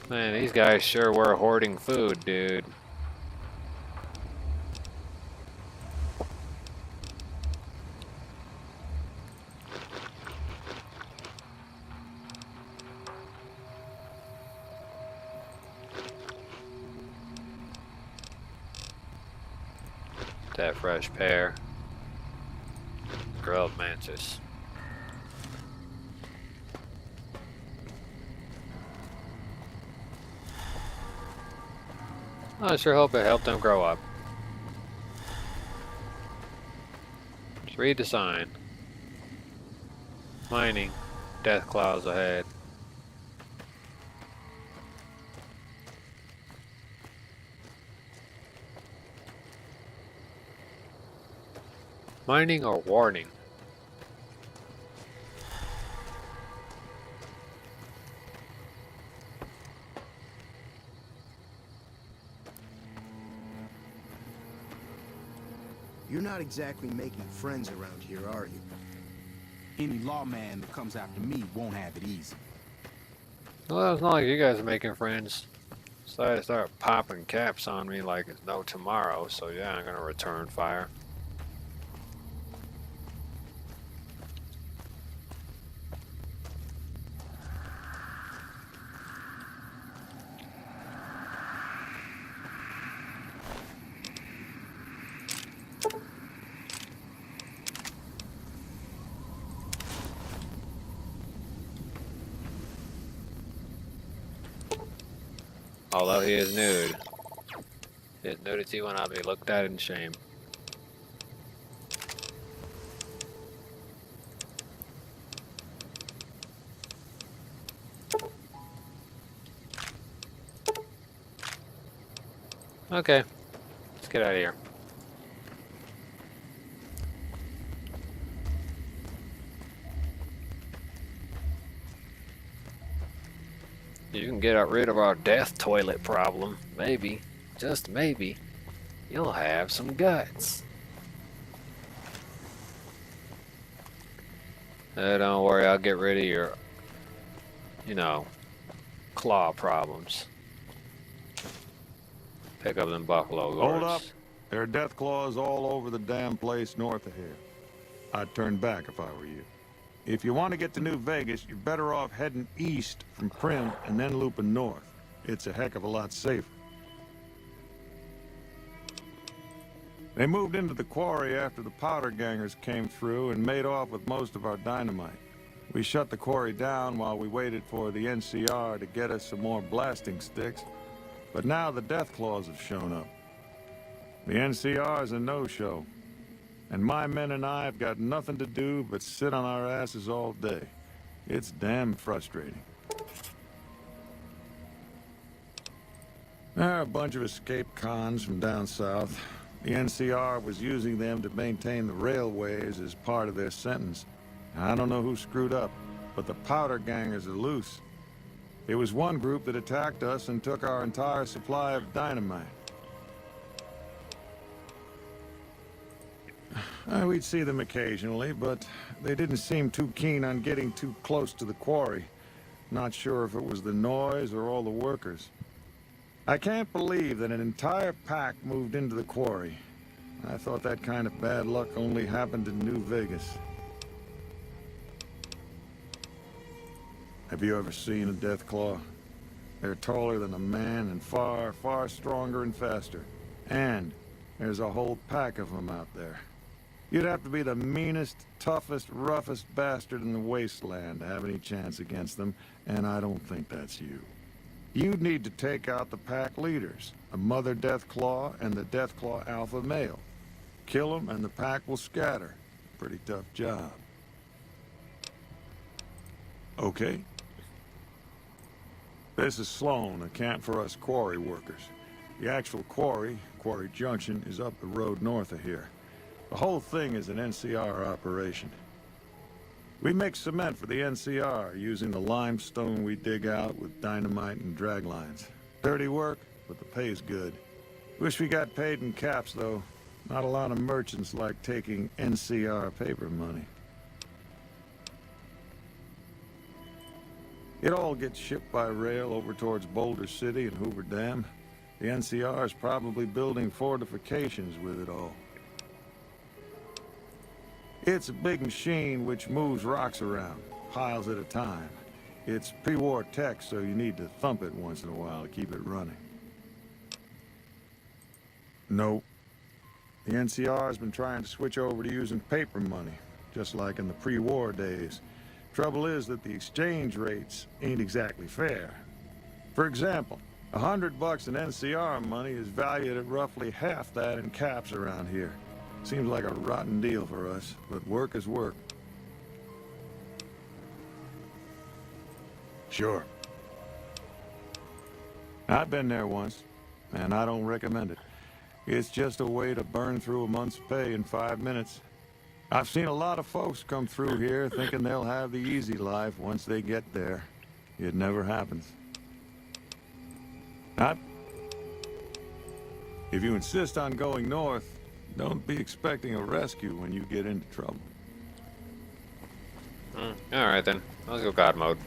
Man, these guys sure were hoarding food, dude. That fresh pear. Grilled mantis. I sure hope it helped them grow up. Just read the sign. Mining. Death clouds ahead. Mining or warning? You're not exactly making friends around here, are you? Any lawman that comes after me won't have it easy. Well, it's not like you guys are making friends. Decided to start popping caps on me like it's no tomorrow, so yeah, I'm gonna return fire. Although he is nude, his nudity will not be looked at in shame. Okay, let's get out of here. You can get rid of our death toilet problem. Maybe, just maybe, you'll have some guts. Don't worry, I'll get rid of your, claw problems. Pick up them buffalo gourds. Hold up. There are death claws all over the damn place north of here. I'd turn back if I were you. If you want to get to New Vegas, you're better off heading east from Prim and then looping north. It's a heck of a lot safer. They moved into the quarry after the powder gangers came through and made off with most of our dynamite. We shut the quarry down while we waited for the NCR to get us some more blasting sticks. But now the death claws have shown up. The NCR's a no-show. And my men and I have got nothing to do but sit on our asses all day. It's damn frustrating. There are a bunch of escaped cons from down south. The NCR was using them to maintain the railways as part of their sentence. I don't know who screwed up, but the powder gangers are loose. It was one group that attacked us and took our entire supply of dynamite. We'd see them occasionally, but they didn't seem too keen on getting too close to the quarry. Not sure if it was the noise or all the workers. I can't believe that an entire pack moved into the quarry. I thought that kind of bad luck only happened in New Vegas. Have you ever seen a Deathclaw? They're taller than a man and far, far stronger and faster. And there's a whole pack of them out there. You'd have to be the meanest, toughest, roughest bastard in the wasteland to have any chance against them, and I don't think that's you. You'd need to take out the pack leaders, a Mother Deathclaw and the Deathclaw Alpha male. Kill them and the pack will scatter. Pretty tough job. Okay. This is Sloan, a camp for us quarry workers. The actual quarry, Quarry Junction, is up the road north of here. The whole thing is an NCR operation. We make cement for the NCR using the limestone we dig out with dynamite and drag lines. Dirty work, but the pay's good. Wish we got paid in caps, though. Not a lot of merchants like taking NCR paper money. It all gets shipped by rail over towards Boulder City and Hoover Dam. The NCR is probably building fortifications with it all. It's a big machine which moves rocks around, piles at a time. It's pre-war tech, so you need to thump it once in a while to keep it running. Nope. The NCR has been trying to switch over to using paper money, just like in the pre-war days. Trouble is that the exchange rates ain't exactly fair. For example, $100 in NCR money is valued at roughly half that in caps around here. Seems like a rotten deal for us, but work is work. Sure. I've been there once, and I don't recommend it. It's just a way to burn through a month's pay in 5 minutes. I've seen a lot of folks come through here thinking they'll have the easy life once they get there. It never happens. If you insist on going north, don't be expecting a rescue when you get into trouble. Alright then. Let's go God mode.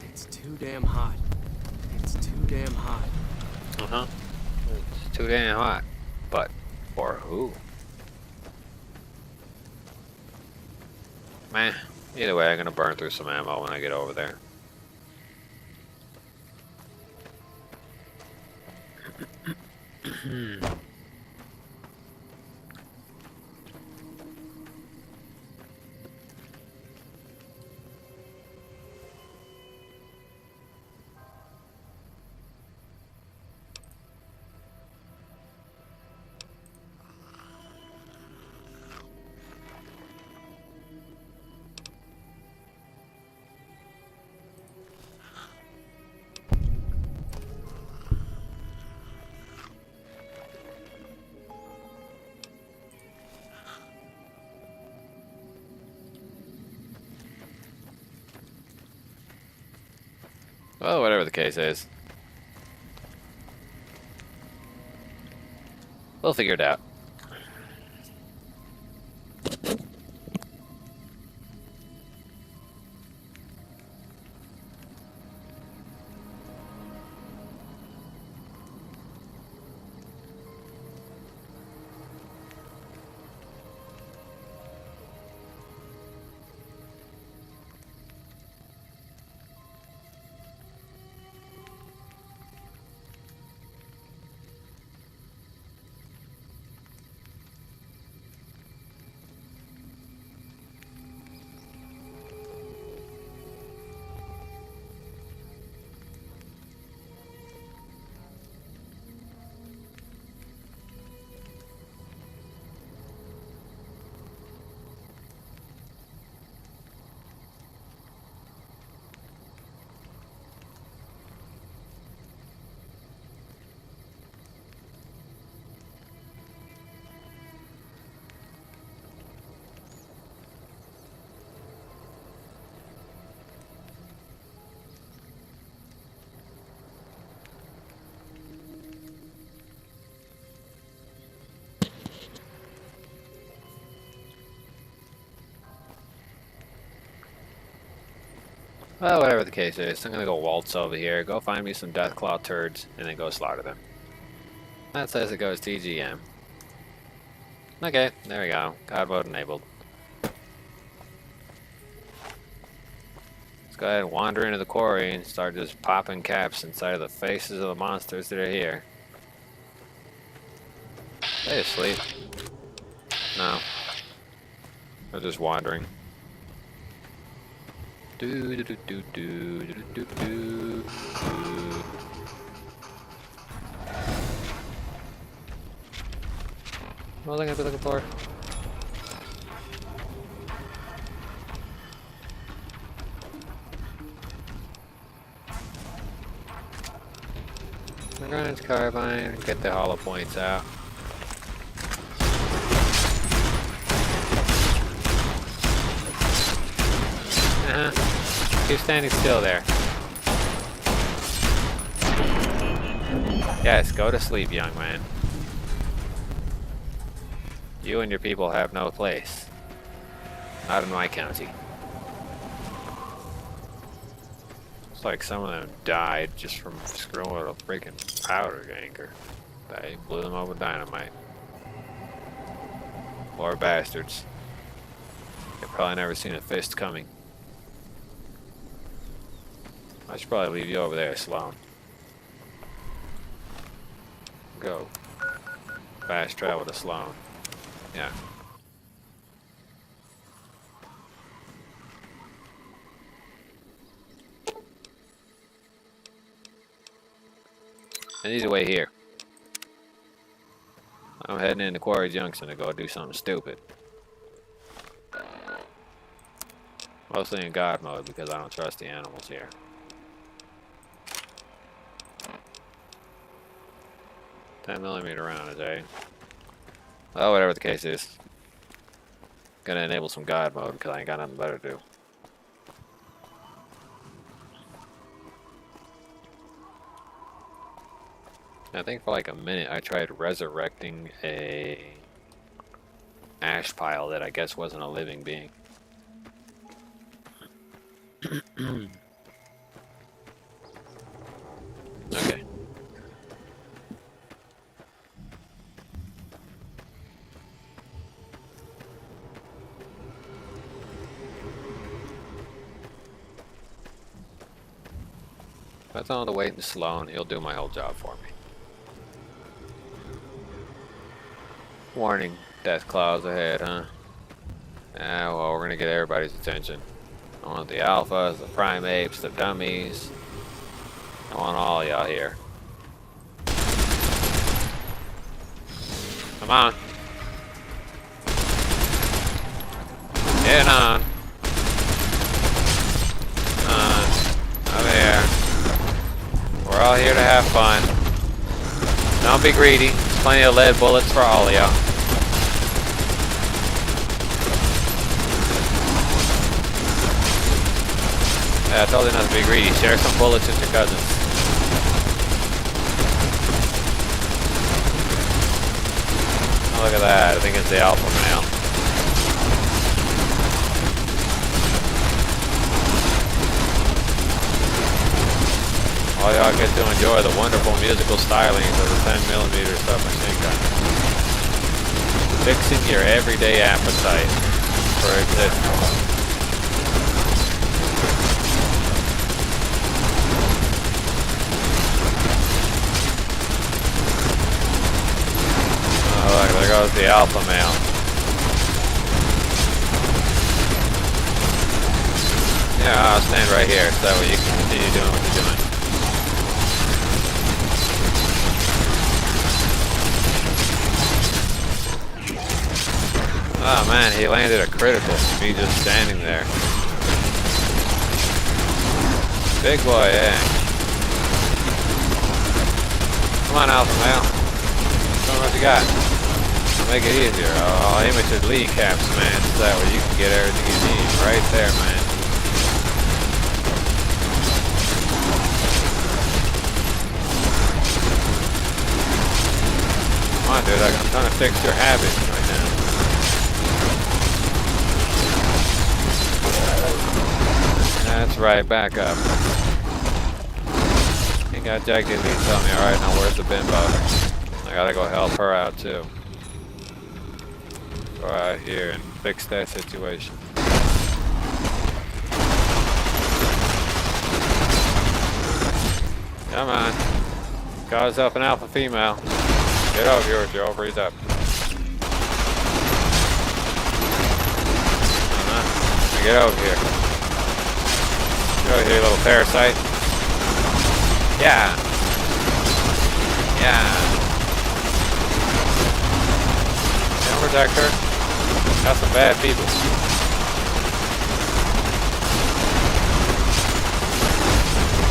It's too damn hot. It's too damn hot. Uh-huh. It's too damn hot. But for who? Meh. Either way, I'm gonna burn through some ammo when I get over there. Well, whatever the case is. We'll figure it out. Well, whatever the case is, I'm gonna go waltz over here, go find me some Deathclaw turds, and then go slaughter them. That says it goes TGM. Okay, there we go. God mode enabled. Let's go ahead and wander into the quarry and start just popping caps inside of the faces of the monsters that are here. Are they asleep? No. They're just wandering. Do do do do do do do do. What was I gonna be looking for? I'm going into carbine, get the hollow points out. Keep standing still there. Yes, go to sleep, young man. You and your people have no place. Not in my county. It's like some of them died just from screwing with a freaking powder anchor. They blew them up with dynamite. Poor bastards. They've probably never seen a fist coming. I should probably leave you over there, Sloan. Go. Fast travel to Sloan. Yeah. I need to wait here. I'm heading into Quarry Junction to go do something stupid. Mostly in God mode because I don't trust the animals here. $10mm round, eh? Well, whatever the case is. Gonna enable some God mode because I ain't got nothing better to do. I think for like a minute I tried resurrecting a ash pile that I guess wasn't a living being. Okay. If I tell him to wait in Sloan, he'll do my whole job for me. Warning, death claws ahead, huh? Ah, well, we're gonna get everybody's attention. I want the alphas, the primates, the dummies. I want all y'all here. Come on. Get on. Over here. We're all here to have fun. Don't be greedy. There's plenty of lead bullets for all of y'all. Yeah, I told you not to be greedy. Share some bullets with your cousins. Oh, look at that. I think it's the alpha male. All y'all get to enjoy the wonderful musical stylings of the 10mm submachine gun. Fixing your everyday appetite for existence. Oh, look, there goes the alpha male. Yeah, I'll stand right here so that way you can continue doing what you're doing. Oh man, he landed a critical from me just standing there. Big boy, yeah. Come on, alpha male. Show me what you got. I'll make it easier. I'll aim at your lead caps, man, so that way you can get everything you need. Right there, man. Come on, dude. I'm trying to fix your habits right now. That's right, back up. Ain't got Jack didn't tell me, alright, now where's the bimbo? I gotta go help her out too. Go out here and fix that situation. Come on. Got yourself an alpha female. Get over here with your ovaries up. Get over here. Get over here, little parasite. Yeah. Yeah. Don't protect her. Got some bad people.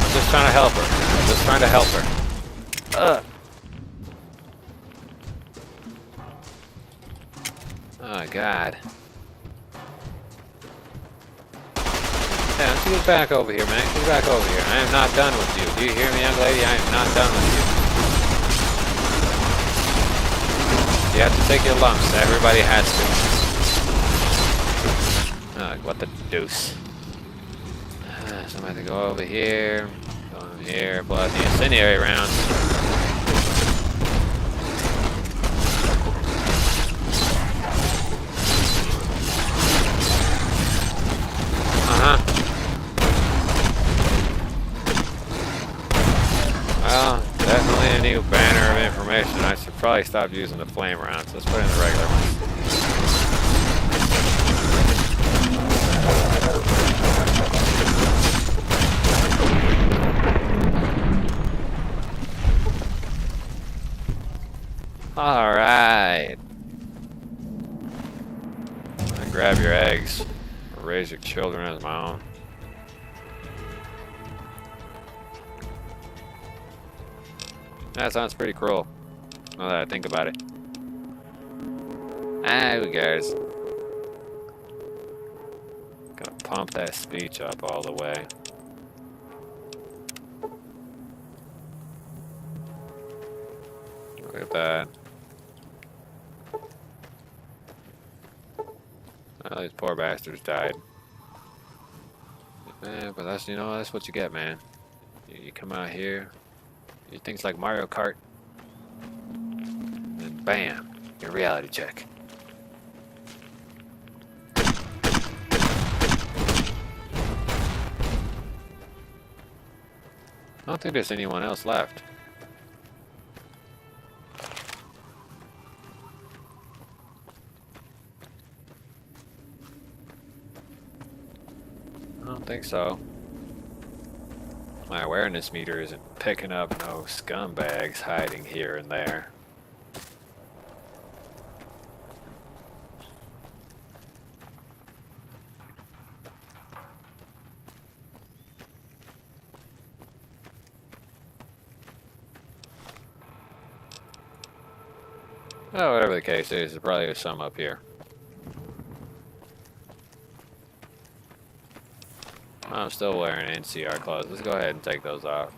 I'm just trying to help her. I'm just trying to help her. Oh, God. Yeah, let's get back over here, man. Get back over here. I am not done with you. Do you hear me, young lady? I am not done with you. You have to take your lumps. Everybody has to. What the deuce. So I'm going to go over here. Go over here. Pull out the incendiary rounds. Well, definitely a new banner of information. I should probably stop using the flame rounds. Let's put in the regular ones. Alright. Grab your eggs. Or raise your children as my own. That sounds pretty cruel, now that I think about it. Who cares? Gonna pump that speech up all the way. Look at that. Well, these poor bastards died. But that's, you know, that's what you get, man. You come out here. You things like Mario Kart, and bam, your reality check. I don't think there's anyone else left. I don't think so. My awareness meter isn't picking up no scumbags hiding here and there. Oh, whatever the case is, there probably is some up here. I'm still wearing NCR clothes. Let's go ahead and take those off.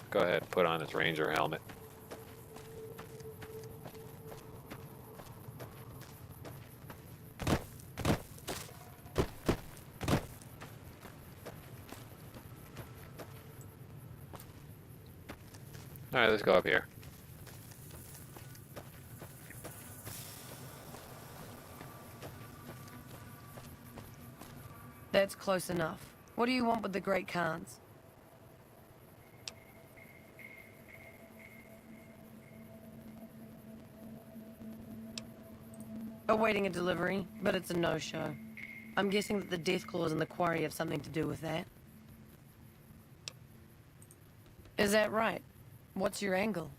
Go ahead and put on this Ranger helmet. Alright, let's go up here. That's close enough. What do you want with the Great Khans? Awaiting a delivery, but it's a no-show. I'm guessing that the death claws in the quarry have something to do with that. Is that right? What's your angle?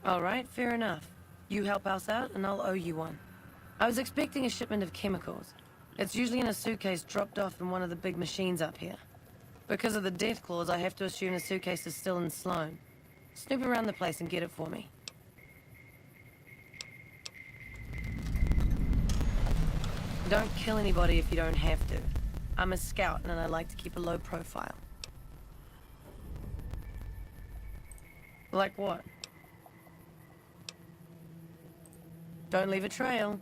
All right, fair enough. You help us out, and I'll owe you one. I was expecting a shipment of chemicals. It's usually in a suitcase dropped off in one of the big machines up here. Because of the death clause, I have to assume the suitcase is still in Sloan. Snoop around the place and get it for me. Don't kill anybody if you don't have to. I'm a scout, and I like to keep a low profile. Like what? Don't leave a trail.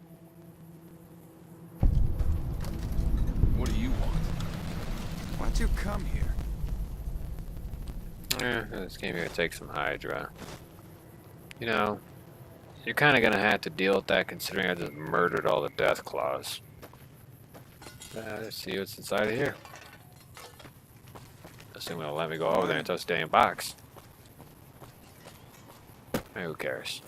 What do you want? Why'd you come here? I just came here to take some Hydra. You know, you're kind of gonna have to deal with that considering I just murdered all the death claws. Let's see what's inside of here. Assume it'll let me go over there and touch the damn box. Hey, who cares?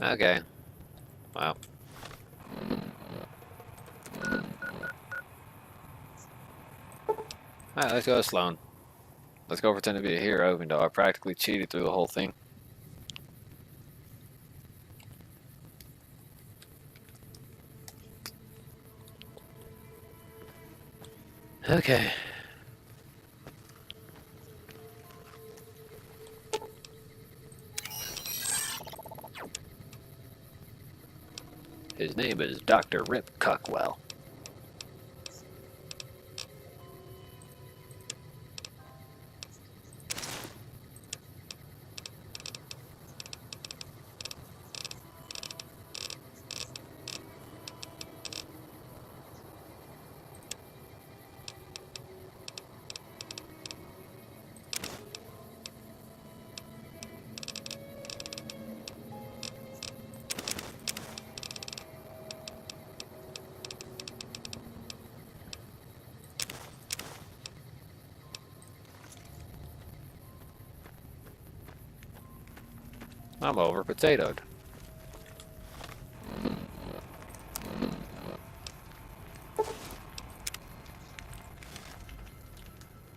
Okay. Wow. Alright, let's go to Sloan. Let's go pretend to be a hero, even though I practically cheated through the whole thing. Okay. His name is Dr. Rip Cockwell. I'm over potatoed.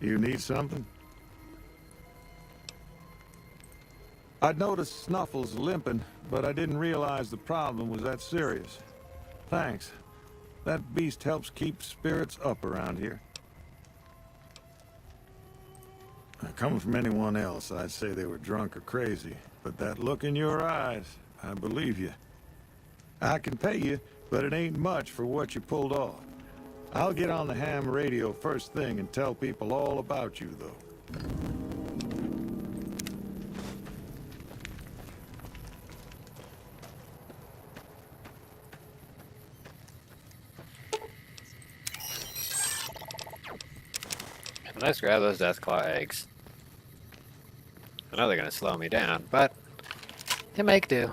You need something? I'd noticed Snuffles limping, but I didn't realize the problem was that serious. Thanks. That beast helps keep spirits up around here. Coming from anyone else, I'd say they were drunk or crazy. But that look in your eyes, I believe you. I can pay you, but it ain't much for what you pulled off. I'll get on the ham radio first thing and tell people all about you, though. Let's grab those Deathclaw eggs. I know they're gonna slow me down, but they make do.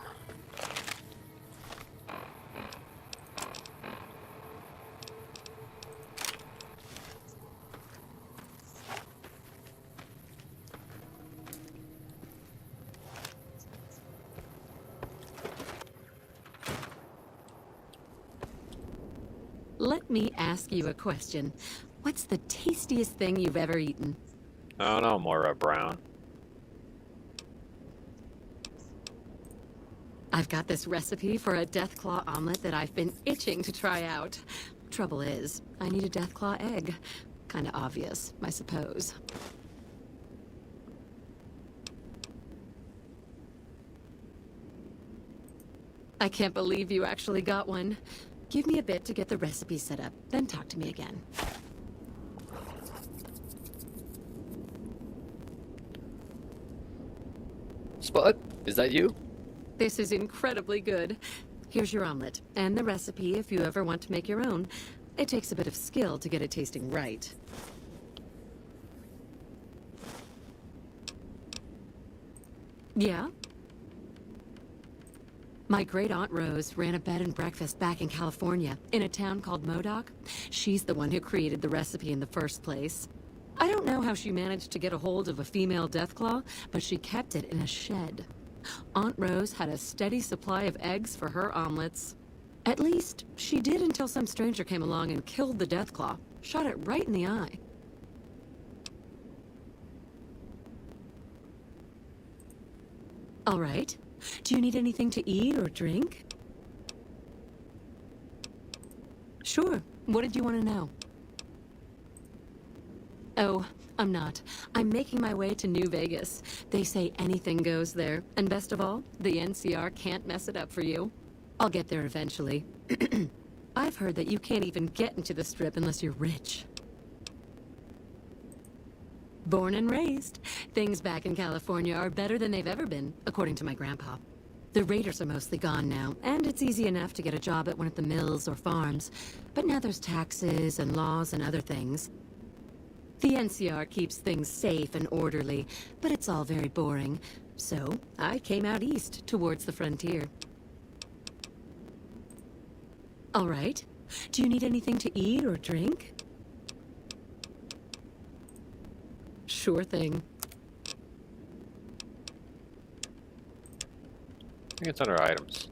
Let me ask you a question. What's the tastiest thing you've ever eaten? Oh no, Moira Brown. I've got this recipe for a Deathclaw omelet that I've been itching to try out. Trouble is, I need a Deathclaw egg. Kinda obvious, I suppose. I can't believe you actually got one. Give me a bit to get the recipe set up, then talk to me again. Spud, is that you? This is incredibly good. Here's your omelet, and the recipe if you ever want to make your own. It takes a bit of skill to get it tasting right. Yeah? My great-aunt Rose ran a bed and breakfast back in California, in a town called Modoc. She's the one who created the recipe in the first place. I don't know how she managed to get a hold of a female Deathclaw, but she kept it in a shed. Aunt Rose had a steady supply of eggs for her omelets. At least, she did until some stranger came along and killed the Deathclaw, shot it right in the eye. All right. Do you need anything to eat or drink? Sure. What did you want to know? Oh, I'm not. I'm making my way to New Vegas. They say anything goes there. And best of all, the NCR can't mess it up for you. I'll get there eventually. I've heard that you can't even get into the Strip unless you're rich. Born and raised, things back in California are better than they've ever been, according to my grandpa. The raiders are mostly gone now, and it's easy enough to get a job at one of the mills or farms. But now there's taxes and laws and other things. The NCR keeps things safe and orderly, but it's all very boring. So, I came out east, towards the frontier. All right. Do you need anything to eat or drink? Sure thing. I think it's under items.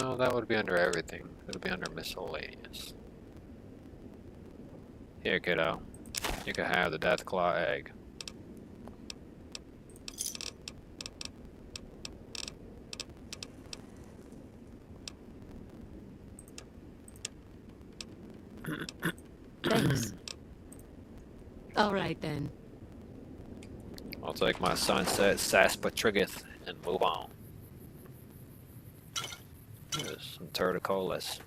No, that would be under everything. It would be under miscellaneous. Here, kiddo. You can have the Deathclaw egg. Thanks. All right, then. I'll take my sunset sarsaparilla and move on. There's some torticolas.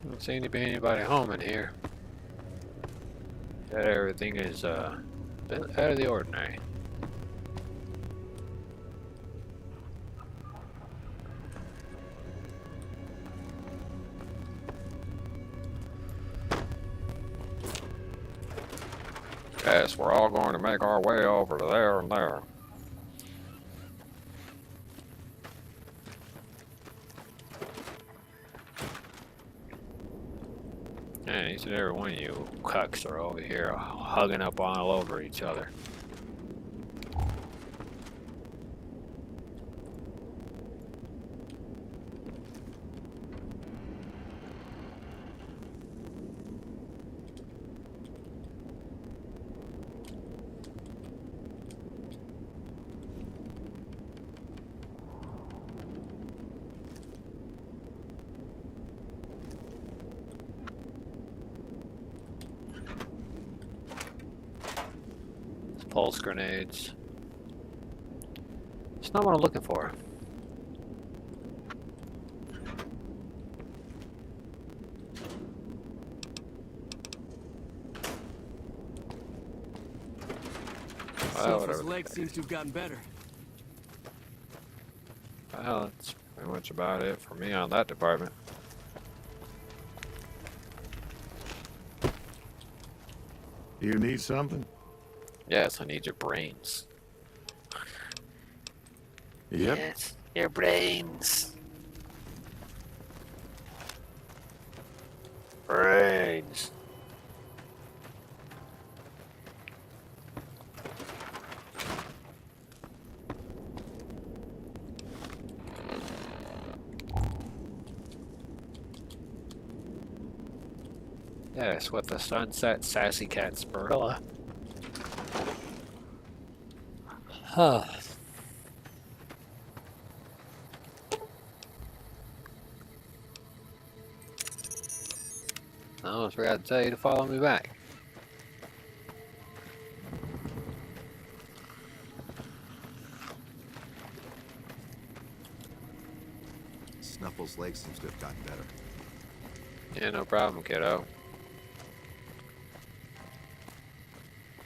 Don't seem to be anybody home in here. That everything is out of the ordinary. Yes, we're all going to make our way over to there and there. Man, each and every one of you cucks are over here hugging up all over each other. Pulse grenades. It's not what I'm looking for. Sofa's leg seems to have gotten better. Well, that's pretty much about it for me on that department. You need something? Yes, I need your brains. Yep. Yes, your brains. Brains. Yes, with the sunset sassy cat spirilla. Huh. I almost forgot to tell you to follow me back. Snuffle's leg seems to have gotten better. Yeah, no problem, kiddo.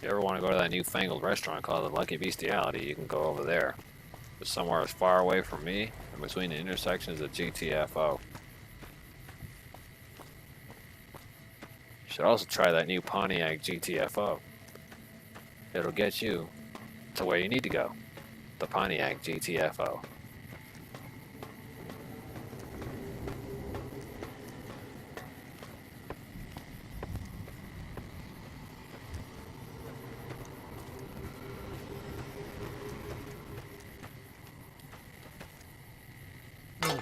you ever want to go to that newfangled restaurant called the Lucky Bestiality, you can go over there. It's somewhere as far away from me, and between the intersections of GTFO. You should also try that new Pontiac GTFO. It'll get you to where you need to go. The Pontiac GTFO.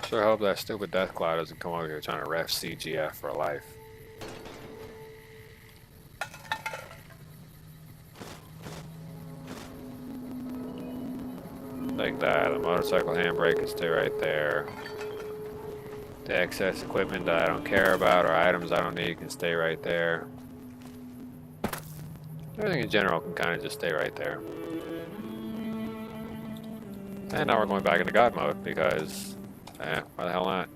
Sure hope that stupid death cloud doesn't come over here trying to ref CGF for life. Like that. The motorcycle handbrake can stay right there. The excess equipment that I don't care about or items I don't need can stay right there. Everything in general can kind of just stay right there. And now we're going back into God mode because, why the hell not?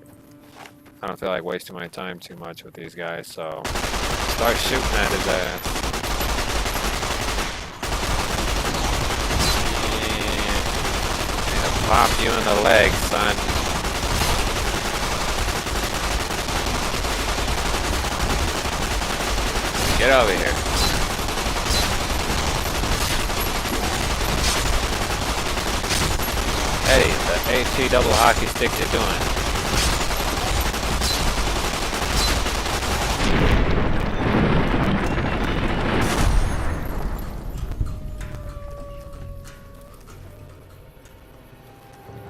I don't feel like wasting my time too much with these guys, so start shooting at his ass. Yeah, pop you in the leg, son. Get over here. Eddie, the AT double hockey stick you're doing.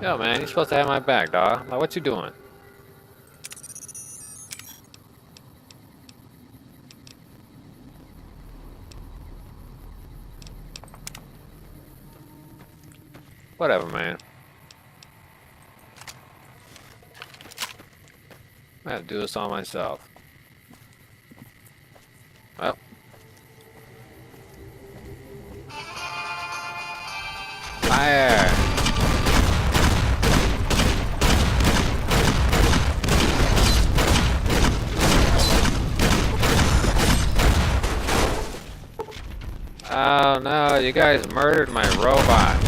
Yo, man, you're supposed to have my back, dawg. Like, what you doing? Whatever, man. I have to do this all myself. Well. Fire! Oh no, you guys murdered my robot.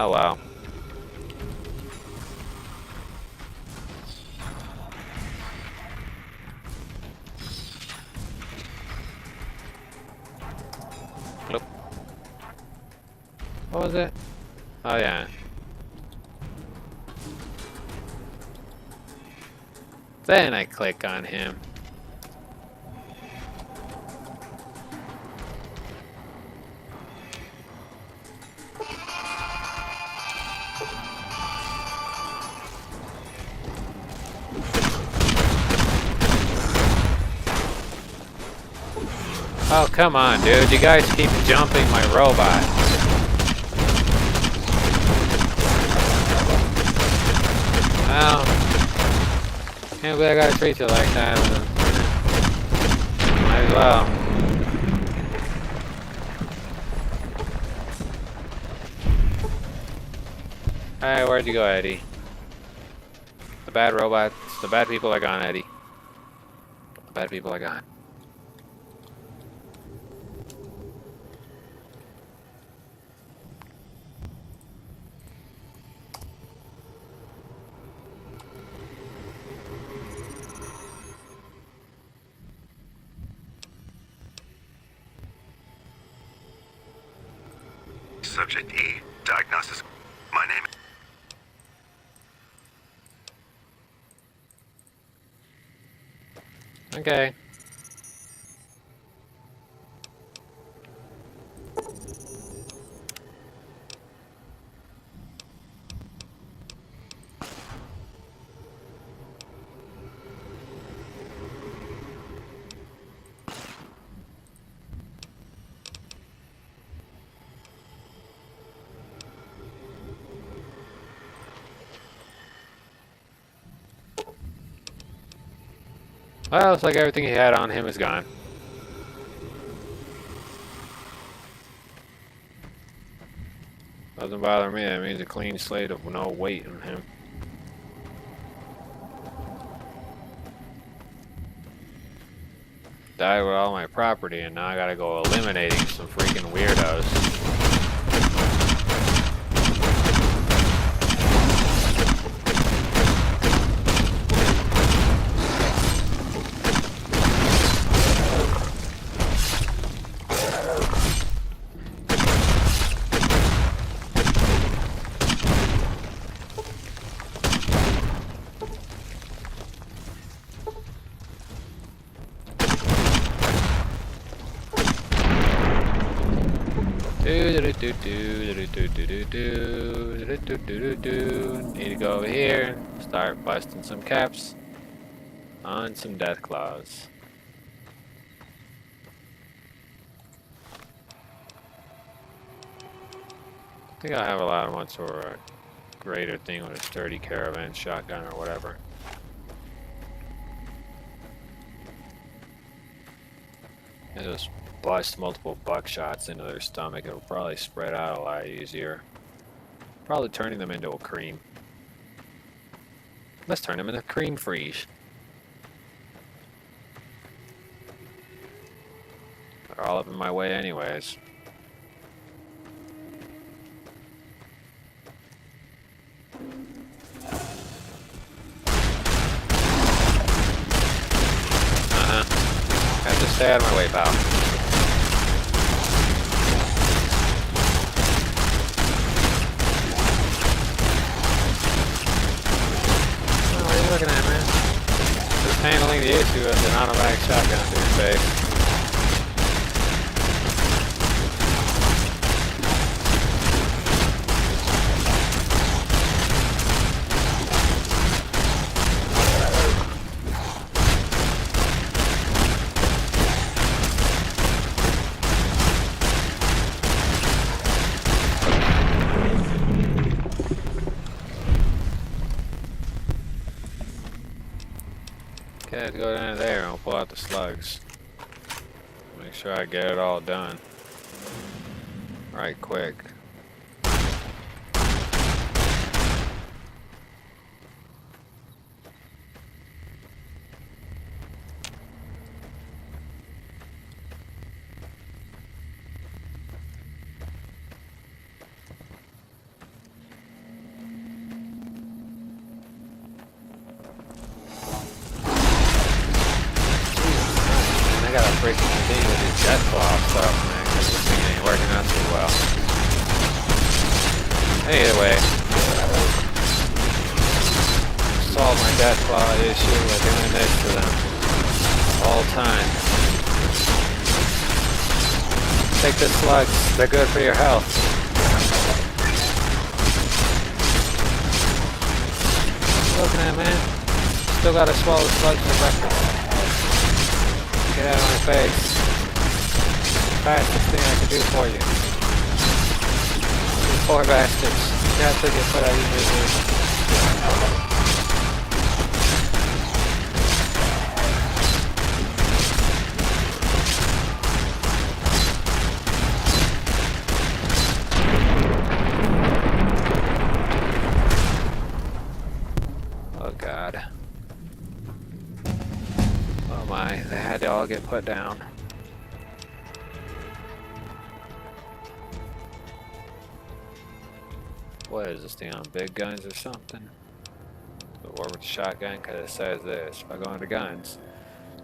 Oh wow. Nope. What was it? Oh yeah. Then I click on him. Oh, come on, dude. You guys keep jumping my robot. Well, can't believe I gotta treat you like that. Might as well. Alright, where'd you go, Eddie? The bad robots, the bad people are gone, Eddie. The bad people are gone. Subject E, diagnosis. My name is... Okay. Well, looks like everything he had on him is gone. Doesn't bother me, that means a clean slate of no weight on him. died with all my property, and now I gotta go eliminating some freaking weirdos. Need to go over here, start busting some caps on some death claws. I think I have a lot of ones for a greater thing with a sturdy caravan shotgun or whatever. And just bust multiple buckshots into their stomach. It'll probably spread out a lot easier. Probably turning them into a cream. Let's turn them into cream freeze. They're all up in my way anyways. Have to stay out of my way, pal. What are you looking at, man? Just handling the issue of an automatic shotgun to your face. Okay, go down there and I'll pull out the slugs. Make sure I get it all done. Right quick. I gotta freaking continue with this jet claw stuff, man, because this thing ain't working out too well. Anyway, solve my death claw issue by doing this to them all time. Take the slugs, they're good for your health. Looking at, man, still gotta swallow the slugs for breakfast. Get out of my face. Fastest thing I can do for you. You poor bastards. You have to get put out of your misery. Oh God. Oh my, they had to all get put down. What is this thing on big guns or something? The war with the shotgun, because it says this. If I go into guns.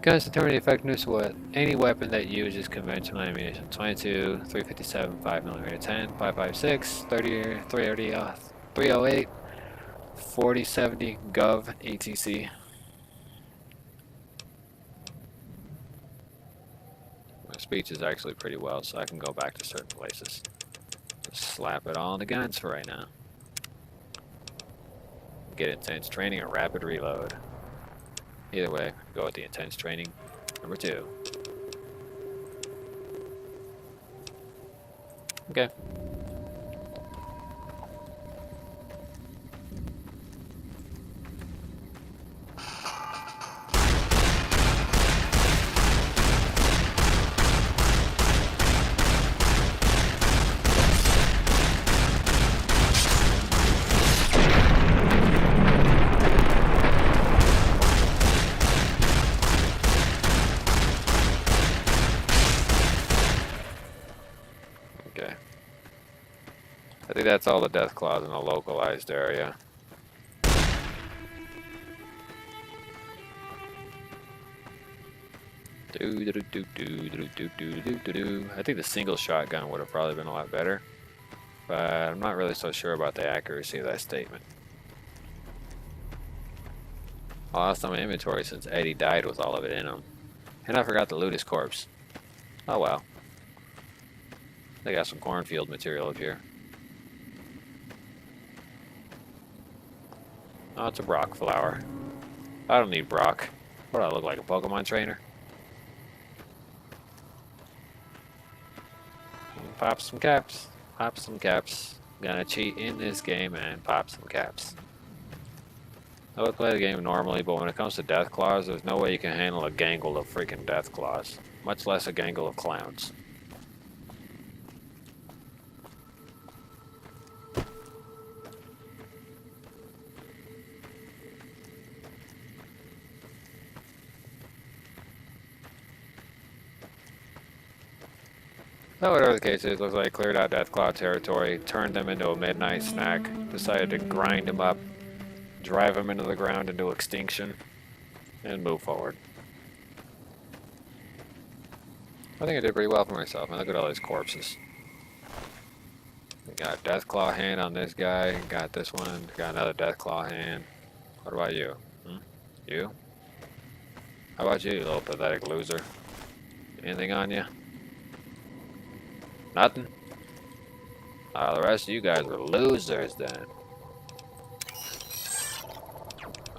Guns determine the effectiveness with any weapon that uses conventional ammunition. 22, 357, 5mm 10, 5.56, 30, 330, 308, 4070, Gov, ATC. My speech is actually pretty well, so I can go back to certain places. Just slap it all on the guns for right now. Get intense training or rapid reload. Either way, go with the intense training. Number 2. Okay. that's all the death claws in a localized area. I think the single shotgun would have probably been a lot better, but I'm not really so sure about the accuracy of that statement. I lost some inventory since Eddie died with all of it in him. And I forgot to loot his corpse. Oh well. They got some cornfield material up here. Oh, it's a Brock flower. I don't need Brock. What do I look like, a Pokemon trainer? Pop some caps. Pop some caps. Gonna cheat in this game and pop some caps. I would play the game normally, but when it comes to death claws, there's no way you can handle a gangle of freaking death claws. Much less a gangle of clowns. But whatever the case is, looks like I cleared out Deathclaw territory, turned them into a midnight snack, decided to grind them up, drive them into the ground into extinction, and move forward. I think I did pretty well for myself. And look at all these corpses. We got a Deathclaw hand on this guy, got this one, got another Deathclaw hand. What about you? You? How about you little pathetic loser? Anything on you? Nothing? The rest of you guys are losers then.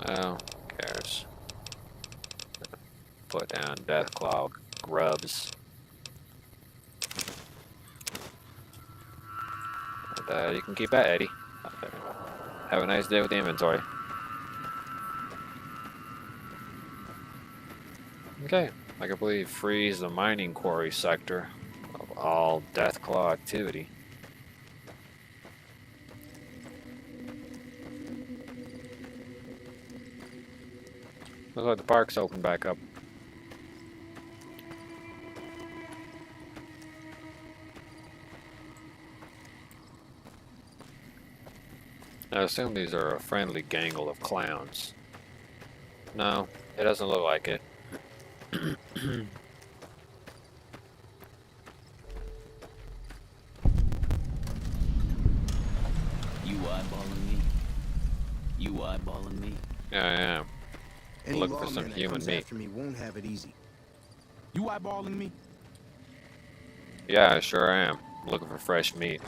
Well, who cares? Put down Deathclaw grubs. And you can keep that, Eddie. Have a nice day with the inventory. Okay, I completely freeze the mining quarry sector of all Deathclaw activity. Looks like the park's open back up. I assume these are a friendly gangle of clowns. No, it doesn't look like it. You eyeballing me? You eyeballing me? Yeah, I am. Any Looking for some lawman that human comes meat. after me won't have it easy. You eyeballing me? Yeah, I sure am. Looking for fresh meat.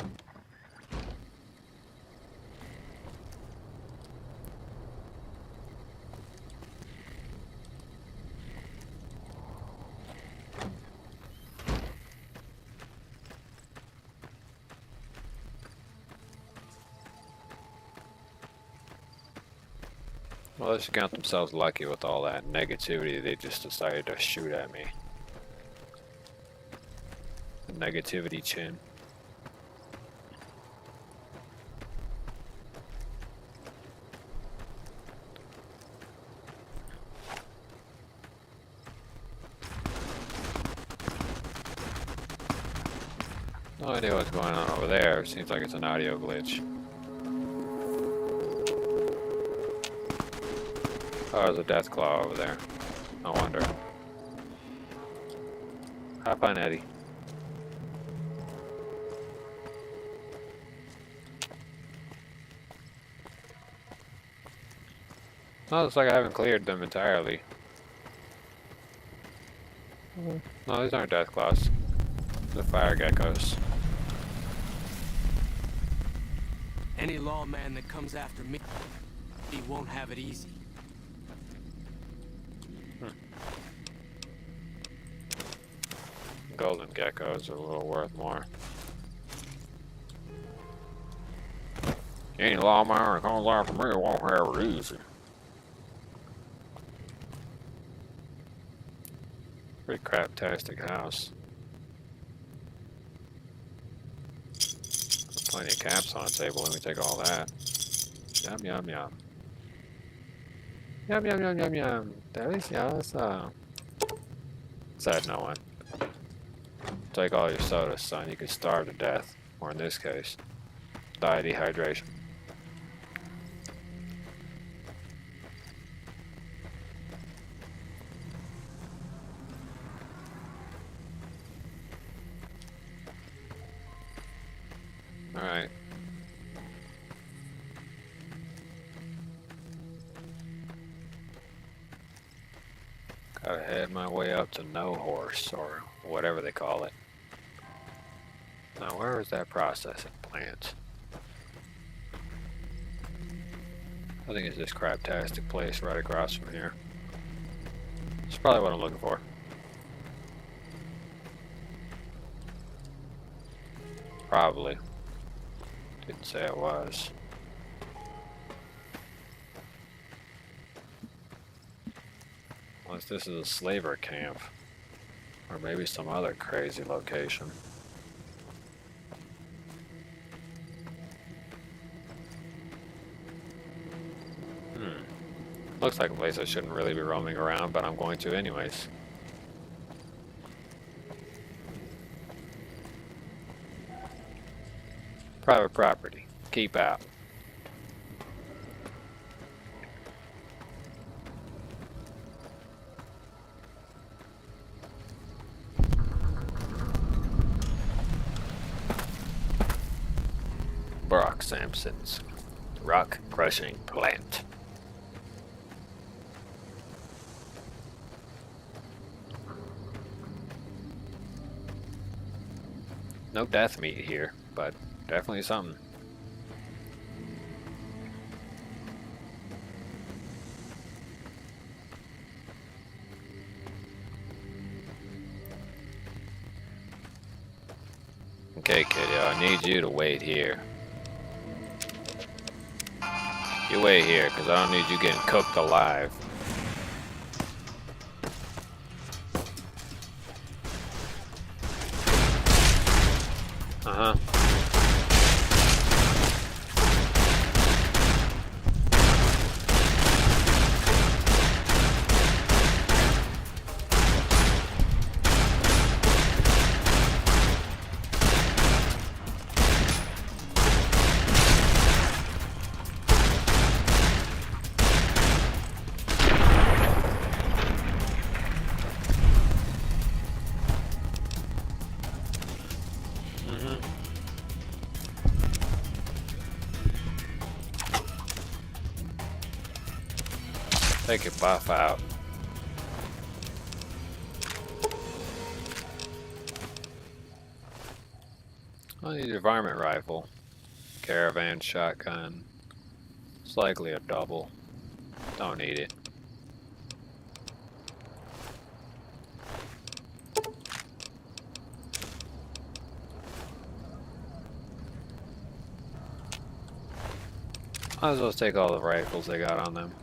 Well, they should count themselves lucky with all that negativity they just decided to shoot at me. The negativity chin. No idea what's going on over there. Seems like it's an audio glitch. Oh, there's a Deathclaw over there. No wonder. Hop on, Eddie. Oh, looks like I haven't cleared them entirely. No, these aren't Deathclaws. They're fire geckos. Any lawman that comes after me, he won't have it easy. Golden geckos are a little worth more. Any lawman that comes after me won't have it easy. Pretty craptastic house. Plenty of caps on the table, let me take all that. Yum, yum, yum. Yum, yum, yum, yum, yum. Delicioso. Said no one. Take all your sodas, son. You could starve to death. Or in this case, Die of dehydration. Alright. Gotta head my way up to No Horse, or whatever they call it. Now, where is that processing plant? I think it's this craptastic place right across from here. That's probably what I'm looking for. Probably. Didn't say it was. Unless this is a slaver camp. Or maybe some other crazy location. Looks like a place I shouldn't really be roaming around, but I'm going to anyways. Private property. Keep out. Brock Sampson's rock crushing plant. No death meat here, but definitely something. Okay, kiddo, I need you to wait here. You wait here, because I don't need you getting cooked alive. Uh-huh. Take your buff out. I need a varmint rifle. Caravan shotgun. It's likely a double. Don't need it. Might as well take all the rifles they got on them.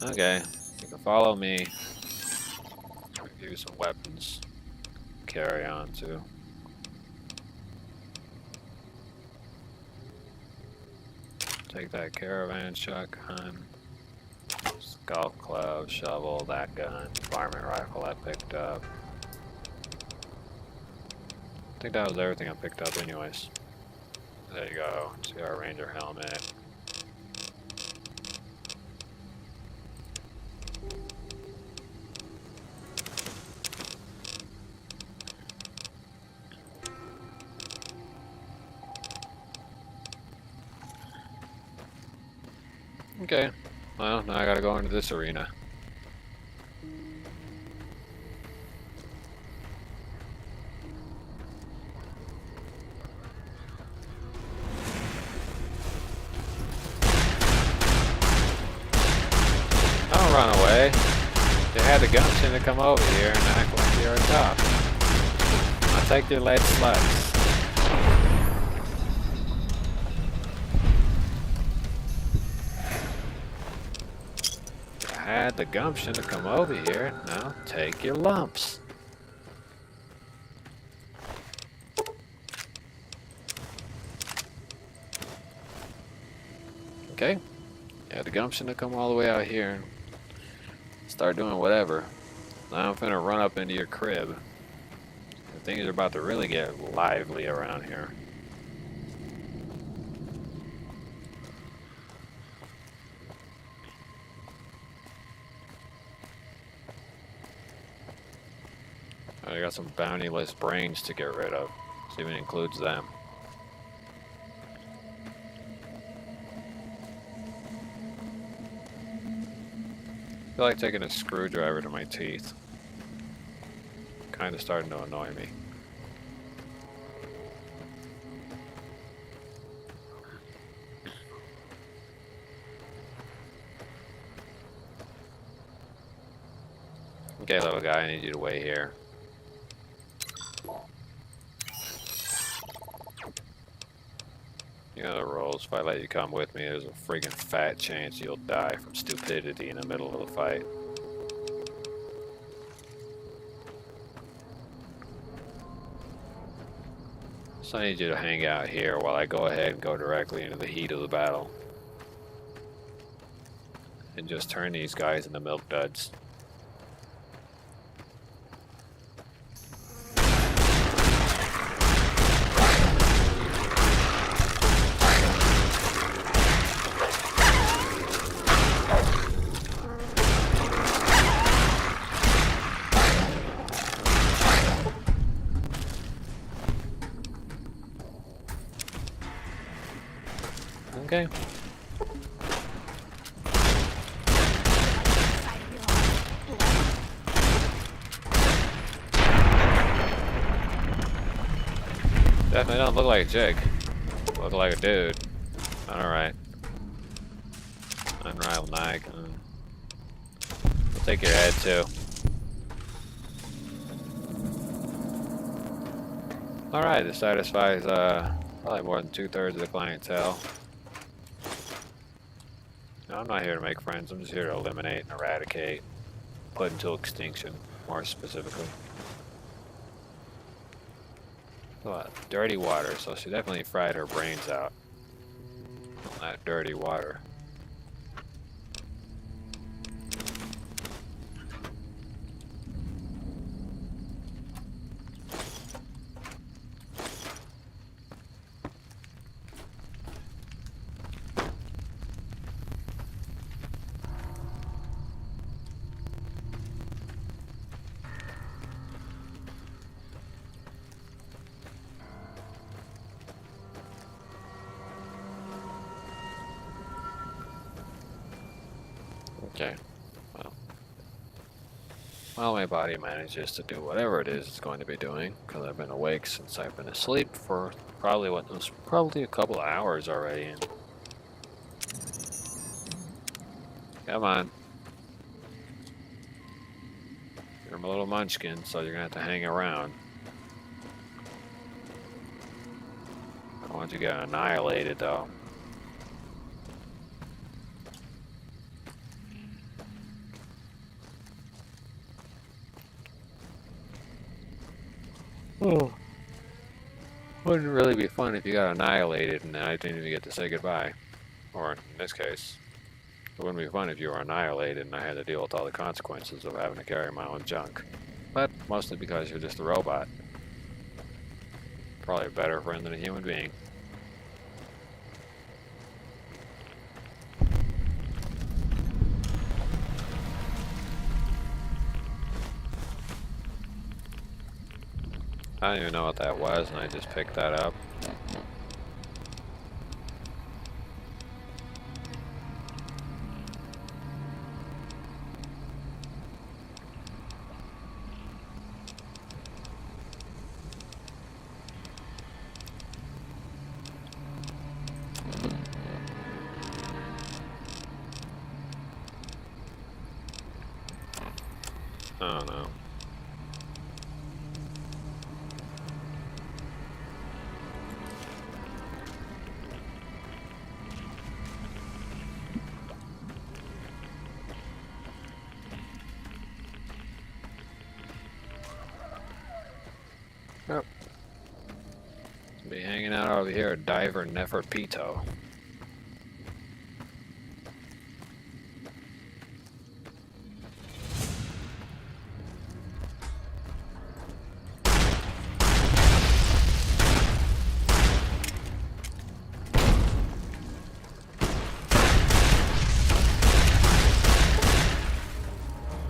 Okay, you can follow me. I'll give you some weapons. Carry on too. Take that caravan shotgun, golf club, shovel, that gun, varmint rifle I picked up. I think that was everything I picked up anyways. There you go, CR Ranger helmet. Okay, well, now I gotta go into this arena. Don't run away. You had the gumption to come over here and act like you're a top. I'm not Protect your lead slugs. I had the gumption to come over here. Now take your lumps. Okay. You had the gumption to come all the way out here and start doing whatever. Now I'm finna run up into your crib. Things are about to really get lively around here. I got some bounty-less brains to get rid of. This even includes them. I feel like taking a screwdriver to my teeth. Kind of starting to annoy me. Okay, little guy, I need you to wait here. You know the rules. If I let you come with me, there's a friggin' fat chance you'll die from stupidity in the middle of the fight. So I need you to hang out here while I go ahead and go directly into the heat of the battle. And just turn these guys into milk duds. Okay. Definitely don't look like a chick. Look like a dude. Alright. Unrivaled Nike. I'll take your head too. Alright, this satisfies probably more than 2/3 of the clientele. No, I'm not here to make friends, I'm just here to eliminate and eradicate. Put into extinction, more specifically. Dirty water, so she definitely fried her brains out. That dirty water. Okay. Well, my body manages to do whatever it is it's going to be doing, because I've been awake since I've been asleep for probably probably a couple of hours already. And come on. You're a little munchkin, so you're gonna have to hang around. I don't want you to get annihilated, though. Oh. Wouldn't really be fun if you got annihilated and I didn't even get to say goodbye. Or, in this case, it wouldn't be fun if you were annihilated and I had to deal with all the consequences of having to carry my own junk. But mostly because you're just a robot. Probably a better friend than a human being. I don't even know what that was, and I just picked that up. I don't know. hanging out over here at Diver Neferpito.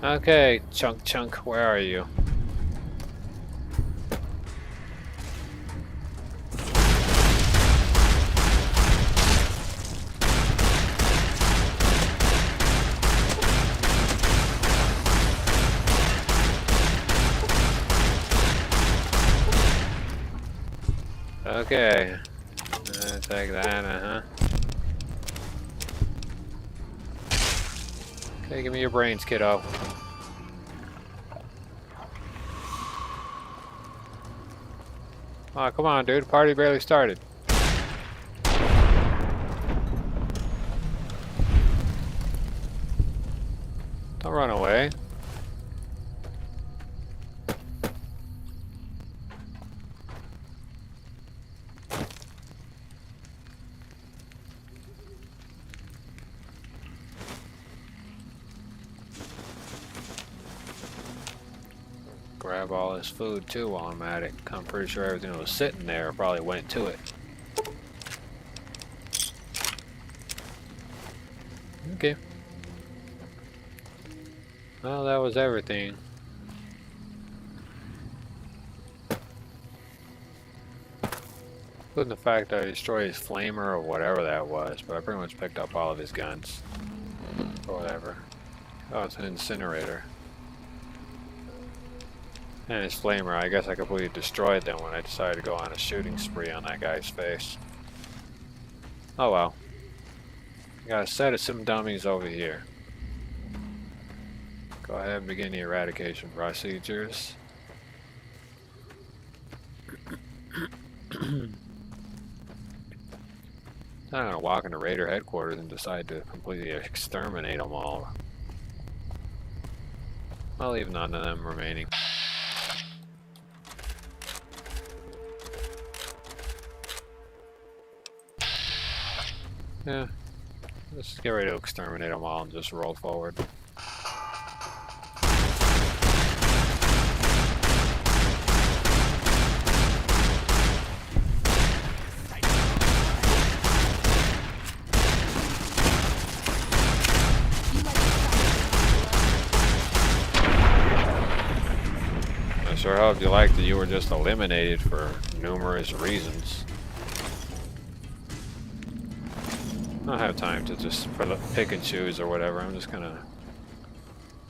Okay, Chunk, where are you? Okay, take that, Okay, give me your brains, kiddo. Oh, come on, dude. Party barely started. Don't run away. Grab all this food too while I'm at it. I'm pretty sure everything that was sitting there probably went to it. Okay. Well, that was everything. Including the fact that I destroyed his flamer or whatever that was, but I pretty much picked up all of his guns. Or whatever. Oh, it's an incinerator. And his flamer, I guess I completely destroyed them when I decided to go on a shooting spree on that guy's face. Oh well. I got a set of some dummies over here. Go ahead and begin the eradication procedures. I'm not gonna walk into Raider headquarters and decide to completely exterminate them all. I'll leave none of them remaining. Yeah, let's get ready to exterminate them all and just roll forward. I sure hope you liked that you were just eliminated for numerous reasons. I don't have time to just pick and choose or whatever. I'm just gonna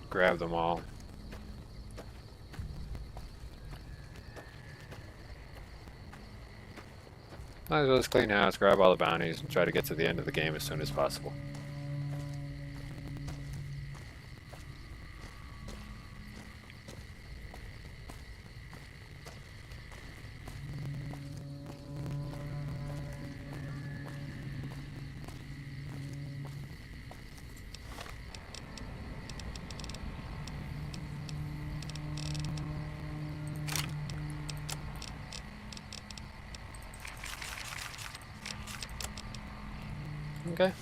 grab them all. Might as well just clean house, grab all the bounties, and try to get to the end of the game as soon as possible. Okay.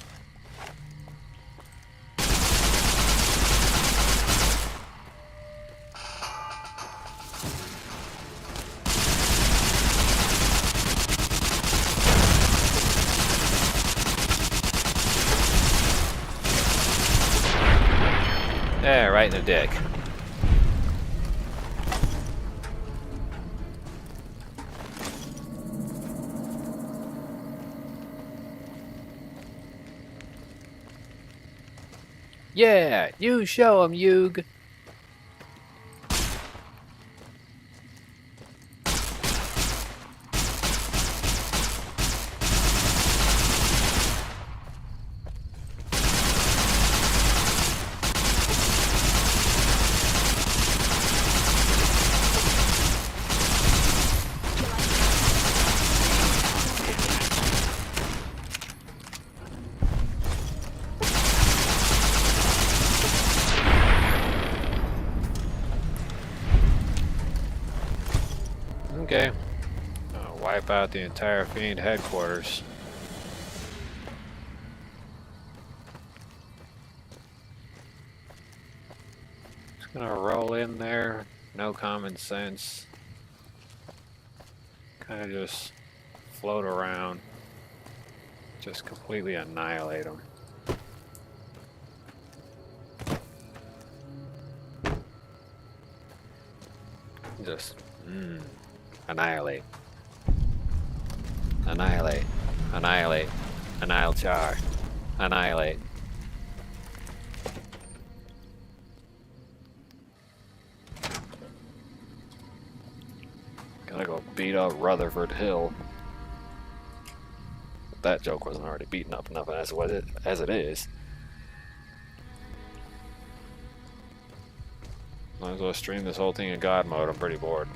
Yeah, right in the dick. Yeah, you show 'em, Yug. wipe out the entire Fiend headquarters. Just gonna roll in there, no common sense. Kind of just float around, just completely annihilate them. Just annihilate, annihilate, annihilate, annihilate, annihilate. Gotta go beat up Rutherford Hill. If that joke wasn't already beaten up enough as it is. Might as well stream this whole thing in God mode. I'm pretty bored.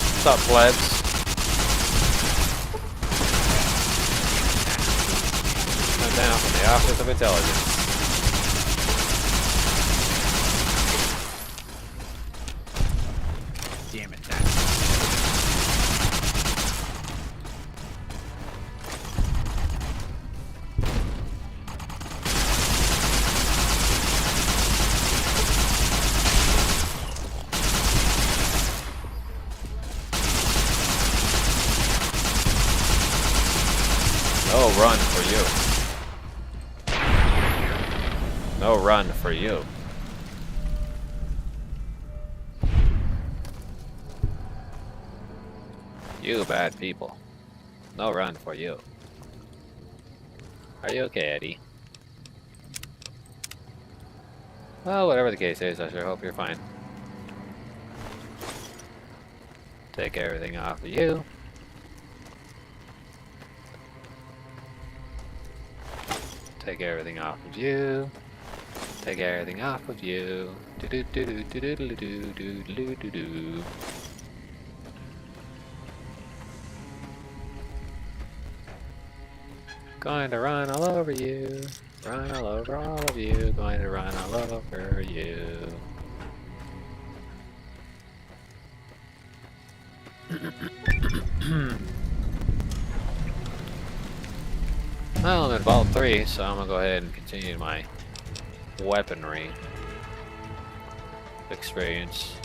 What's up, plebs? I'm down from the Office of Intelligence. Damn it, No run for you. No run for you. You bad people. No run for you. Are you okay, Eddie? Well, whatever the case is, I sure hope you're fine. Take everything off of you. Take everything off of you. Take everything off of you. Do do do do do do do do do do do. Going to run all over you. Run all over all of you. Going to run all over you. Well, I'm at Vault 3, so I'm gonna go ahead and continue my weaponry experience.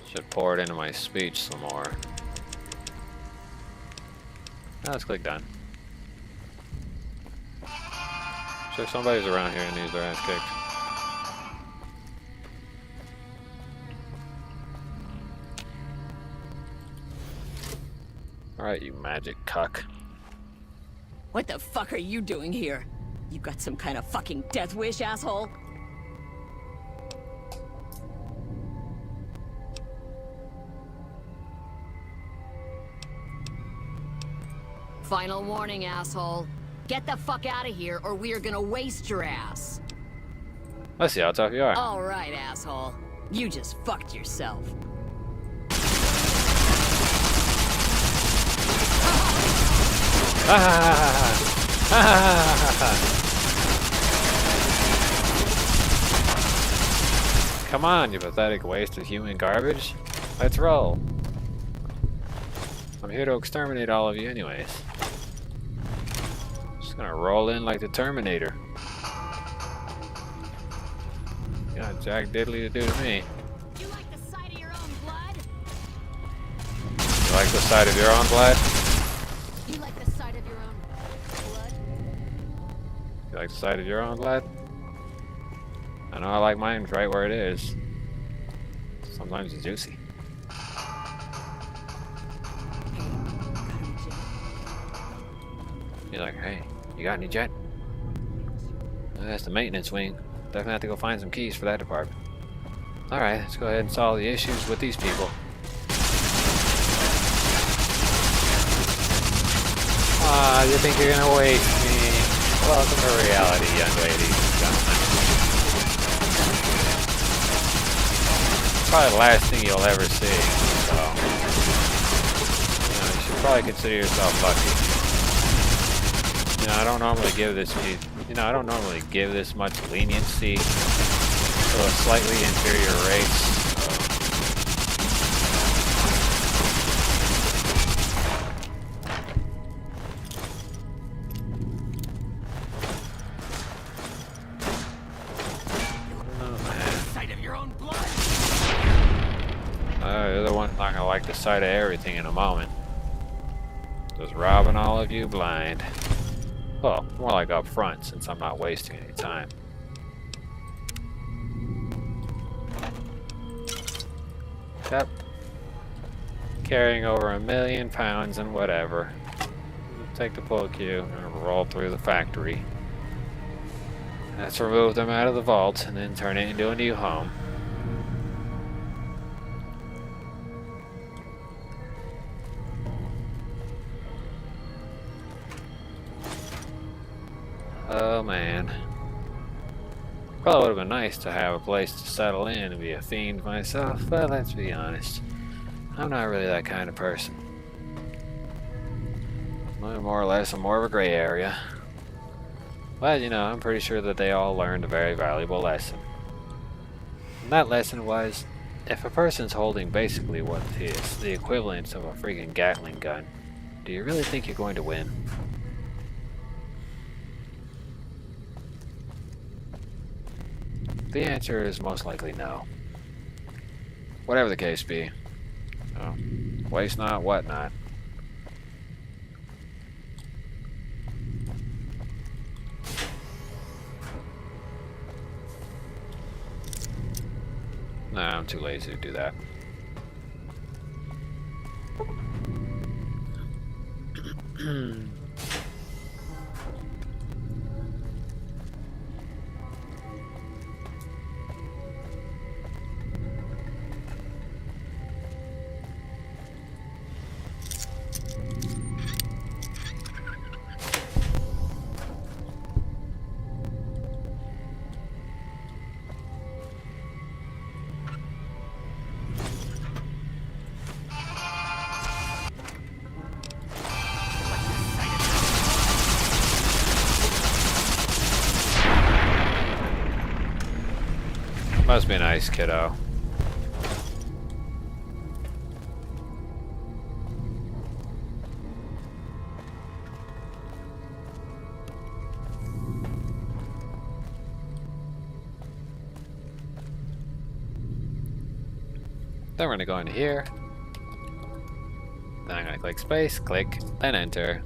Should pour it into my speech some more. Now let's click done. Sure, somebody's around here and needs their ass kicked. Alright, you magic cuck. What the fuck are you doing here? You got some kind of fucking death wish, asshole? Final warning, asshole. Get the fuck out of here or we are gonna waste your ass. Let's see how tough you are. Alright, asshole. You just fucked yourself. Come on, you pathetic waste of human garbage. Let's roll. I'm here to exterminate all of you anyways. Just gonna roll in like the Terminator. Got jack diddly to do to me. You like the sight of your own blood? You like the sight of your own blood? You like the sight of your own blood? You like the sight of your own blood? I know I like mine right where it is. Sometimes it's juicy. You're like, hey, you got any jet? That's the maintenance wing. Definitely have to go find some keys for that department. Alright, let's go ahead and solve the issues with these people. Ah, you think you're gonna waste me? Welcome to reality, young ladies and gentlemen. Probably the last thing you'll ever see, so you should probably consider yourself lucky. You know, I don't normally give this much leniency to a slightly inferior race. You're the one not gonna like the sight of everything in a moment. Just robbing all of you blind. Well, more like up front, since I'm not wasting any time. Yep. Carrying over 1,000,000 pounds and whatever. Take the pull queue and roll through the factory. Let's remove them out of the vault and then turn it into a new home. Oh man. Probably would have been nice to have a place to settle in and be a fiend myself, but let's be honest. I'm not really that kind of person. I'm more or less more of a gray area. But, you know, I'm pretty sure that they all learned a very valuable lesson. And that lesson was, if a person's holding basically what is the equivalent of a freaking Gatling gun, do you really think you're going to win? The answer is most likely no. Whatever the case be. Oh, waste not, what not. Nah, I'm too lazy to do that. Must be nice, kiddo. Then we're gonna go into here. Then I'm gonna click space, click, then enter.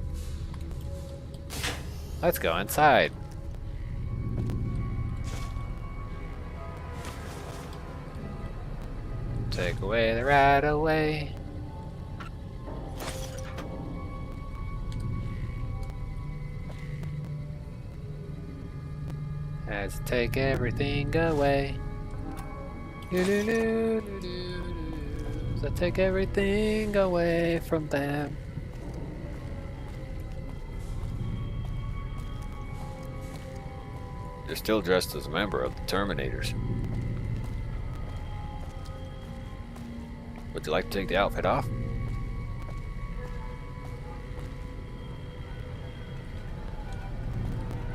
Let's go inside. Take away the right away. Let's take everything away. So take everything away from them. You're still dressed as a member of the Terminators. Would you like to take the outfit off?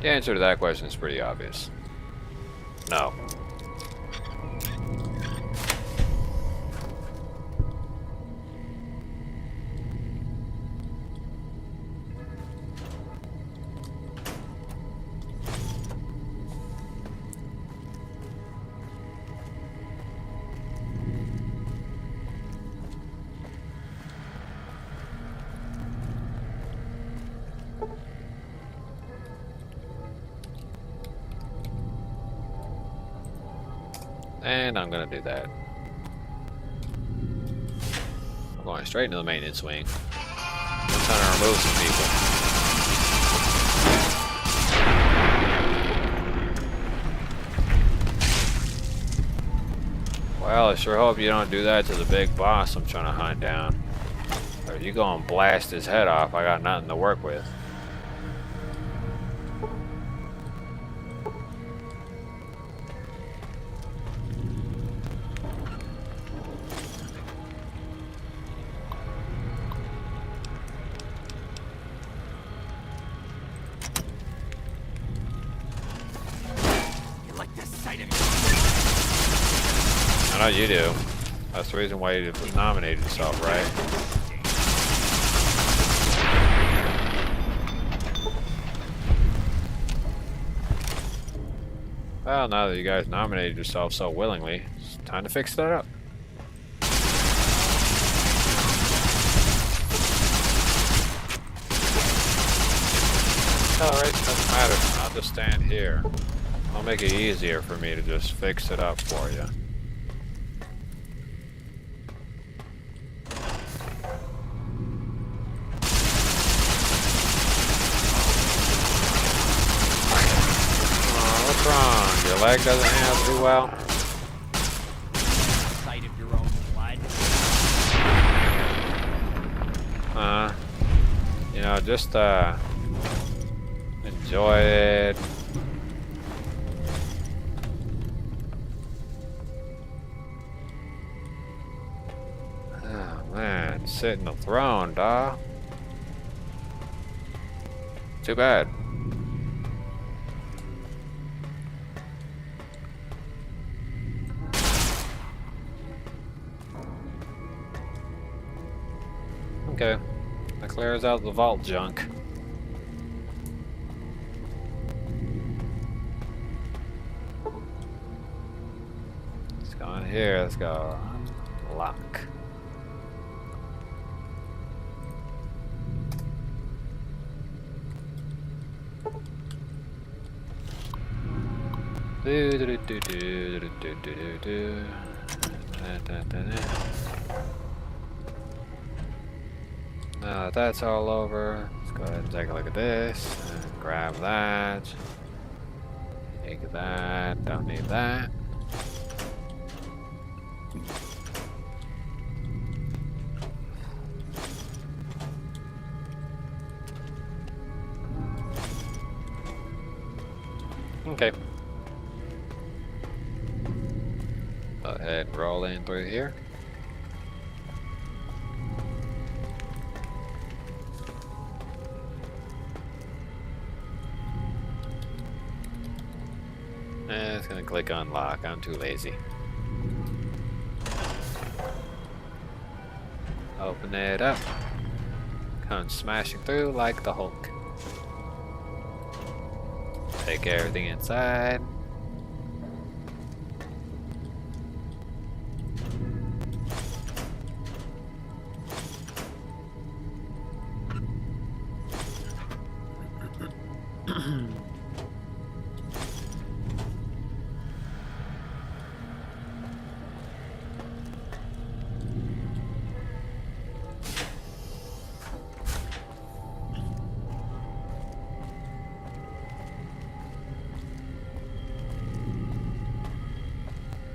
The answer to that question is pretty obvious. No. And I'm gonna do that. I'm going straight into the maintenance wing. I'm trying to remove some people. Well, I sure hope you don't do that to the big boss I'm trying to hunt down. Or if you go and blast his head off, I got nothing to work with. I know you do. That's the reason why you nominated yourself, right? Well, now that you guys nominated yourself so willingly, it's time to fix that up. Alright, doesn't matter. I'll just stand here. I'll make it easier for me to just fix it up for you. What's wrong? Your leg doesn't handle too well? Sight of your own blood. You know, just enjoy it. Oh man, sit in the throne, dawg. Too bad. Okay, that clears out the vault junk. Let's go in here, let's go unlock. Do do do do do do do do do. Now that that's all over, let's go ahead and take a look at this and grab that. Take that, don't need that. Okay. Go ahead and roll in through here. It's gonna click unlock. I'm too lazy. Open it up. Come smashing through like the Hulk. Take everything inside.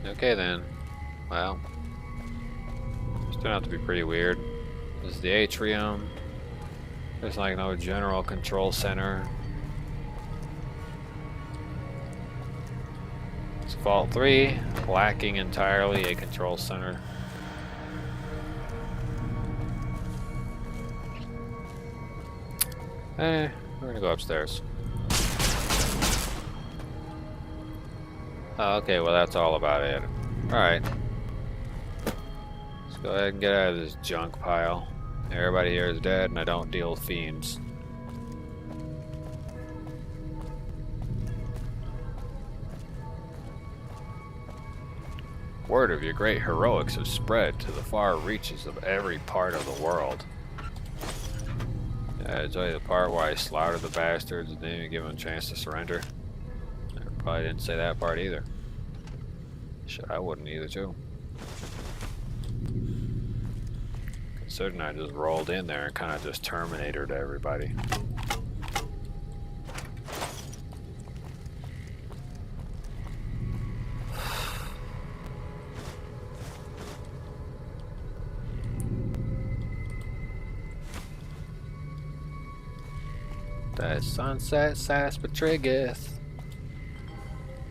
Okay then. Well, it's turned out to be pretty weird. This is the atrium. There's like no general control center. It's Vault 3, lacking entirely a control center. We're gonna go upstairs. Oh, okay, well that's all about it. Alright. Let's go ahead and get out of this junk pile. Everybody here is dead and I don't deal with fiends. Word of your great heroics has spread to the far reaches of every part of the world. Yeah, I tell you the part where I slaughtered the bastards and didn't even give them a chance to surrender. Probably didn't say that part either. Shit, I wouldn't either too. Considering I just rolled in there and kind of just terminated everybody. That sunset sarsapatrigus.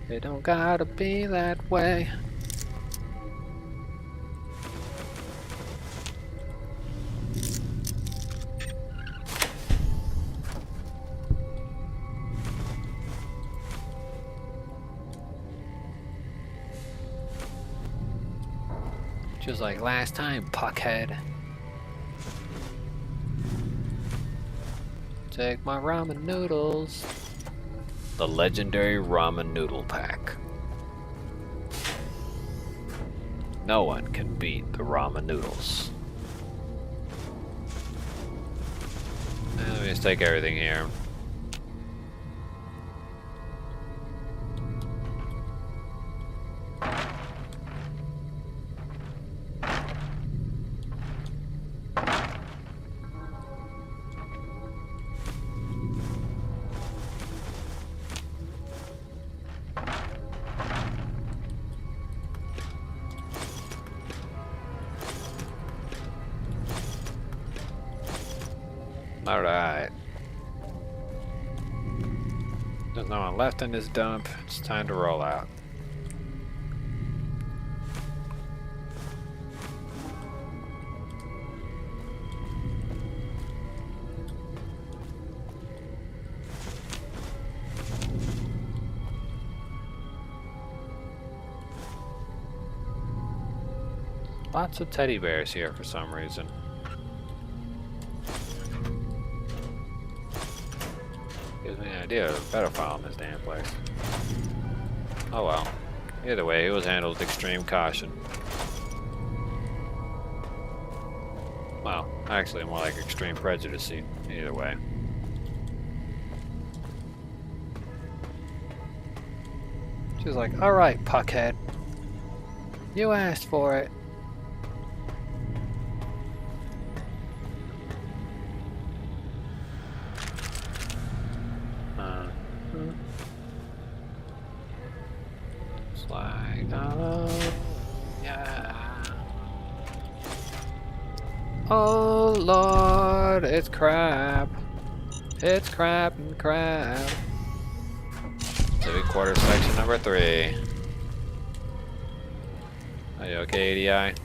It don't gotta be that way. Just like last time, puckhead. Take my ramen noodles. The legendary ramen noodle pack. No one can beat the ramen noodles. Let me just take everything here. Alright. There's no one left in this dump. It's time to roll out. Lots of teddy bears here for some reason. Gives me an idea of a pedophile in this damn place. Oh well. Either way, it was handled with extreme caution. Well, actually more like extreme prejudice, either way. She's like, alright, puckhead. You asked for it. Slide down. Yeah. Oh Lord, it's crap. It's crap and crap. Civic quarter section number 3. Are you okay, ADI?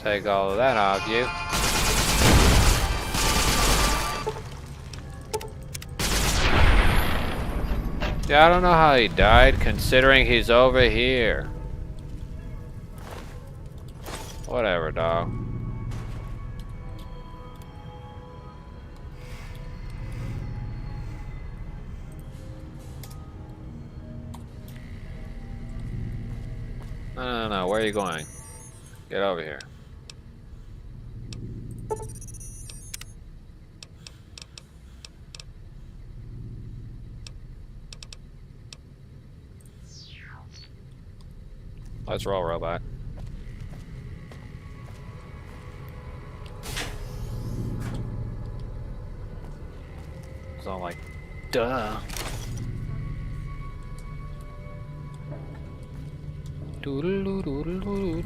Take all of that off you. Yeah, I don't know how he died, considering he's over here. Whatever, dog. No, where are you going? Get over here. Let's roll, robot. It's all like, duh. Doodle-doo-doodle-doo-doo.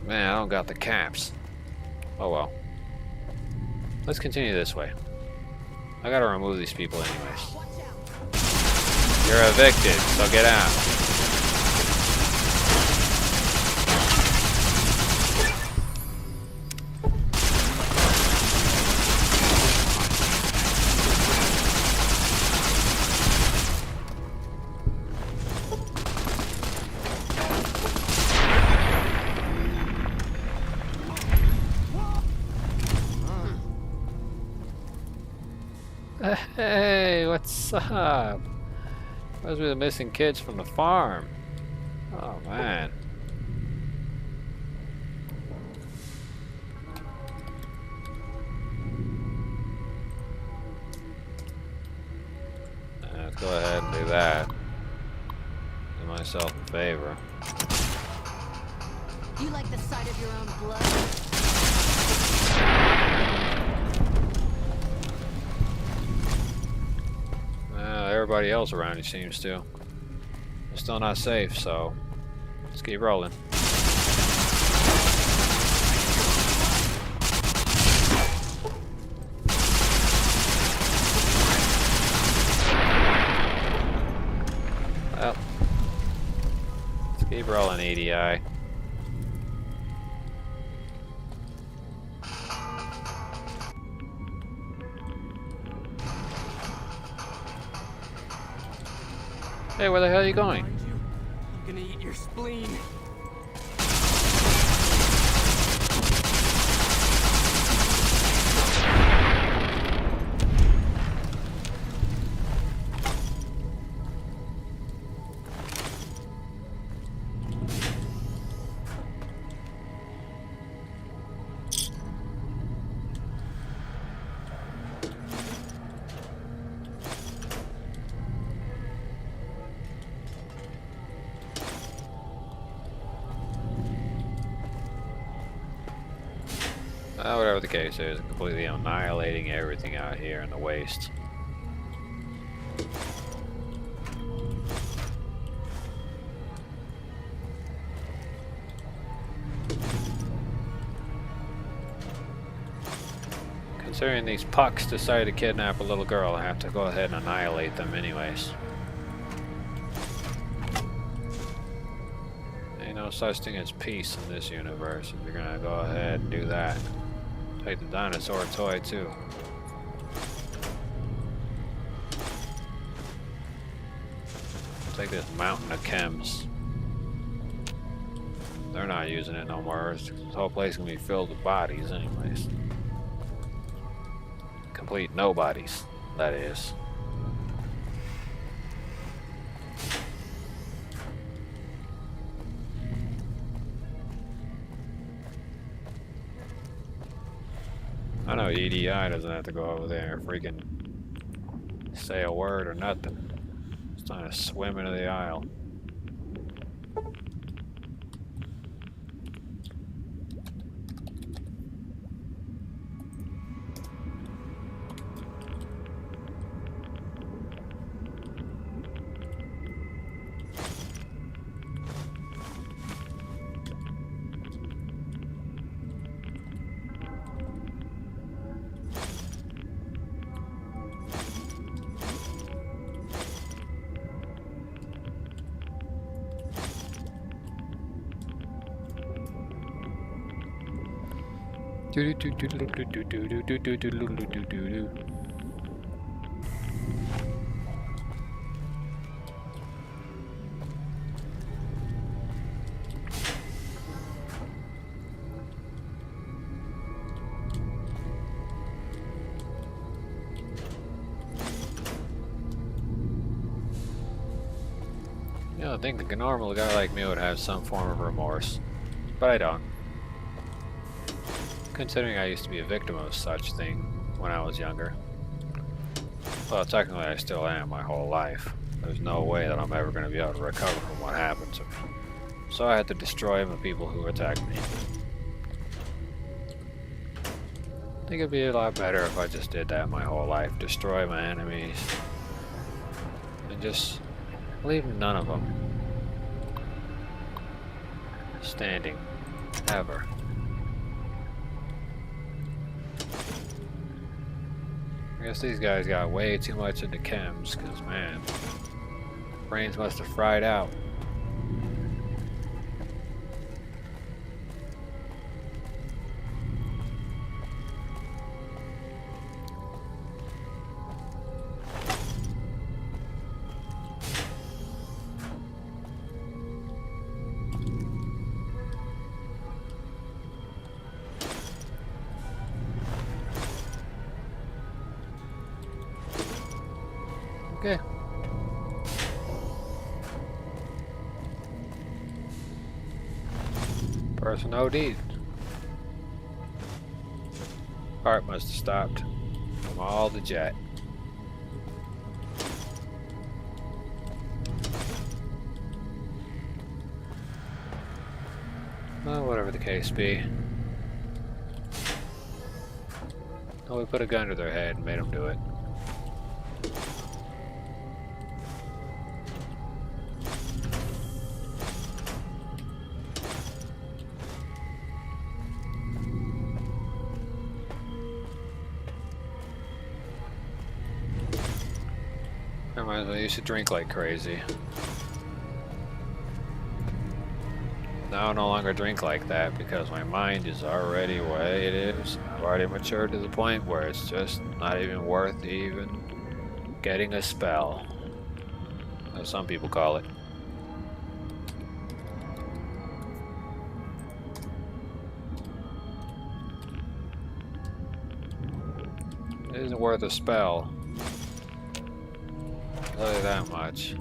Man, I don't got the caps. Oh well. Let's continue this way. I gotta remove these people anyways. You're evicted, so get out. Hey, what's up? Those were the missing kids from the farm. Oh man. Let's go ahead and do that. Do myself a favor. You like the sight of your own blood? Everybody else around you seems to. They're still not safe, so let's keep rolling. Keep rolling, EDI. Hey, where the hell are you going? I'm gonna eat your spleen. Whatever the case is, completely annihilating everything out here in the waste. Considering these pucks decided to kidnap a little girl, I have to go ahead and annihilate them anyways. Ain't no such thing as peace in this universe if you're gonna go ahead and do that. Take the dinosaur toy too. Take this mountain of chems. They're not using it no more. This whole place is gonna be filled with bodies anyways. Complete nobodies, that is. I know EDI doesn't have to go over there and freaking say a word or nothing. Just trying to swim into the aisle. I think a normal guy like me would have some form of remorse, but I don't. Considering I used to be a victim of such thing when I was younger. Well, technically I still am my whole life. There's no way that I'm ever going to be able to recover from what happened to me. So I had to destroy the people who attacked me. I think it'd be a lot better if I just did that my whole life. Destroy my enemies. And just leave none of them standing ever. I guess these guys got way too much into chems, because man, brains must have fried out. Okay. Person OD'd. Heart must have stopped from all the jet. Well, whatever the case be. Oh, we put a gun to their head and made them do it. I might as well used to drink like crazy. Now I no longer drink like that because my mind is already where it is. I've already matured to the point where it's just not even worth even getting a spell, as some people call it. It isn't worth a spell. I'll tell you that much.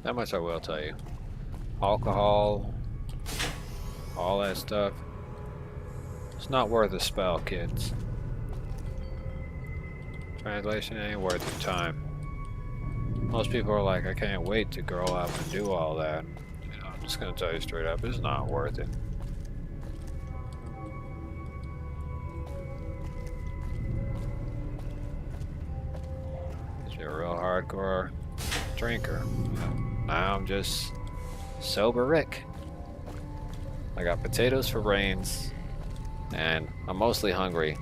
That much I will tell you. Alcohol, all that stuff, it's not worth a spell, kids. Translation ain't worth your time. Most people are like, I can't wait to grow up and do all that. You know, I'm just gonna tell you straight up, it's not worth it. If you're a real hardcore drinker. Now I'm just sober Rick. I got potatoes for brains, and I'm mostly hungry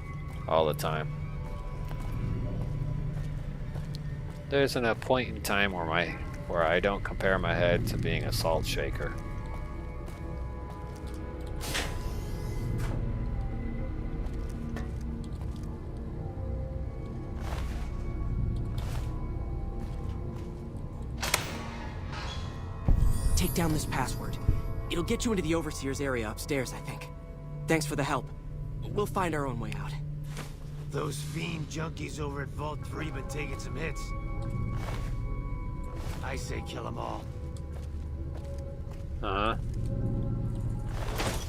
all the time. There isn't a point in time where I don't compare my head to being a salt shaker. Take down this password. It'll get you into the Overseer's area upstairs, I think. Thanks for the help. We'll find our own way out. Those fiend junkies over at Vault 3 been taking some hits. I say kill them all. Uh-huh.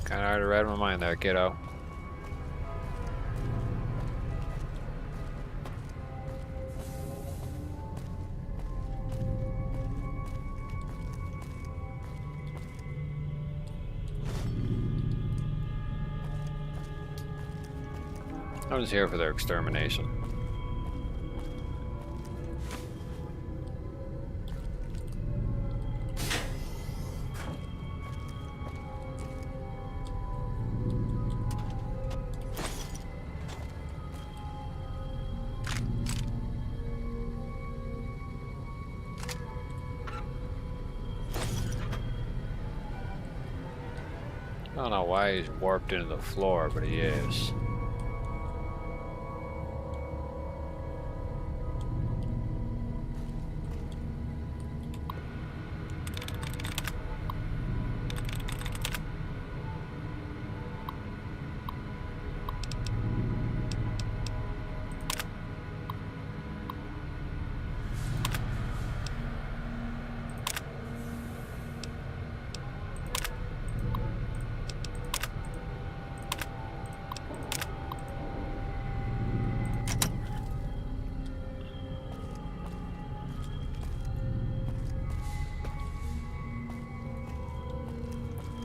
Kinda already read my mind there, kiddo. I'm just here for their extermination. I don't know why he's warped into the floor, but he is.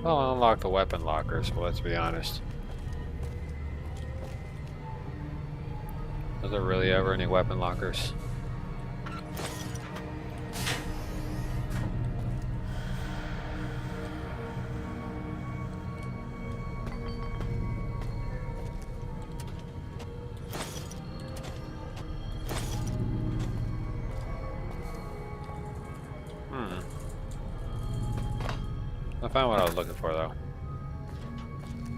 Well, I'll unlock the weapon lockers, but let's be honest. Are there really ever any weapon lockers? I found what I was looking for, though.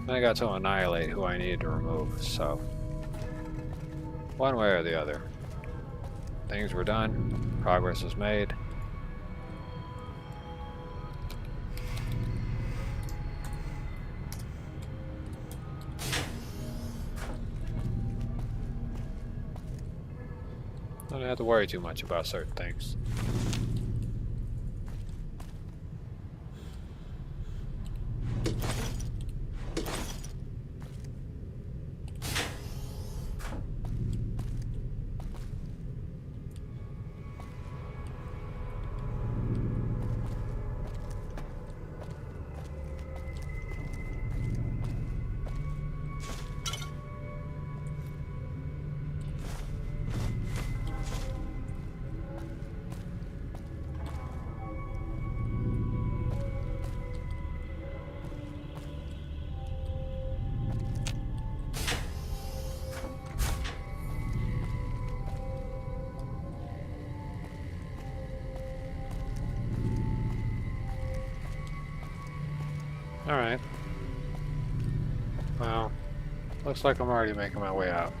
I got to annihilate who I needed to remove, so... one way or the other. Things were done, progress was made. I don't have to worry too much about certain things. Alright. Well, looks like I'm already making my way out.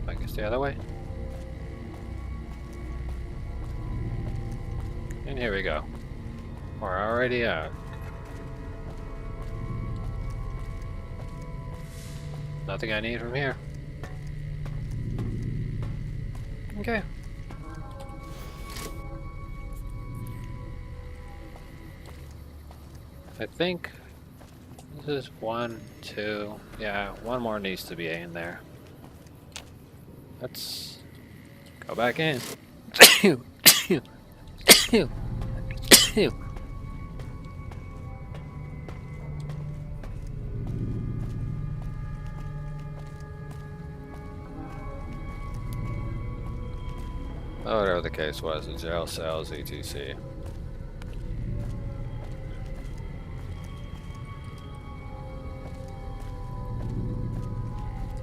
I guess the other way. And here we go. We're already out. Nothing I need from here. Okay. I think this is 1, 2. Yeah, one more needs to be in there. Let's go back in. Oh, whatever the case was, the jail cells, etc.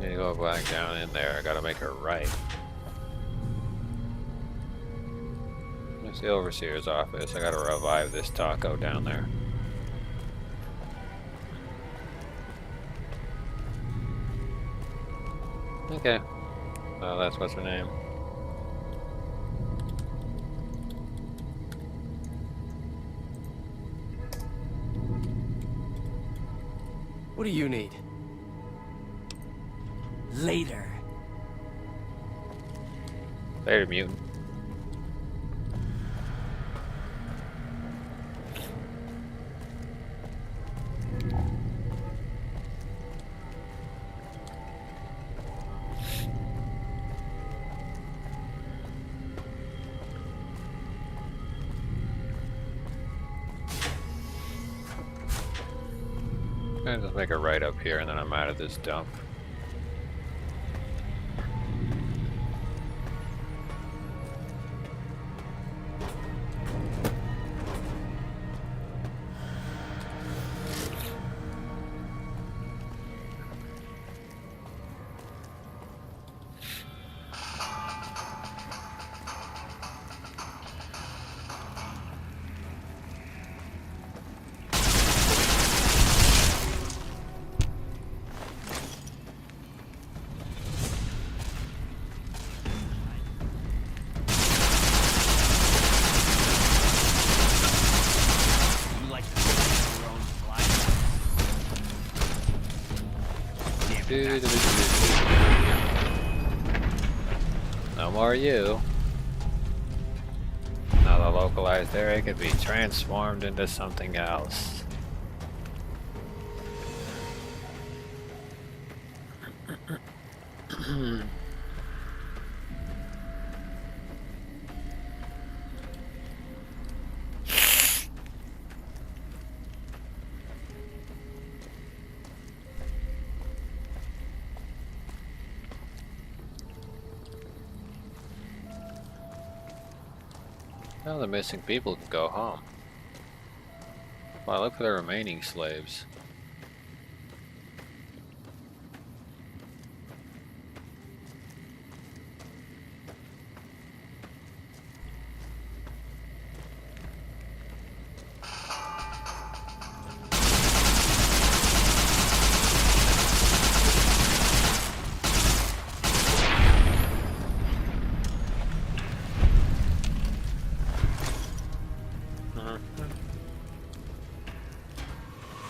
Need to go back down in there. I gotta make it right. It's the overseer's office. I gotta revive this taco down there. Okay. Oh, that's what's her name. What do you need? Later. Later, mutant. I'm gonna just make it right up here and then I'm out of this dump. No more you. Now the localized area could be transformed into something else. Now the missing people can go home. Well, look for the remaining slaves.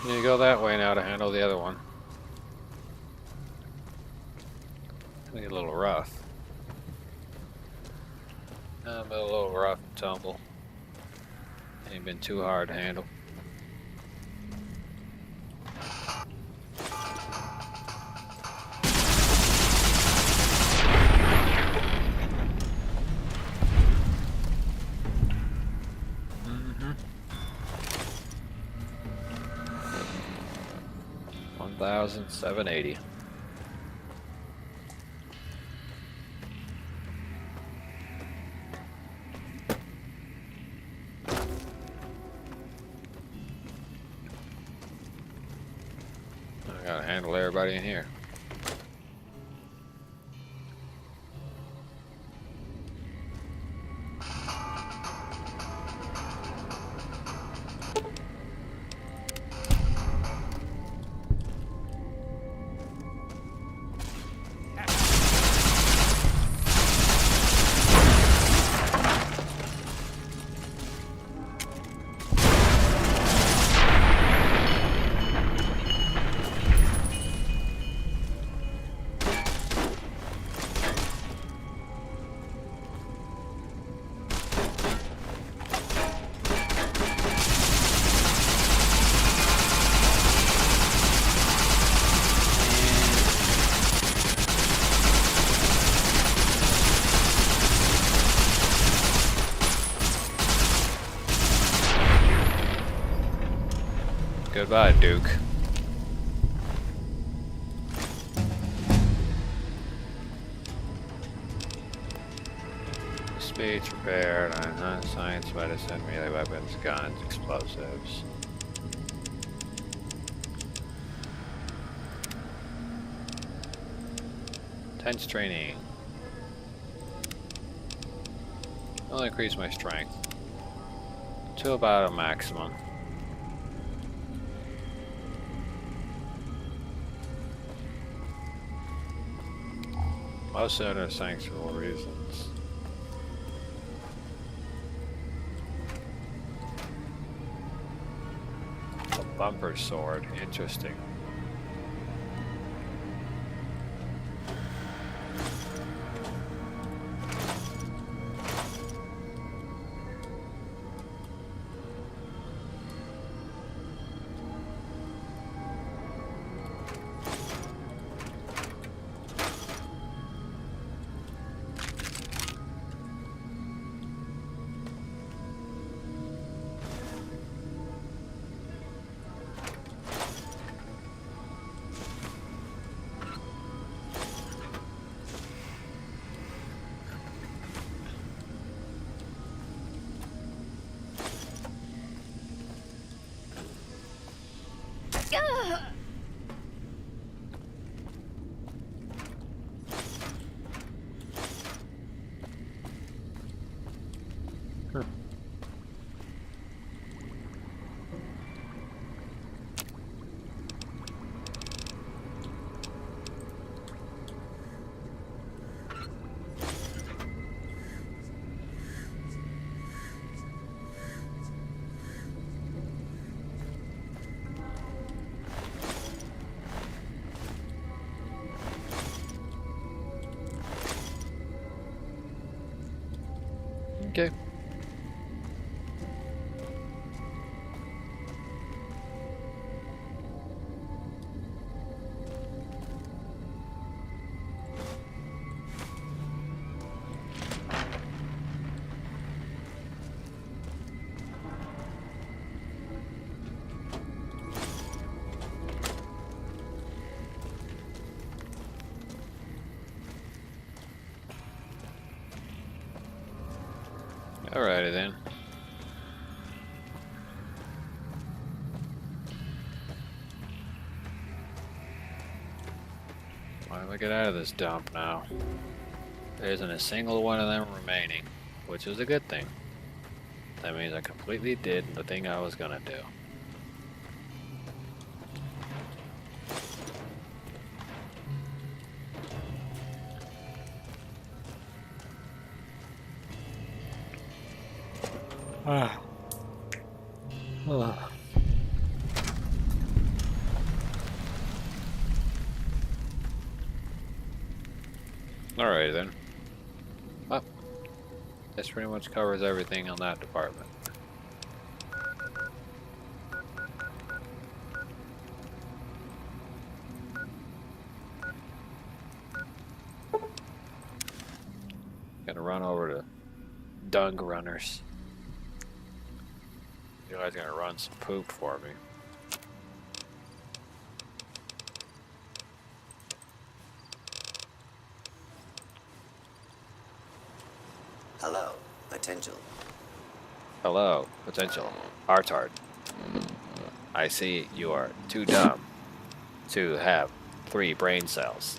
You go that way now to handle the other one. It's gonna get a little rough. A little rough and tumble. Ain't been too hard to handle. $1,780. I gotta handle everybody in here. Goodbye, Duke. Speech, repair, science, medicine, melee weapons, guns, explosives. Tense training. I'll increase my strength to about a maximum. Most of it are sanctual reasons. A bumper sword, interesting. Okay. Alrighty then. Why do I get out of this dump now? There isn't a single one of them remaining, which is a good thing. That means I completely did the thing I was gonna do. Ah. Oh. Alright then. Well, this pretty much covers everything on that department. Gotta run over to Dung Runners. You guys gonna run some poop for me. Hello, potential. Hello, potential. Artard. I see you are too dumb to have 3 brain cells.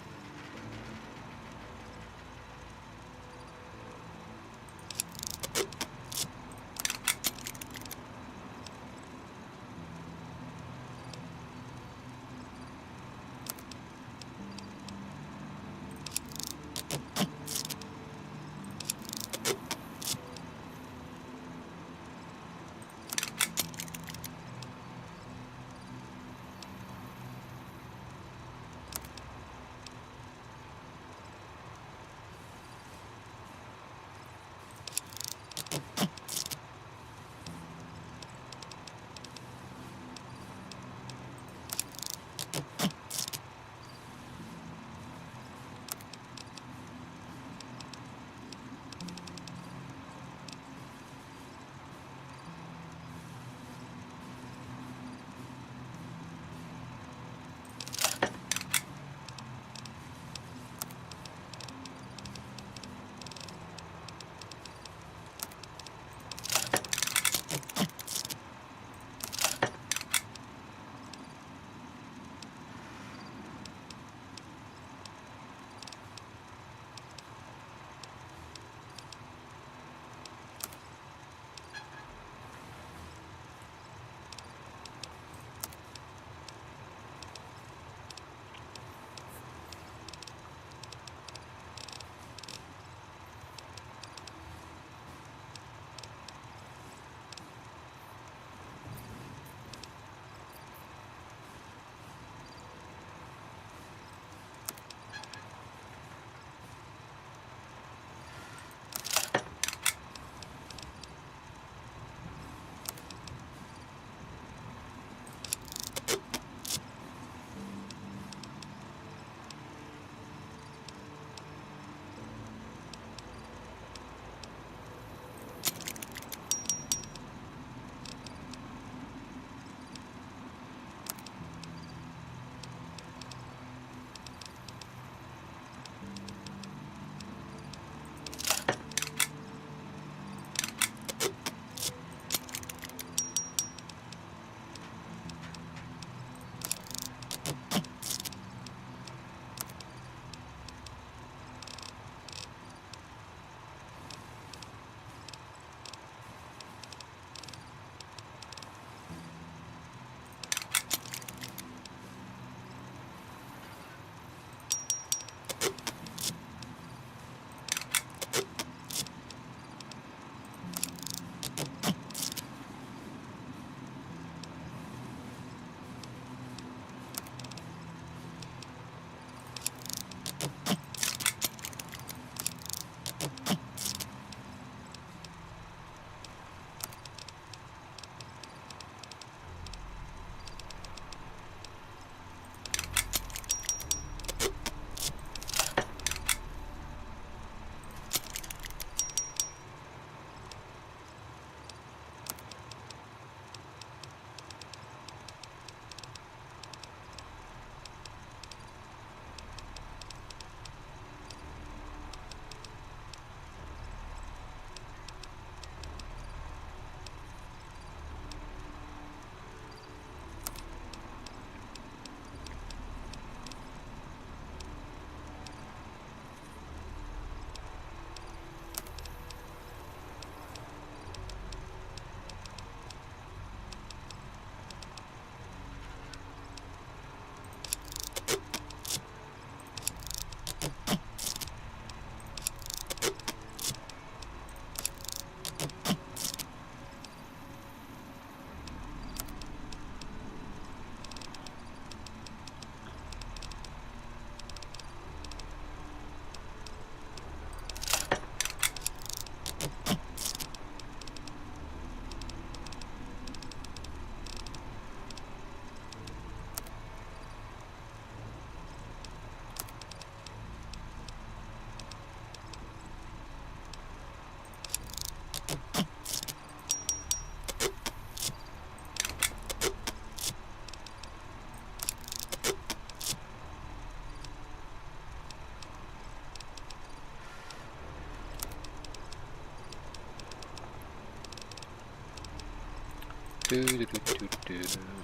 Do, do, do, do, do.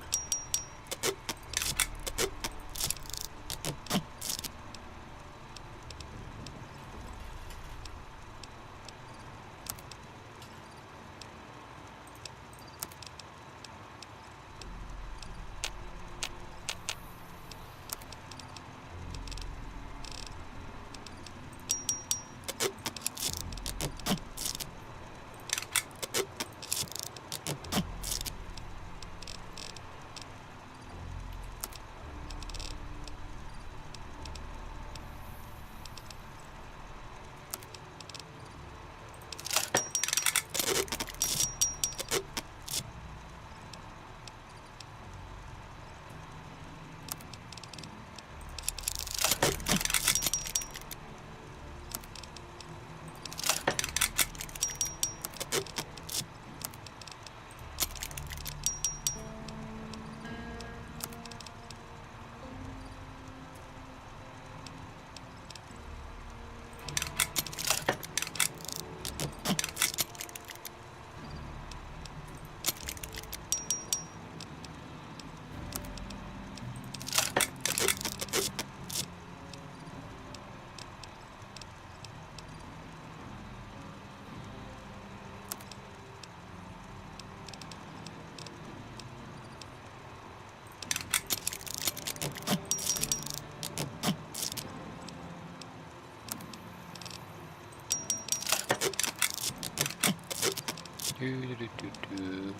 Do, do, do, do, do.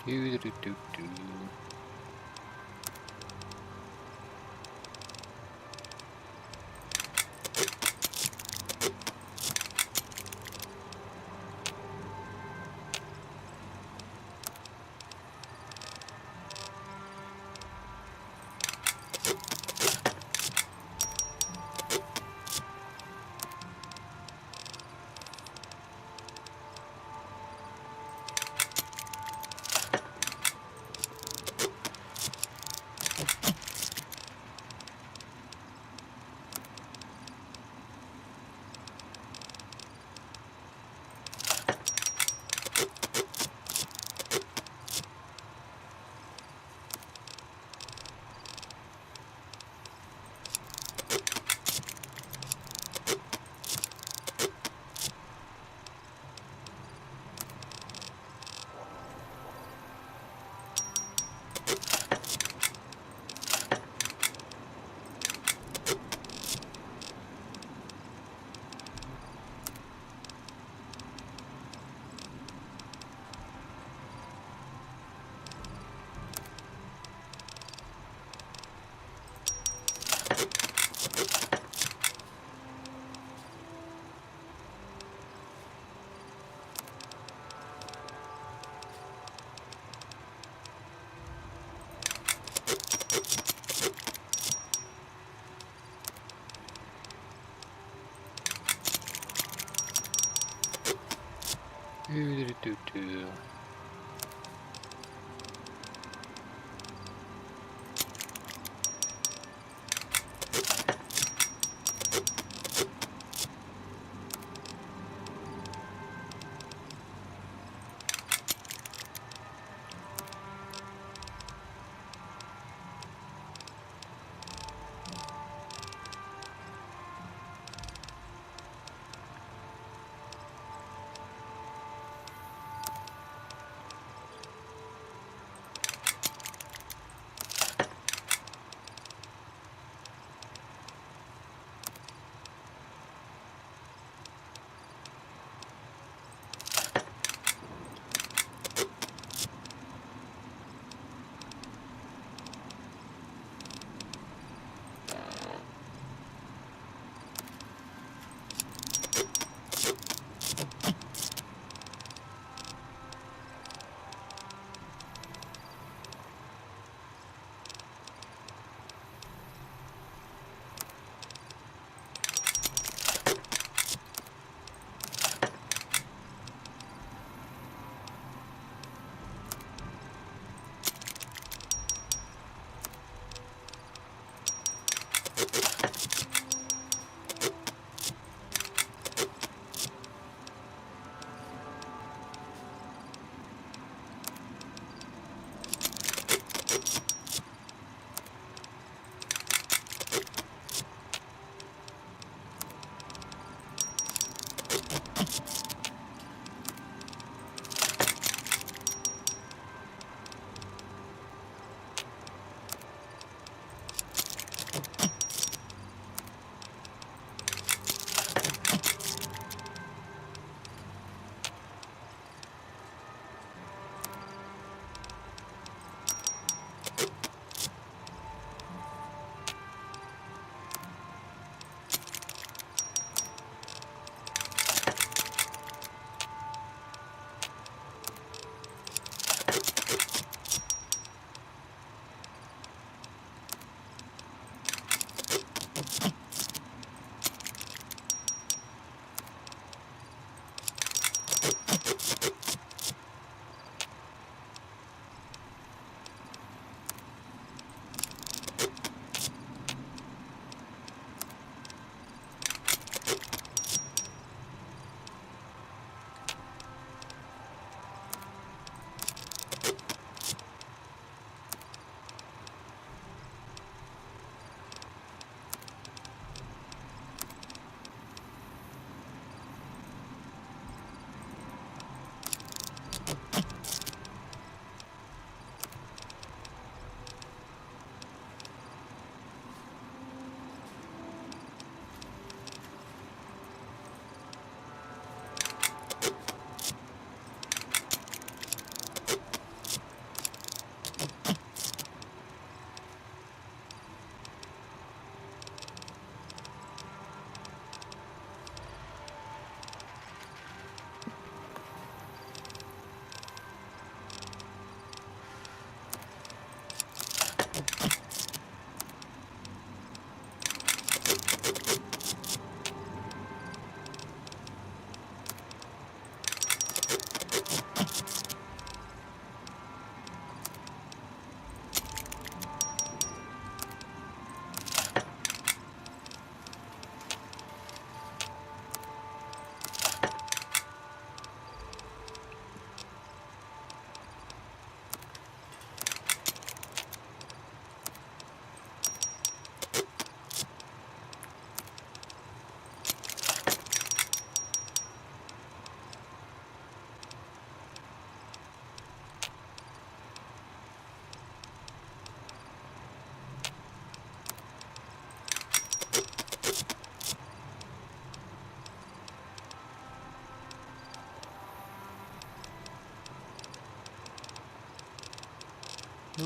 Do, do, do, do, do. Do-do-do-do-do.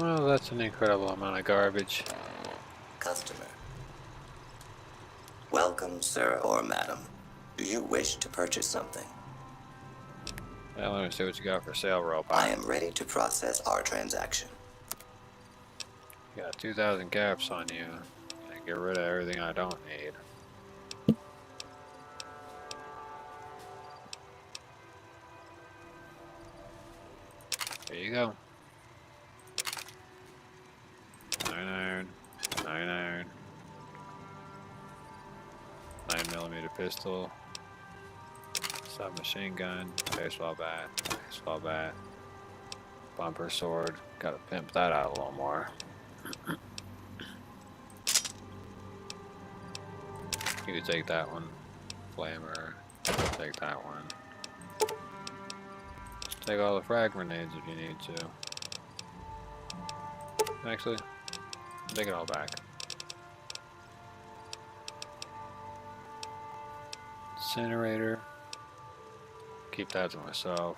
Well, that's an incredible amount of garbage. Customer. Welcome, sir or madam. Do you wish to purchase something? Well, let me see what you got for sale, robot. I am ready to process our transaction. You got 2,000 caps on you. Get rid of everything I don't need. go. 9 iron, 9 iron, 9mm pistol, submachine gun, baseball bat, bumper sword. Gotta pimp that out a little more. You can take that one. Flamer, take that one. Take all the frag grenades if you need to. Actually, take it all back. Incinerator. Keep that to myself.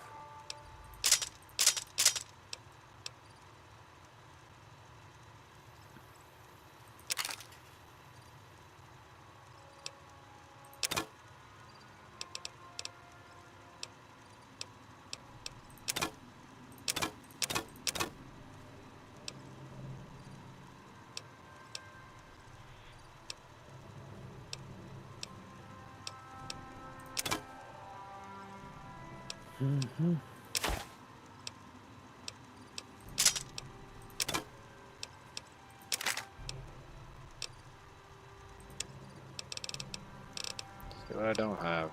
Mm-hmm. See what I don't have.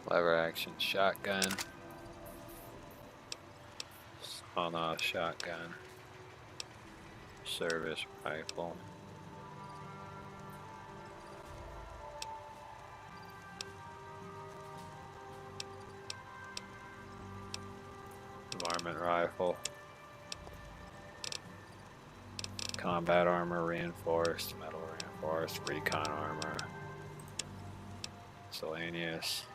Lever action shotgun. Sawed-off shotgun. Service rifle. Varmint rifle. Combat armor reinforced. Metal reinforced. Recon armor. Miscellaneous.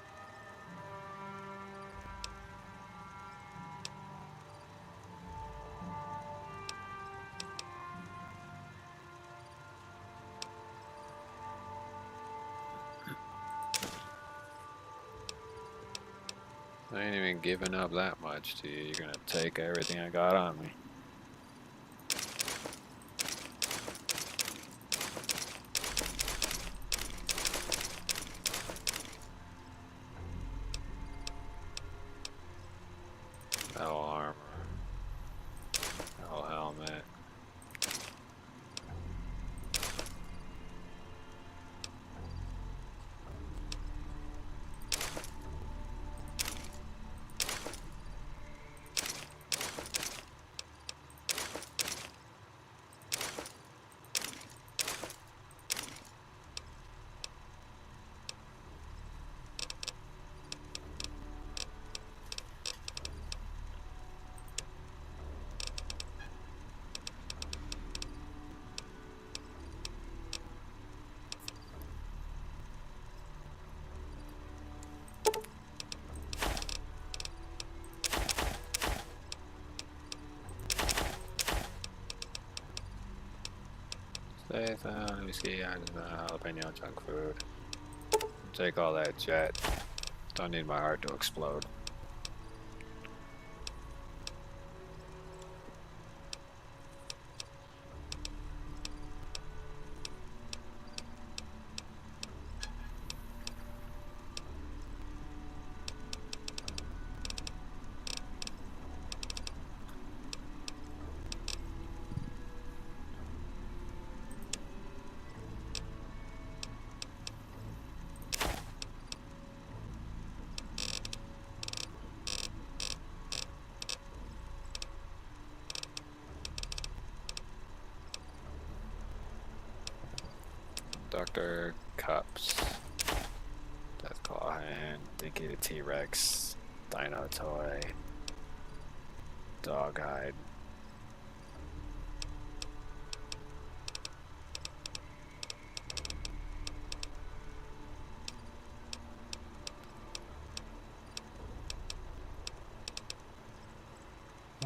I ain't even giving up that much to you. You're gonna take everything I got on me. Metal armor. Metal helmet. Whiskey, jalapeno, junk food. Take all that jet. Don't need my heart to explode. Dr. Cups. Death Claw Hand. Dinky the T-Rex. Dino Toy. Dog Hide.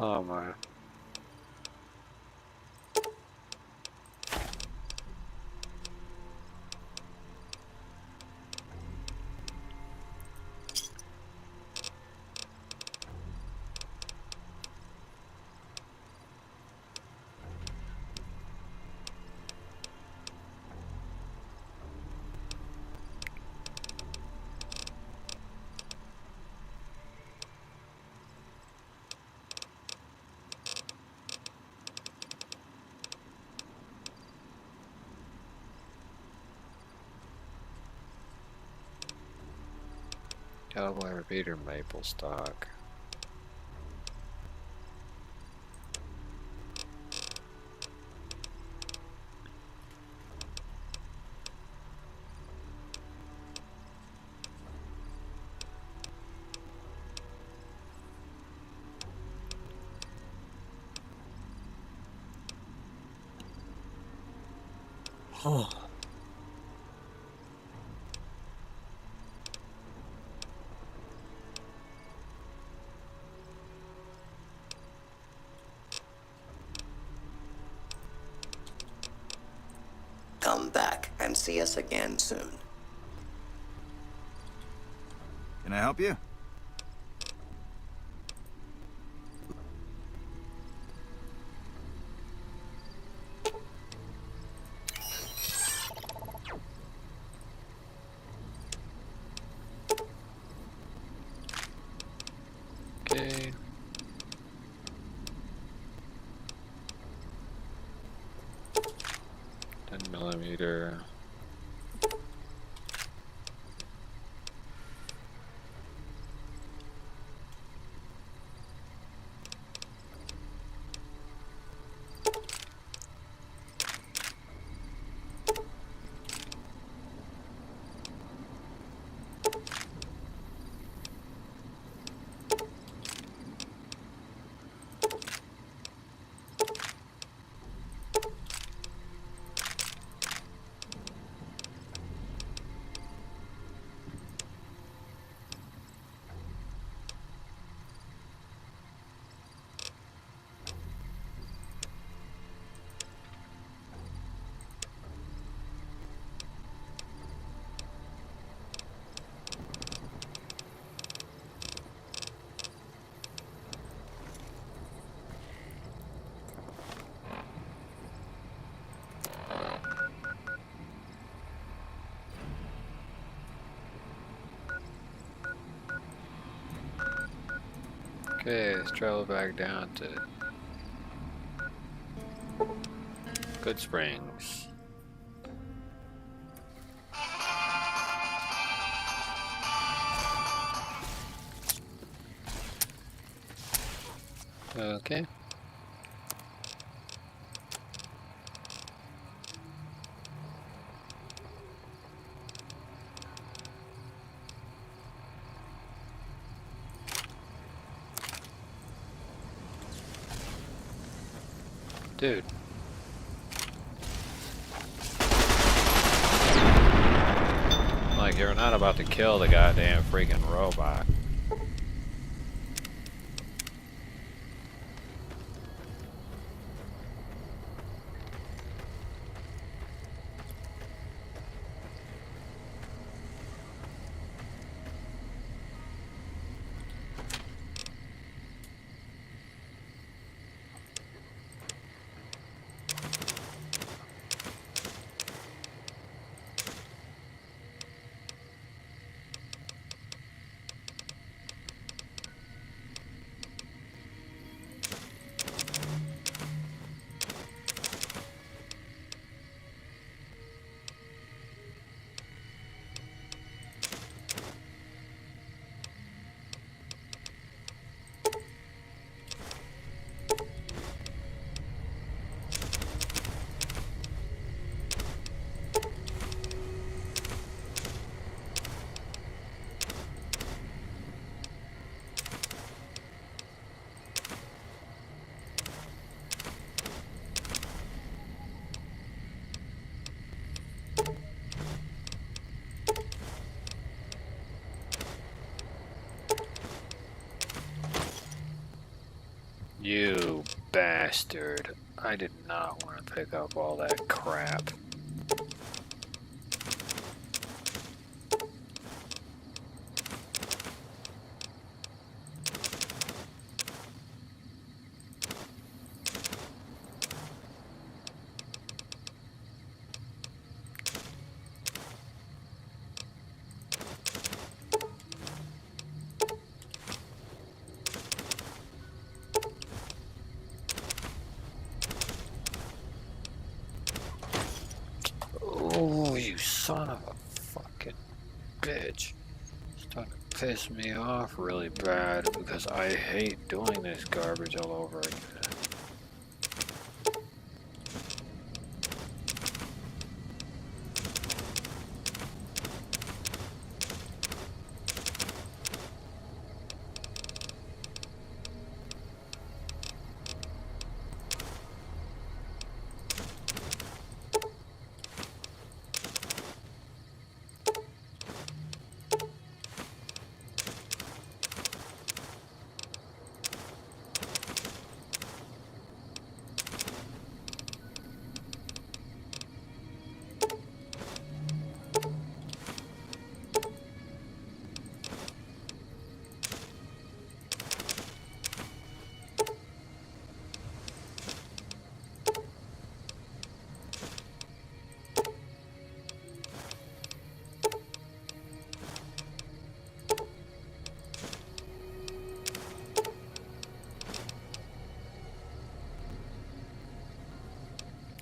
Oh my. Cowboy repeater, maple stock. Oh. Come back and see us again soon. Can I help you? Okay. 10mm. Okay, let's travel back down to Good Springs. Okay. Dude. Like, you're not about to kill the goddamn freaking robot. You bastard. I did not want to pick up all that crap. piss me off really bad because I hate doing this garbage all over again.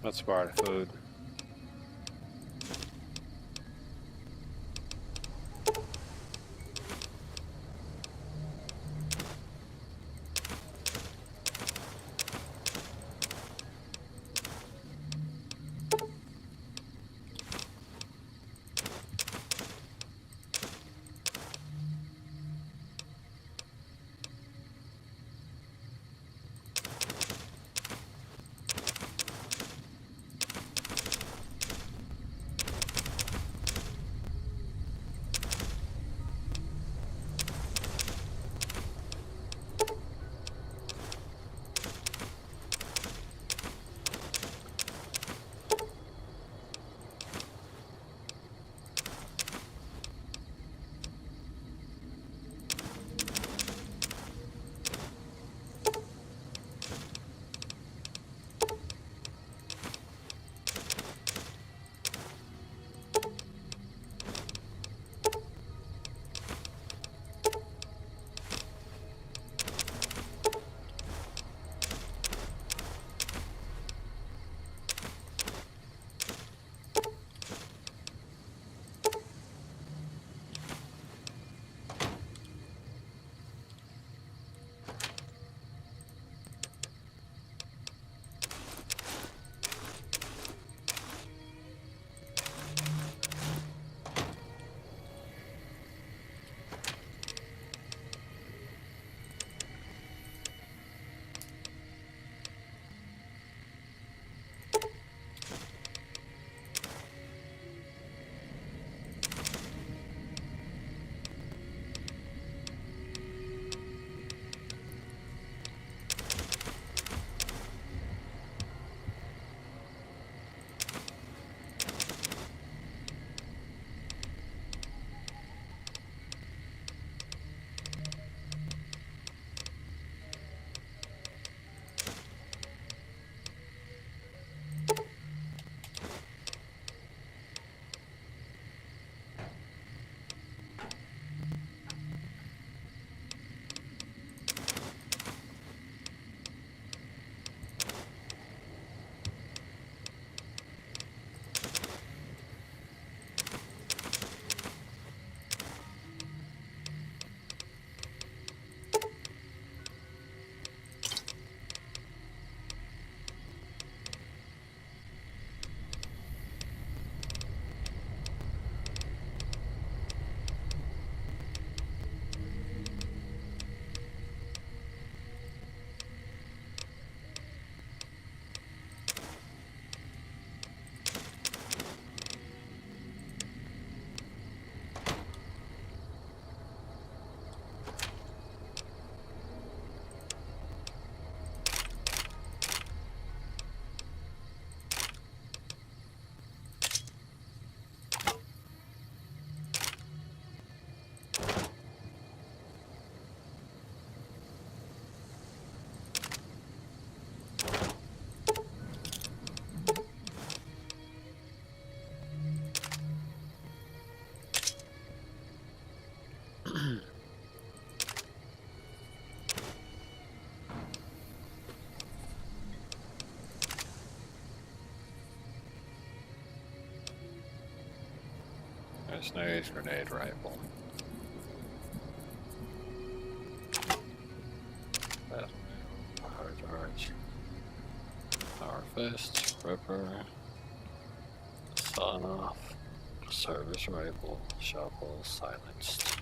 That's part of food. Nice grenade rifle. Power charge. Power fist. Ripper. Sawn off. Service rifle. Shovel. Silenced.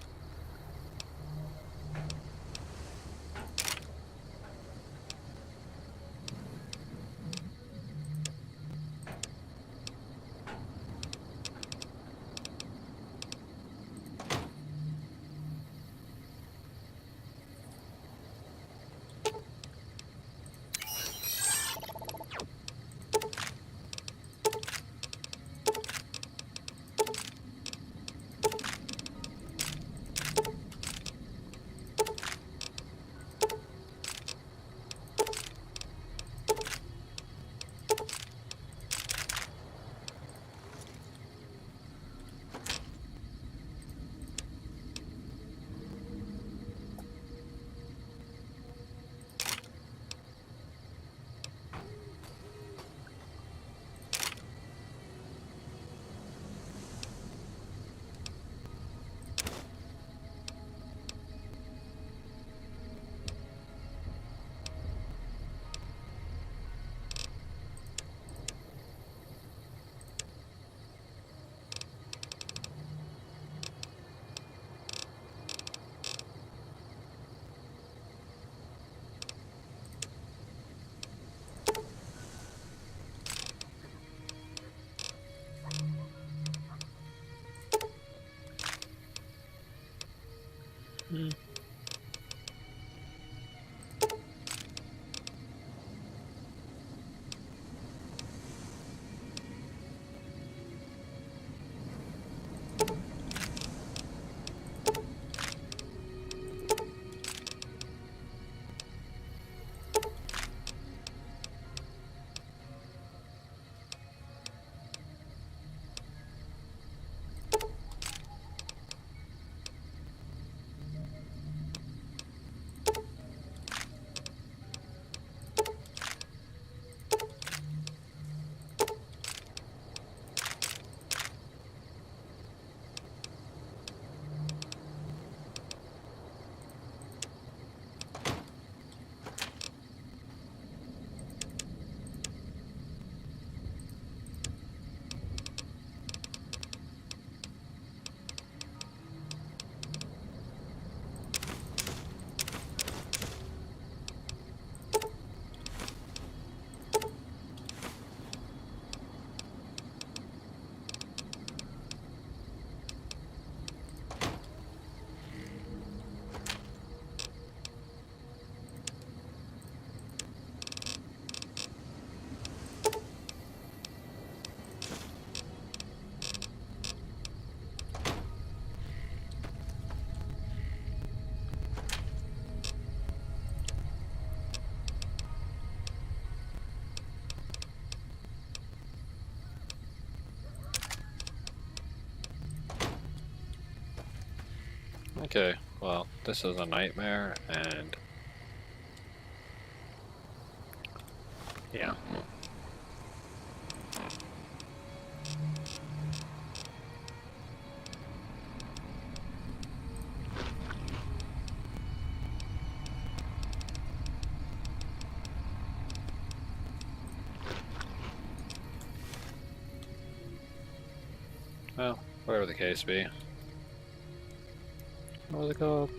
Okay, well, this is a nightmare, and yeah. Well, whatever the case be. What was it called?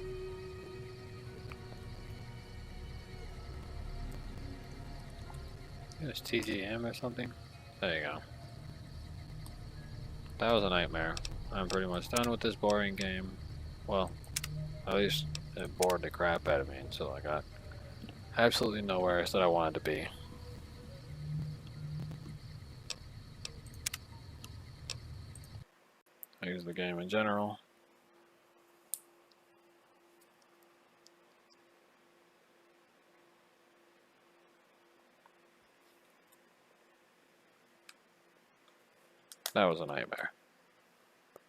It was TGM or something? There you go. That was a nightmare. I'm pretty much done with this boring game. Well, at least it bored the crap out of me until I got absolutely nowhere that I wanted to be. I use the game in general. That was a nightmare.